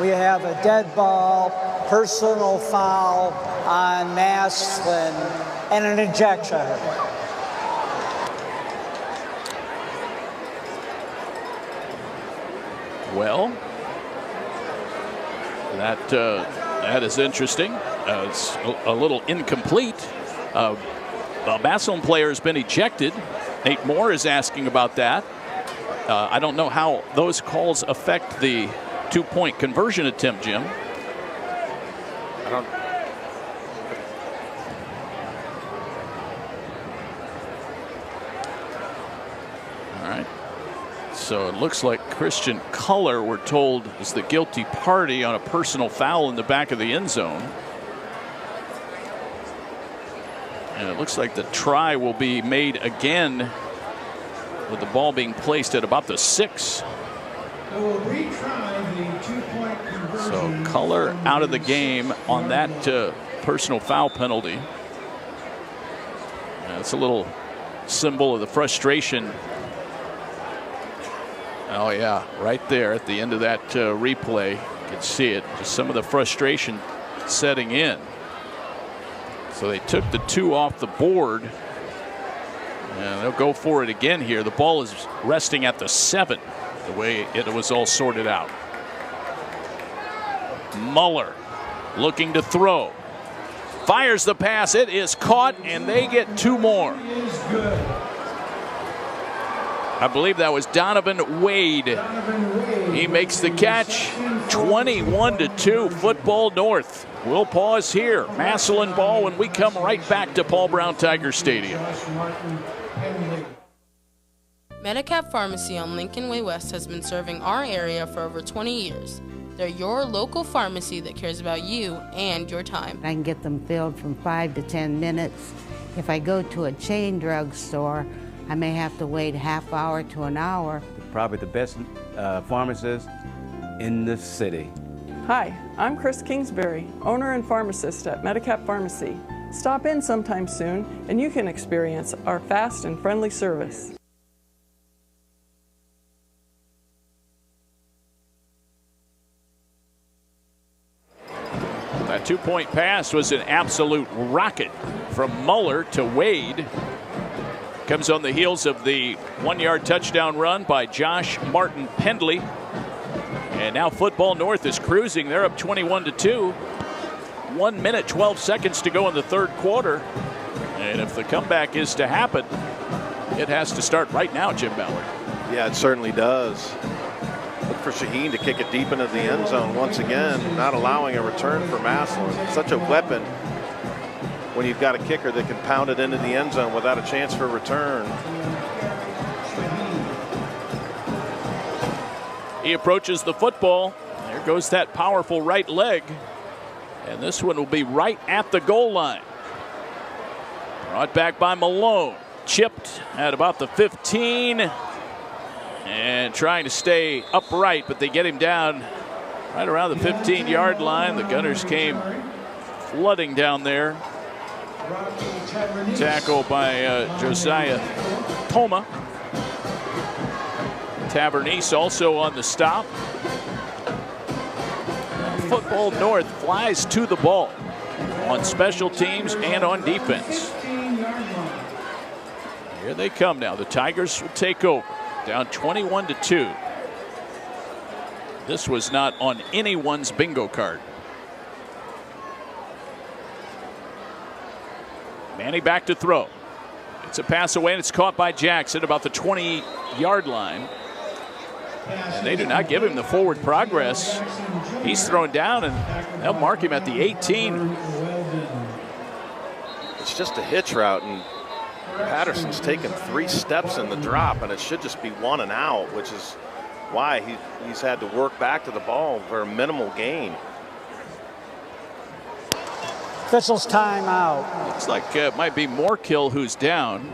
We have a dead ball, personal foul on Massillon, and an ejection. Well, that is interesting. It's a little incomplete. A Massillon player has been ejected. Nate Moore is asking about that. I don't know how those calls affect the 2-point conversion attempt, Jim. I don't. All right. So it looks like Christian Culler, we're told, is the guilty party on a personal foul in the back of the end zone. And it looks like the try will be made again with the ball being placed at about the 6. So Culler out of the game on that personal foul penalty. It's a little symbol of the frustration. Oh yeah, right there at the end of that replay, you can see it. Just some of the frustration setting in. So they took the 2 off the board, and they'll go for it again here. The ball is resting at the 7, the way it was all sorted out. Muller looking to throw. Fires the pass. It is caught, and they get 2 more. I believe that was Donovan Wade. He makes the catch. 21-2, Football North. We'll pause here. Massillon ball when we come right back to Paul Brown Tiger Stadium. Medicap Pharmacy on Lincoln Way West has been serving our area for over 20 years. They're your local pharmacy that cares about you and your time. I can get them filled from 5 to 10 minutes. If I go to a chain drugstore, I may have to wait a half hour to an hour. Probably the best pharmacist in the city. Hi, I'm Chris Kingsbury, owner and pharmacist at Medicap Pharmacy. Stop in sometime soon and you can experience our fast and friendly service. That 2-point pass was an absolute rocket from Muller to Wade. Comes on the heels of the 1-yard touchdown run by Josh Martin Pendley. And now Football North is cruising. They're up 21-2. 1 minute, 12 seconds to go in the 3rd quarter. And if the comeback is to happen, it has to start right now, Jim Ballard. Yeah, it certainly does. But for Shaheen to kick it deep into the end zone once again, not allowing a return for Massillon. Such a weapon when you've got a kicker that can pound it into the end zone without a chance for a return. He approaches the football. There goes that powerful right leg. And this one will be right at the goal line. Brought back by Malone. Chipped at about the 15. And trying to stay upright, but they get him down right around the 15-yard line. The Gunners came flooding down there. Tackle by Josiah Toma. Tavernese also on the stop. Football North flies to the ball on special teams and on defense. Here they come now. The Tigers will take over. Down 21-2. This was not on anyone's bingo card. Manny back to throw. It's a pass away, and it's caught by Jackson about the 20-yard line. And they do not give him the forward progress. He's thrown down, and they'll mark him at the 18. It's just a hitch route, and Patterson's taken 3 steps in the drop, and it should just be 1 and out, which is why he's had to work back to the ball for a minimal gain. Officials timeout. Looks like it might be Moorkill who's down.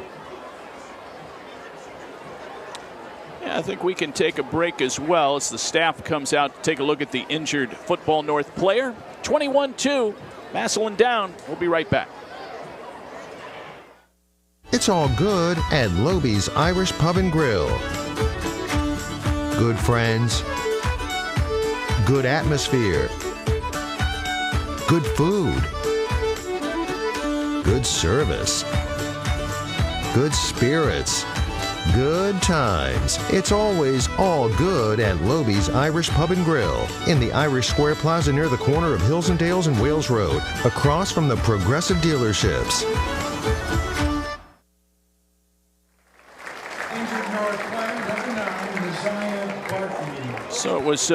Yeah, I think we can take a break as well as the staff comes out to take a look at the injured Football North player. 21-2, Massillon down. We'll be right back. It's all good at Lobie's Irish Pub and Grill. Good friends, good atmosphere, good food, good service, good spirits, good times. It's always all good at Lobie's Irish Pub and Grill in the Irish Square Plaza near the corner of Hills and Dales and Wales Road, across from the Progressive dealerships. So it was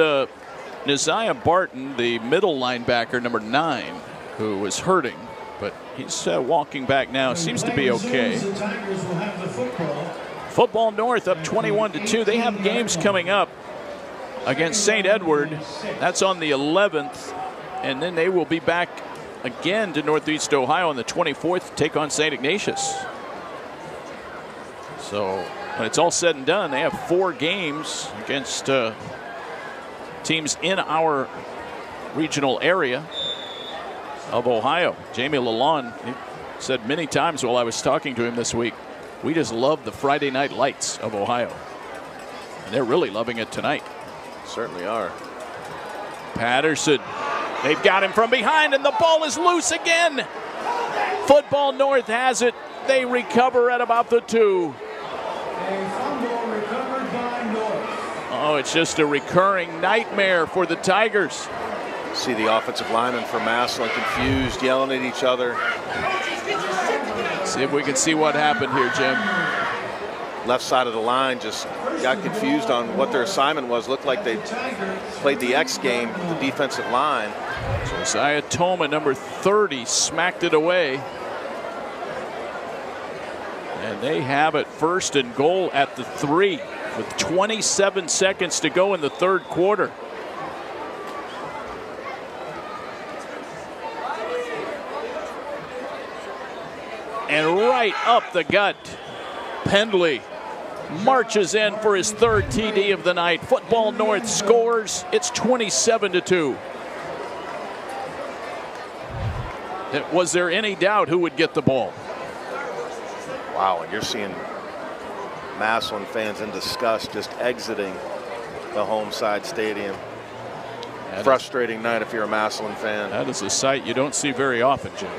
Neziah Barton, the middle linebacker, number 9, who was hurting, but he's walking back now. Seems to be okay. Football North up 21-2. They have games coming up against St. Edward. That's on the 11th, and then they will be back again to Northeast Ohio on the 24th to take on St. Ignatius. So when it's all said and done, they have 4 games against teams in our regional area of Ohio. Jamie Lalonde said many times while I was talking to him this week, we just love the Friday night lights of Ohio. And they're really loving it tonight. Certainly are. Patterson, they've got him from behind, and the ball is loose again. Football North has it. They recover at about the 2. Oh, it's just a recurring nightmare for the Tigers. See the offensive linemen from Massillon confused, yelling at each other. See if we can see what happened here, Jim. Left side of the line just got confused on what their assignment was. Looked like they played the X game, the defensive line. Josiah Toma, number 30, smacked it away. And they have it 1st and goal at the 3 with 27 seconds to go in the 3rd quarter. And right up the gut, Pendley marches in for his 3rd TD of the night. Football North scores. It's 27-2. Was there any doubt who would get the ball? Wow, and you're seeing Massillon fans in disgust just exiting the home side stadium. Frustrating night if you're a Massillon fan. That is a sight you don't see very often, Jim.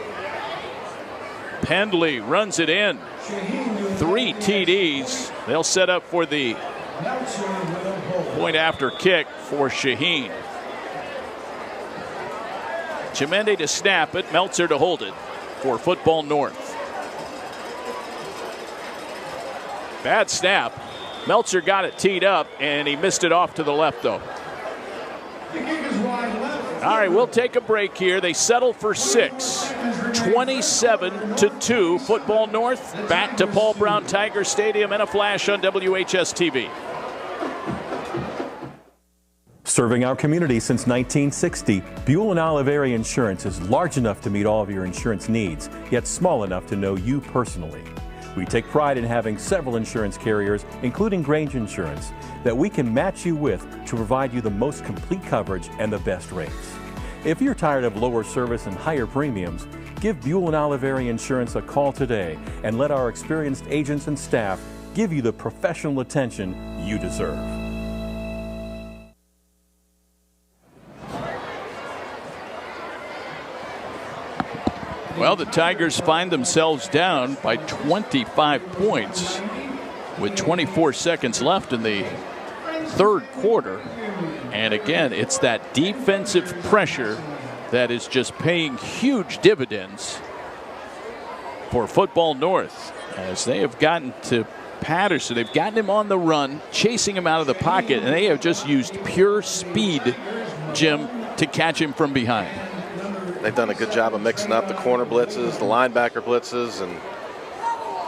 Pendley runs it in. 3 TDs. They'll set up for the point after kick for Shaheen. Chimende to snap it. Meltzer to hold it for Football North. Bad snap. Meltzer got it teed up, and he missed it off to the left, though. All right, we'll take a break here. They settle for 6. 27-2, Football North. Back to Paul Brown Tiger Stadium and a flash on WHS-TV. Serving our community since 1960, Buell and Oliveri Insurance is large enough to meet all of your insurance needs, yet small enough to know you personally. We take pride in having several insurance carriers, including Grange Insurance, that we can match you with to provide you the most complete coverage and the best rates. If you're tired of lower service and higher premiums, give Buell and Oliveri Insurance a call today and let our experienced agents and staff give you the professional attention you deserve. Well, the Tigers find themselves down by 25 points with 24 seconds left in the third quarter. And again, it's that defensive pressure that is just paying huge dividends for Football North, as they have gotten to Patterson. They've gotten him on the run, chasing him out of the pocket, and they have just used pure speed, Jim, to catch him from behind. They've done a good job of mixing up the corner blitzes, the linebacker blitzes, and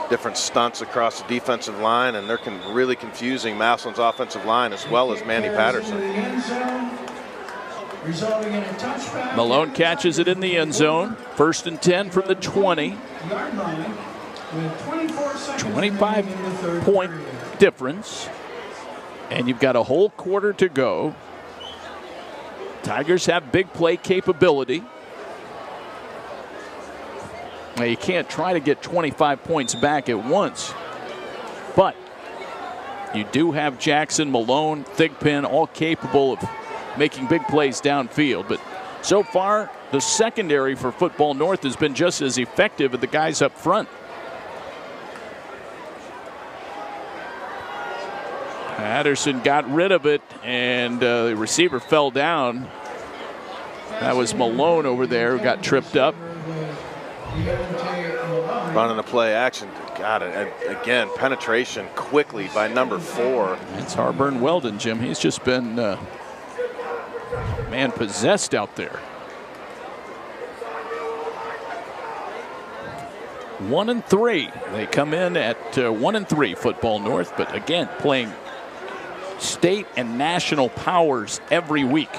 different stunts across the defensive line, and they're really confusing Massillon's offensive line as well as Manny Patterson. Malone catches it in the end zone. 1st and 10 from the 20. 25-point difference, and you've got a whole quarter to go. Tigers have big play capability. Now, you can't try to get 25 points back at once, but you do have Jackson, Malone, Thigpen, all capable of making big plays downfield. But so far, the secondary for Football North has been just as effective as the guys up front. Patterson got rid of it, and the receiver fell down. That was Malone over there who got tripped up. Running the play action. Got it. Again, penetration quickly by number 4. It's Harburn Weldon, Jim. He's just been man possessed out there. 1-3. They come in at 1-3, Football North, but again, playing state and national powers every week.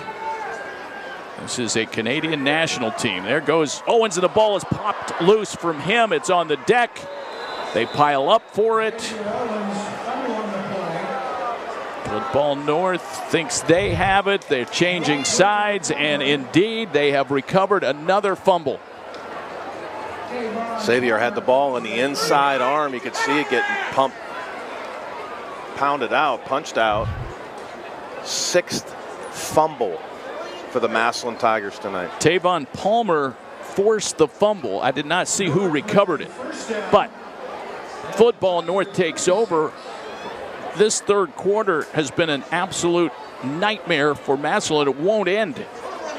This is a Canadian national team. There goes Owens, and the ball is popped loose from him. It's on the deck. They pile up for it. Football North thinks they have it. They're changing sides, and indeed, they have recovered another fumble. Xavier had the ball in the inside arm. You could see it getting pounded out, punched out. 6th fumble for the Massillon Tigers tonight. Tavon Palmer forced the fumble. I did not see who recovered it, but Football North takes over. This third quarter has been an absolute nightmare for Massillon. It won't end.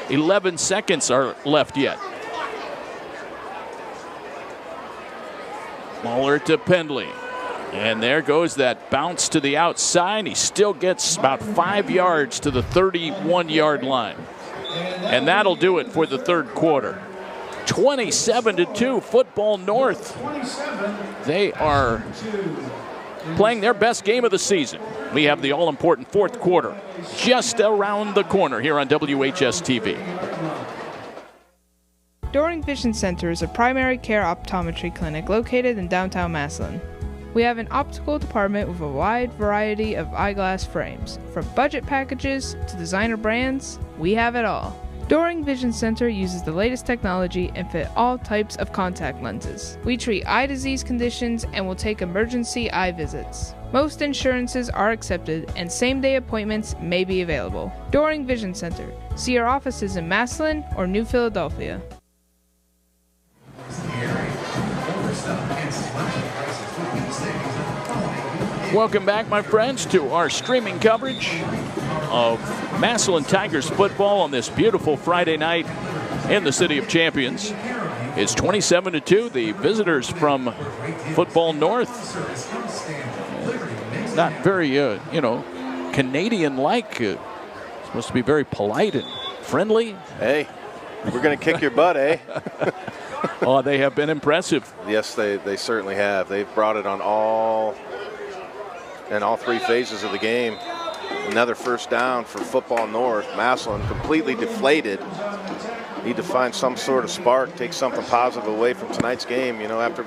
11 seconds are left yet. Muller to Pendley. And there goes that bounce to the outside. He still gets about 5 yards to the 31-yard line. And that'll do it for the third quarter. 27-2, Football North. They are playing their best game of the season. We have the all-important fourth quarter just around the corner here on WHS-TV. Doring Vision Center is a primary care optometry clinic located in downtown Massillon. We have an optical department with a wide variety of eyeglass frames. From budget packages to designer brands, we have it all. Doring Vision Center uses the latest technology and fit all types of contact lenses. We treat eye disease conditions and will take emergency eye visits. Most insurances are accepted and same-day appointments may be available. Doring Vision Center. See our offices in Massillon or New Philadelphia. Welcome back, my friends, to our streaming coverage of Massillon Tigers football on this beautiful Friday night in the City of Champions. It's 27-2. The visitors from Football North not very, Canadian-like. Supposed to be very polite and friendly. Hey, we're going to kick your butt, eh? Oh, they have been impressive. Yes, they certainly have. They've brought it on all 3 phases of the game. Another first down for Football North. Massillon completely deflated. Need to find some sort of spark, take something positive away from tonight's game. After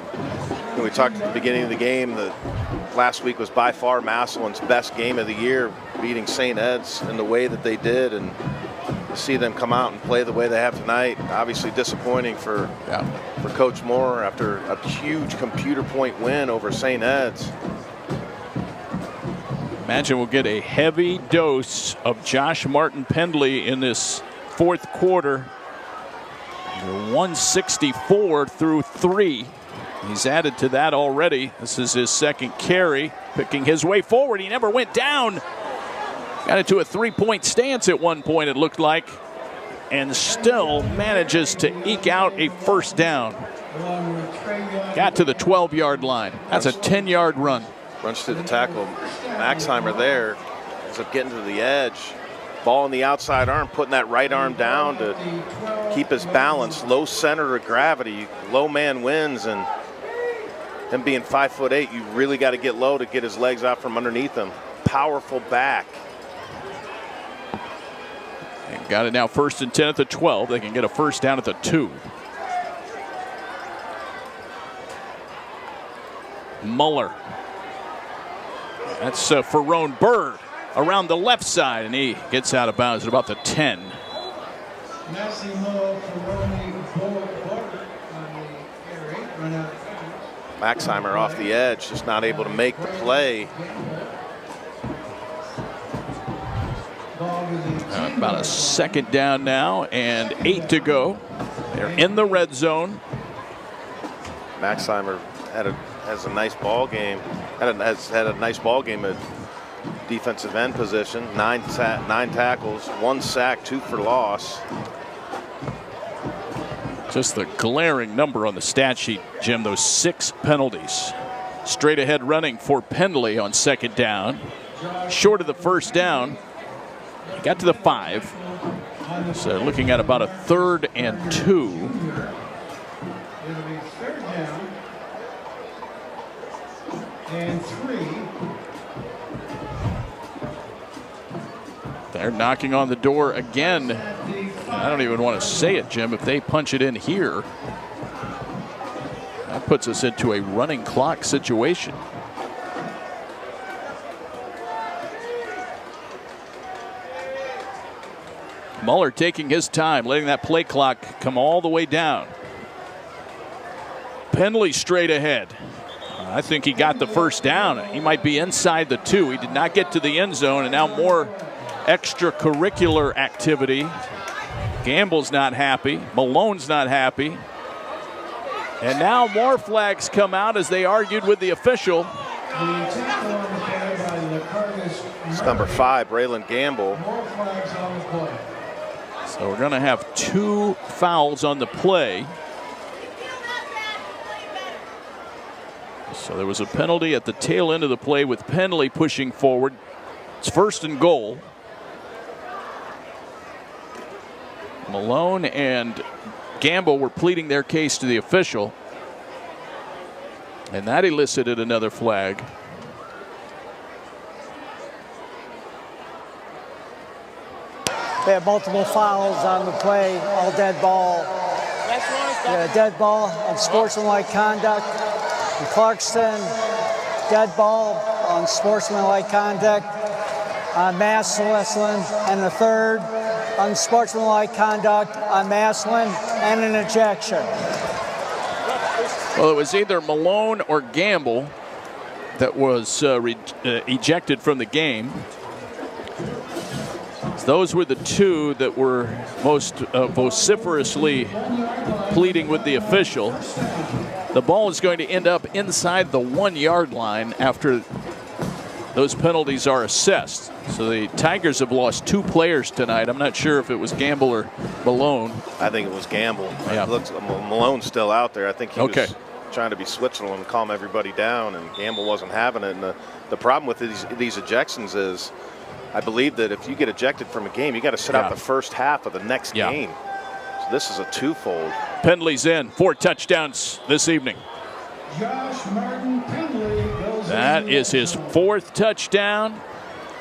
we talked at the beginning of the game, the last week was by far Massillon's best game of the year, beating St. Ed's in the way that they did, and to see them come out and play the way they have tonight, obviously disappointing for Coach Moore after a huge computer point win over St. Ed's. Imagine we'll get a heavy dose of Josh Martin Pendley in this fourth quarter. 164 through 3. He's added to that already. This is his second carry, picking his way forward. He never went down. Got into a 3-point stance at one point, it looked like, and still manages to eke out a first down. Got to the 12-yard line. That's a 10-yard run. Runs through the tackle. Maxheimer there ends up getting to the edge. Ball in the outside arm, putting that right arm down to keep his balance. Low center of gravity, low man wins, and him being 5'8", you really got to get low to get his legs out from underneath him. Powerful back. And got it now 1st and 10 at the 12. They can get a first down at the 2. Muller. That's Ferrone Bird around the left side, and he gets out of bounds at about the 10. Maxheimer off the edge, just not able to make the play. About a second down now and 8 to go. They're in the red zone. Maxheimer has a nice ball game. Has had a nice ball game at defensive end position. 9 tackles, 1 sack, 2 for loss. Just the glaring number on the stat sheet, Jim, those 6 penalties. Straight ahead running for Pendley on second down. Short of the first down. He got to the 5. So looking at about a 3rd and 2. It'll be 3rd down and 3. They're knocking on the door again. I don't even want to say it, Jim. If they punch it in here, that puts us into a running clock situation. Muller taking his time, letting that play clock come all the way down. Pendley straight ahead. I think he got the first down. He might be inside the 2. He did not get to the end zone, and now more extracurricular activity. Gamble's not happy. Malone's not happy. And now more flags come out as they argued with the official. It's number 5, Braylon Gamble. So we're going to have 2 fouls on the play. So there was a penalty at the tail end of the play with Pendley pushing forward. It's 1st and goal. Malone and Gamble were pleading their case to the official, and that elicited another flag. They have multiple fouls on the play, all dead ball. Dead ball on sportsmanlike conduct. And Clarkston, dead ball on sportsmanlike conduct on Massillon, and the 3rd unsportsmanlike conduct on Massillon, and an ejection. Well, it was either Malone or Gamble that was ejected from the game. Those were the 2 that were most vociferously pleading with the official. The ball is going to end up inside the 1-yard line after those penalties are assessed. So the Tigers have lost 2 players tonight. I'm not sure if it was Gamble or Malone. I think it was Gamble. Yeah. It looks Malone's still out there. I think he was trying to be Switzerland and calm everybody down, and Gamble wasn't having it. And the problem with these ejections is, I believe that if you get ejected from a game, you got to sit out the first half of the next game. So this is a twofold. Pendley's in, 4 touchdowns this evening. Josh Martin Pendley goes That is his 4th touchdown,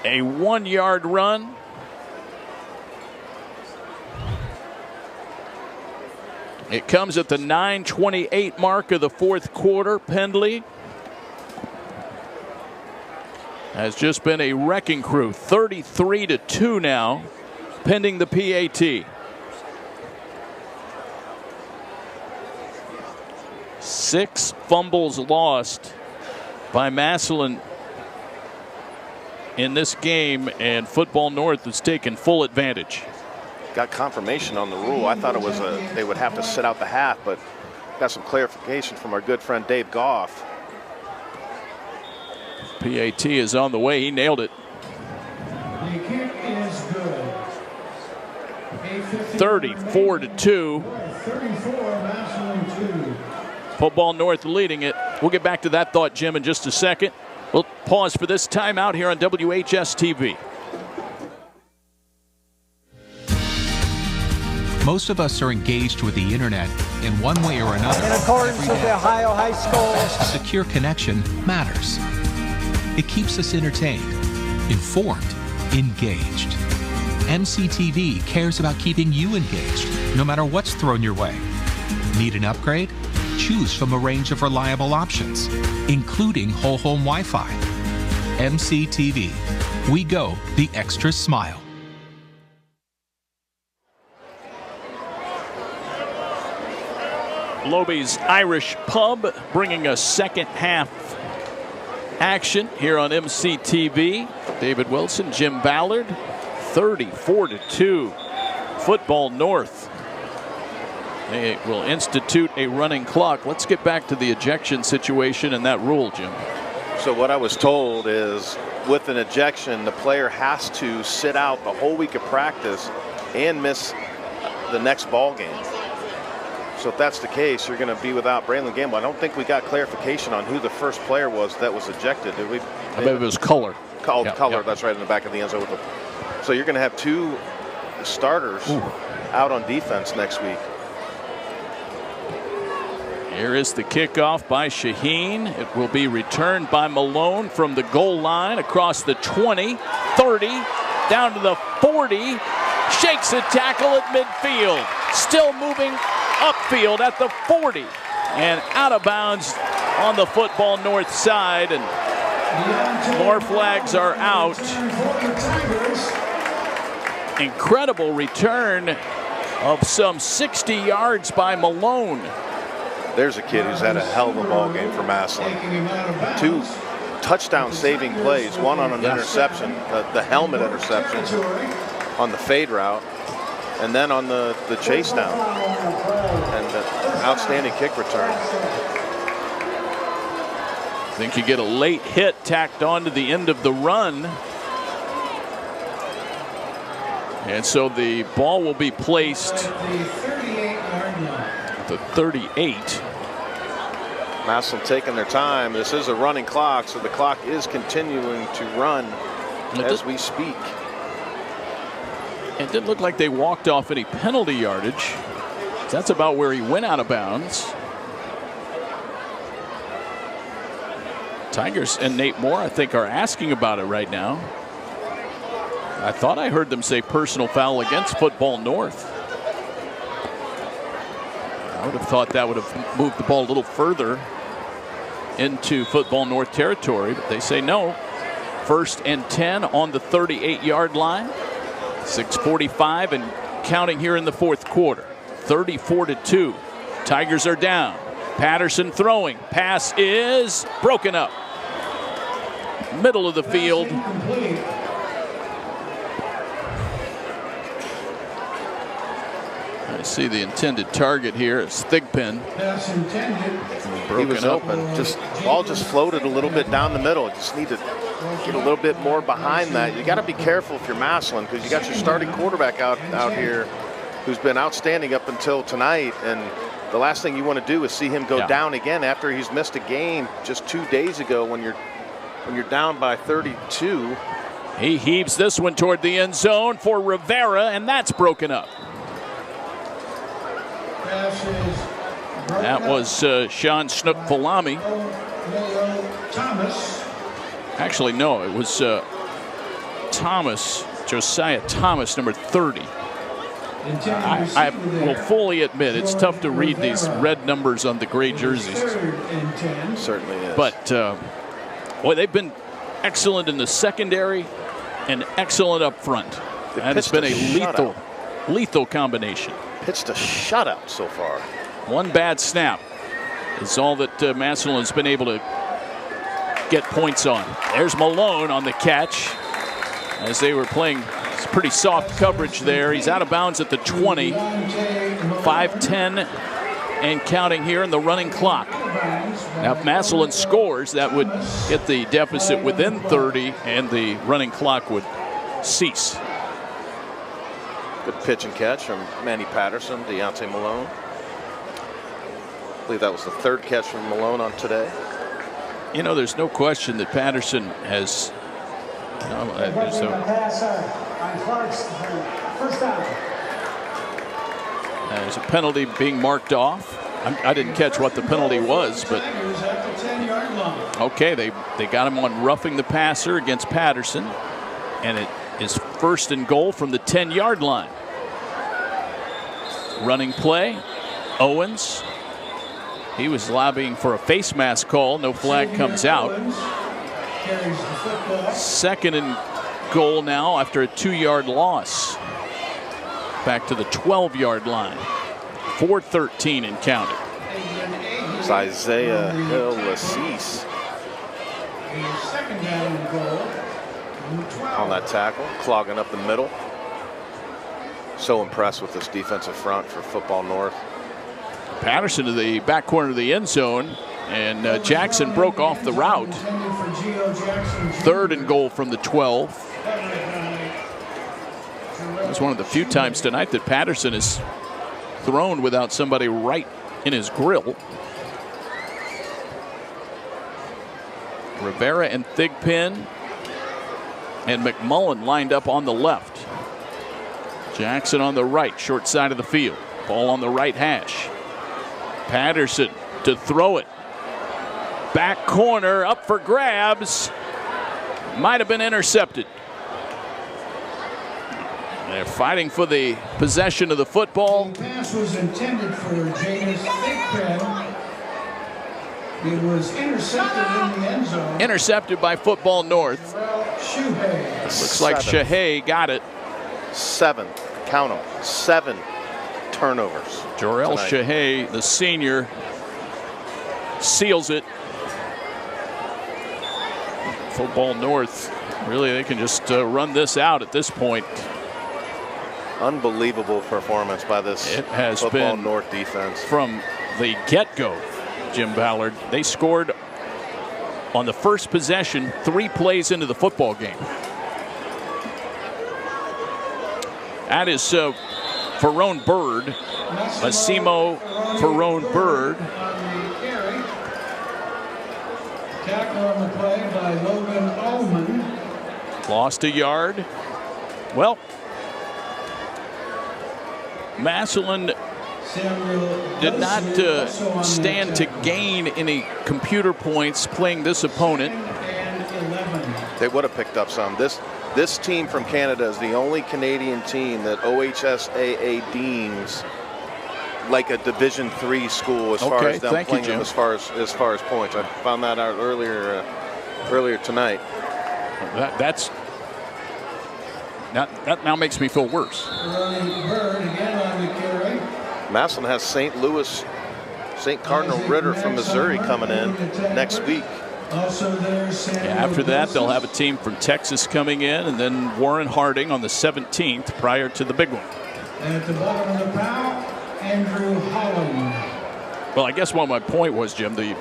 a 1-yard run. It comes at the 9:28 mark of the 4th quarter. Pendley has just been a wrecking crew. 33-2 now, pending the PAT. 6 fumbles lost by Massillon in this game, and Football North has taken full advantage. Got confirmation on the rule. I thought it was they would have to sit out the half, but got some clarification from our good friend Dave Goff. PAT is on the way. He nailed it. The kick is good. 34-2. 34, Massillon 2. Football North leading it. We'll get back to that thought, Jim, in just a second. We'll pause for this timeout here on WHS-TV. Most of us are engaged with the internet in one way or another. In accordance with the Ohio High School. A secure connection matters. It keeps us entertained, informed, engaged. MCTV cares about keeping you engaged, no matter what's thrown your way. Need an upgrade? Choose from a range of reliable options, including whole home Wi-Fi. MCTV. We go the extra smile. Loeby's Irish Pub bringing a second half action here on MCTV. David Wilson, Jim Ballard, 34-2. Football North. They will institute a running clock. Let's get back to the ejection situation and that rule, Jim. So what I was told is, with an ejection, the player has to sit out the whole week of practice and miss the next ball game. So if that's the case, you're going to be without Braylon Gamble. I don't think we got clarification on who the first player was that was ejected. Did we? I believe it was Culler. Culler, that's right, in the back of the end zone. So you're going to have 2 starters out on defense next week. Here is the kickoff by Shaheen. It will be returned by Malone from the goal line across the 20, 30, down to the 40. Shakes a tackle at midfield. Still moving upfield at the 40. And out of bounds on the Football North side. And more flags are out. Incredible return of some 60 yards by Malone. There's a kid who's had a hell of a ball game for Massillon. 2 touchdown saving plays, one on an interception, the helmet interception on the fade route, and then on the chase down, and the outstanding kick return. I think you get a late hit tacked on to the end of the run. And so the ball will be placed at the 38. Massillon taking their time. This is a running clock, so the clock is continuing to run as we speak. It didn't look like they walked off any penalty yardage. That's about where he went out of bounds. Tigers and Nate Moore, I think, are asking about it right now. I thought I heard them say personal foul against Football North. I would have thought that would have moved the ball a little further into Football North territory, but they say no. 1st and 10 on the 38-yard line. 6:45 and counting here in the 4th quarter. 34-2. Tigers are down. Patterson throwing. Pass is broken up. Middle of the field. I see the intended target here. It's Thigpen. He was open. Ball just floated a little bit down the middle. You just need to get a little bit more behind that. You got to be careful if you're Massillon, because you got your starting quarterback out here who's been outstanding up until tonight, and the last thing you want to do is see him go down again after he's missed a game just 2 days ago when you're down by 32. He heaves this one toward the end zone for Rivera, and that's broken up. That was Sean Snook-Falami. Actually, no, it was Thomas, Josiah Thomas, number 30. I will fully admit it's tough to read these red numbers on the gray jerseys. Certainly is. But, boy, they've been excellent in the secondary and excellent up front. That has been a lethal combination. Pitched a shutout so far. One bad snap is all that Massillon's been able to get points on. There's Malone on the catch as they were playing pretty soft coverage there. He's out of bounds at the 20. 5:10 and counting here in the running clock. Now, if Massillon scores, that would get the deficit within 30, and the running clock would cease. Good pitch and catch from Manny Patterson, Deontay Malone. I believe that was the third catch from Malone on today. You know, there's no question that Patterson has. There's a penalty being marked off. I didn't catch what the penalty was, but okay, they got him on roughing the passer against Patterson, and it is 1st and goal from the 10-yard line. Running play, Owens. He was lobbying for a face mask call. No flag comes out. 2nd and goal now after a 2-yard loss. Back to the 12-yard line. 4:13 and counting. It's Isaiah Hill-Lassis on that tackle, clogging up the middle. So impressed with this defensive front for Football North. Patterson to the back corner of the end zone, and Jackson broke off the route. 3rd and goal from the 12. It was one of the few times tonight that Patterson is thrown without somebody right in his grill. Rivera and Thigpen and McMullen lined up on the left. Jackson on the right, short side of the field. Ball on the right hash. Patterson to throw it. Back corner, up for grabs. Might have been intercepted. They're fighting for the possession of the football. The pass was intended for Janus Thigpen. It was intercepted in the end zone. Intercepted by Football North. Looks like Shahey got it. 7, count them, 7 turnovers. Jorel Shahey, the senior, seals it. Football North, really, they can just run this out at this point. Unbelievable performance by this Football North defense. From the get-go, Jim Ballard, they scored on the first possession 3 plays into the football game. That is Ferrone Bird, Massimo Ferrone Bird. Tackle on the play by Logan Ullman. Lost a yard. Well, Massillon did not stand to gain any computer points playing this opponent. They would have picked up some. This team from Canada is the only Canadian team that OHSAA deems like a Division III school as far as them playing them as far as points. I found that out earlier tonight. That now makes me feel worse. Massillon has St. Cardinal Ritter from Missouri coming in next week. After that, they'll have a team from Texas coming in, and then Warren Harding on the 17th prior to the big one. At the bottom of the pile, Andrew Holland. Well, I guess what my point was, Jim, the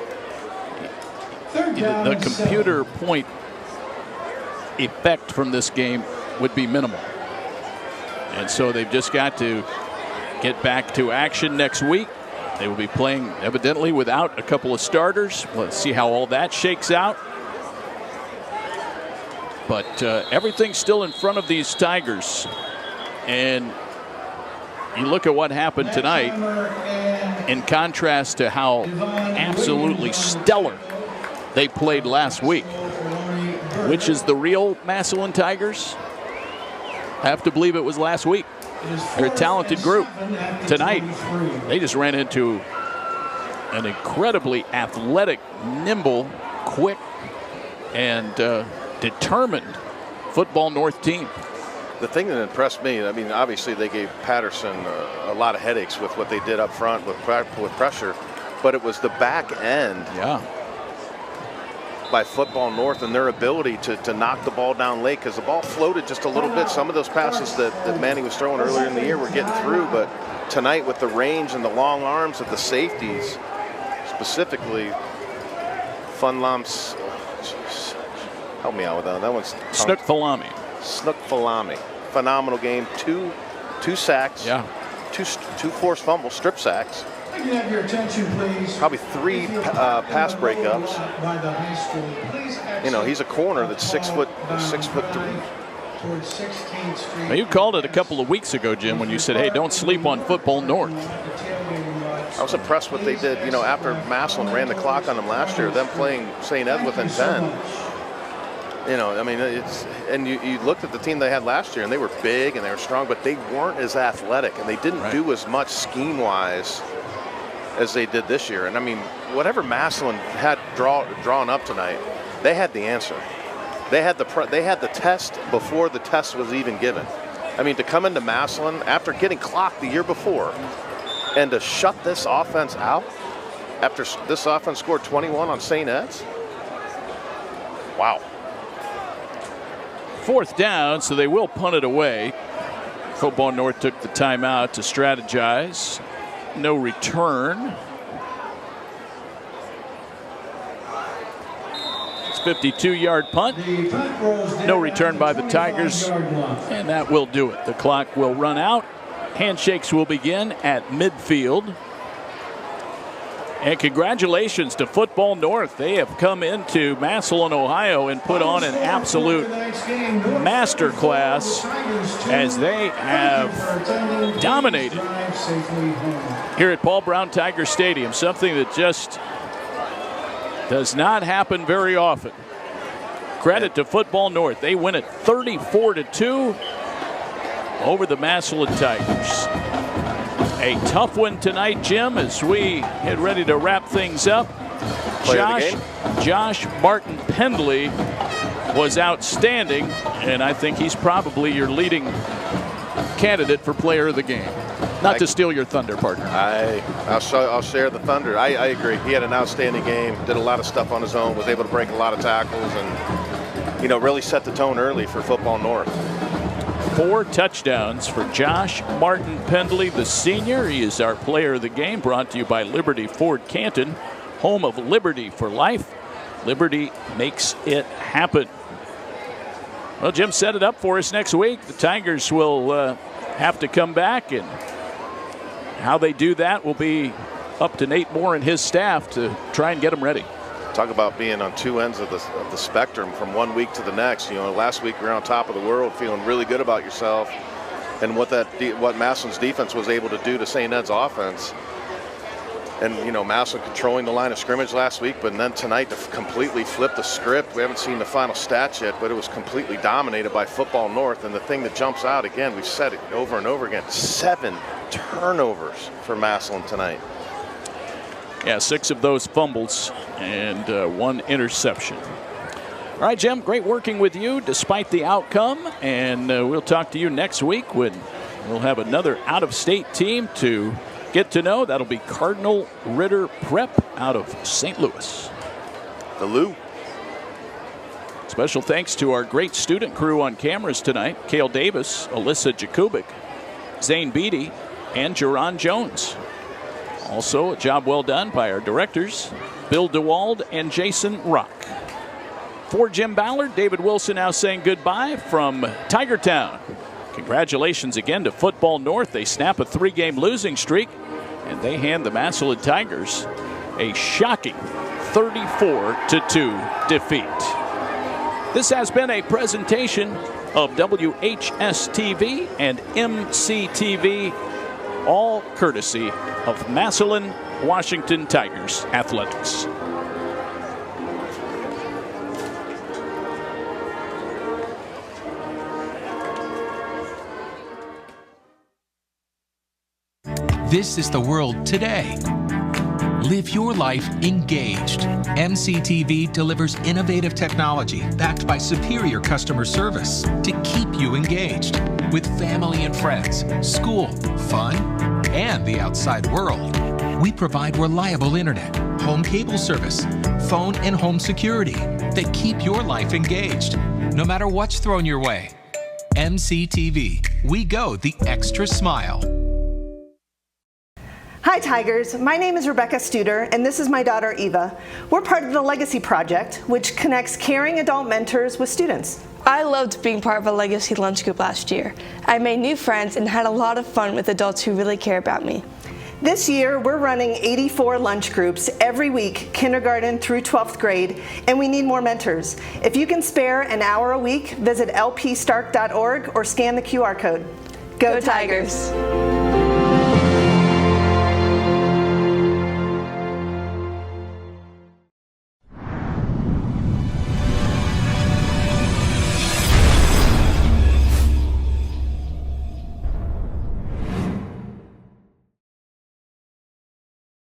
computer point effect from this game would be minimal. And so they've just got to get back to action next week They will be playing evidently without a couple of starters. Let's see how all that shakes out. But everything's still in front of these Tigers. And you look at what happened tonight in contrast to how absolutely stellar they played last week. Which is the real Massillon Tigers? I have to believe it was last week. They're a talented group. Tonight, they just ran into an incredibly athletic, nimble, quick, and determined Football North team. The thing that impressed me, I mean, obviously they gave Patterson a lot of headaches with what they did up front with pressure, but it was the back end by Football North and their ability to knock the ball down late, because the ball floated just a little bit. Some of those passes that Manny was throwing earlier in the year were getting through, but tonight with the range and the long arms of the safeties, specifically Funlam's, help me out with that. That one's Snook Falami. Snook Falami. Phenomenal game. Two sacks. Yeah. Two forced fumbles, strip sacks. Can you have your attention, please? Probably 3 pass breakups. You know, he's a corner that's 6'3". Now, you called it a couple of weeks ago, Jim, when you said, hey, don't sleep on Football North. I was impressed what they did, you know, after Massillon ran the clock on them last year, them playing St. Ed within 10. You know, I mean, and you looked at the team they had last year, and they were big and they were strong, but they weren't as athletic, and they didn't do as much scheme-wise as they did this year. And I mean, whatever Massillon had drawn up tonight, they had the answer. They had the test before the test was even given. I mean, to come into Massillon after getting clocked the year before and to shut this offense out after this offense scored 21 on St. Ed's. Wow. 4th down, so they will punt it away. Football North took the timeout to strategize. No return. It's 52-yard punt. No return by the Tigers, and that will do it. The clock will run out. Handshakes will begin at midfield. And congratulations to Football North. They have come into Massillon, Ohio, and put on an absolute masterclass as they have dominated here at Paul Brown Tiger Stadium, something that just does not happen very often. Credit to Football North. They win it 34-2 over the Massillon Tigers. A tough one tonight, Jim, as we get ready to wrap things up. Josh Martin Pendley was outstanding, and I think he's probably your leading candidate for player of the game. Not to steal your thunder, partner. I'll share the thunder. I agree. He had an outstanding game, did a lot of stuff on his own, was able to break a lot of tackles, and, you know, really set the tone early for Football North. 4 touchdowns for Josh Martin Pendley, the senior. He is our player of the game, brought to you by Liberty Ford Canton, home of Liberty for life. Liberty makes it happen. Well, Jim set it up for us next week. The Tigers will have to come back, and how they do that will be up to Nate Moore and his staff to try and get them ready. Talk about being on 2 ends of the spectrum from 1 week to the next. You know, last week we were on top of the world, feeling really good about yourself, and what Massillon's defense was able to do to St. Ed's offense. And, you know, Massillon controlling the line of scrimmage last week, but then tonight to completely flip the script. We haven't seen the final stats yet, but it was completely dominated by Football North. And the thing that jumps out, again, we've said it over and over again, 7 turnovers for Massillon tonight. Yeah, 6 of those fumbles and 1 interception. All right, Jim, great working with you despite the outcome. And we'll talk to you next week when we'll have another out-of-state team to get to know. That'll be Cardinal Ritter Prep out of St. Louis. The Lou. Special thanks to our great student crew on cameras tonight. Cale Davis, Alyssa Jakubik, Zane Beatty, and Jerron Jones. Also, a job well done by our directors, Bill DeWald and Jason Rock. For Jim Ballard, David Wilson now saying goodbye from Tigertown. Congratulations again to Football North. They snap a 3-game losing streak and they hand the Massillon Tigers a shocking 34-2 defeat. This has been a presentation of WHS-TV and MC-TV, all courtesy of Massillon Washington Tigers Athletics. This is the world today. Live your life engaged. MCTV delivers innovative technology backed by superior customer service to keep you engaged with family and friends, school, fun, and the outside world. We provide reliable internet, home cable service, phone and home security that keep your life engaged, no matter what's thrown your way. MCTV, we go the extra smile. Hi Tigers, my name is Rebecca Studer and this is my daughter Eva. We're part of the Legacy Project, which connects caring adult mentors with students. I loved being part of a Legacy lunch group last year. I made new friends and had a lot of fun with adults who really care about me. This year, we're running 84 lunch groups every week, kindergarten through 12th grade, and we need more mentors. If you can spare an hour a week, visit lpstark.org or scan the QR code. Go Tigers!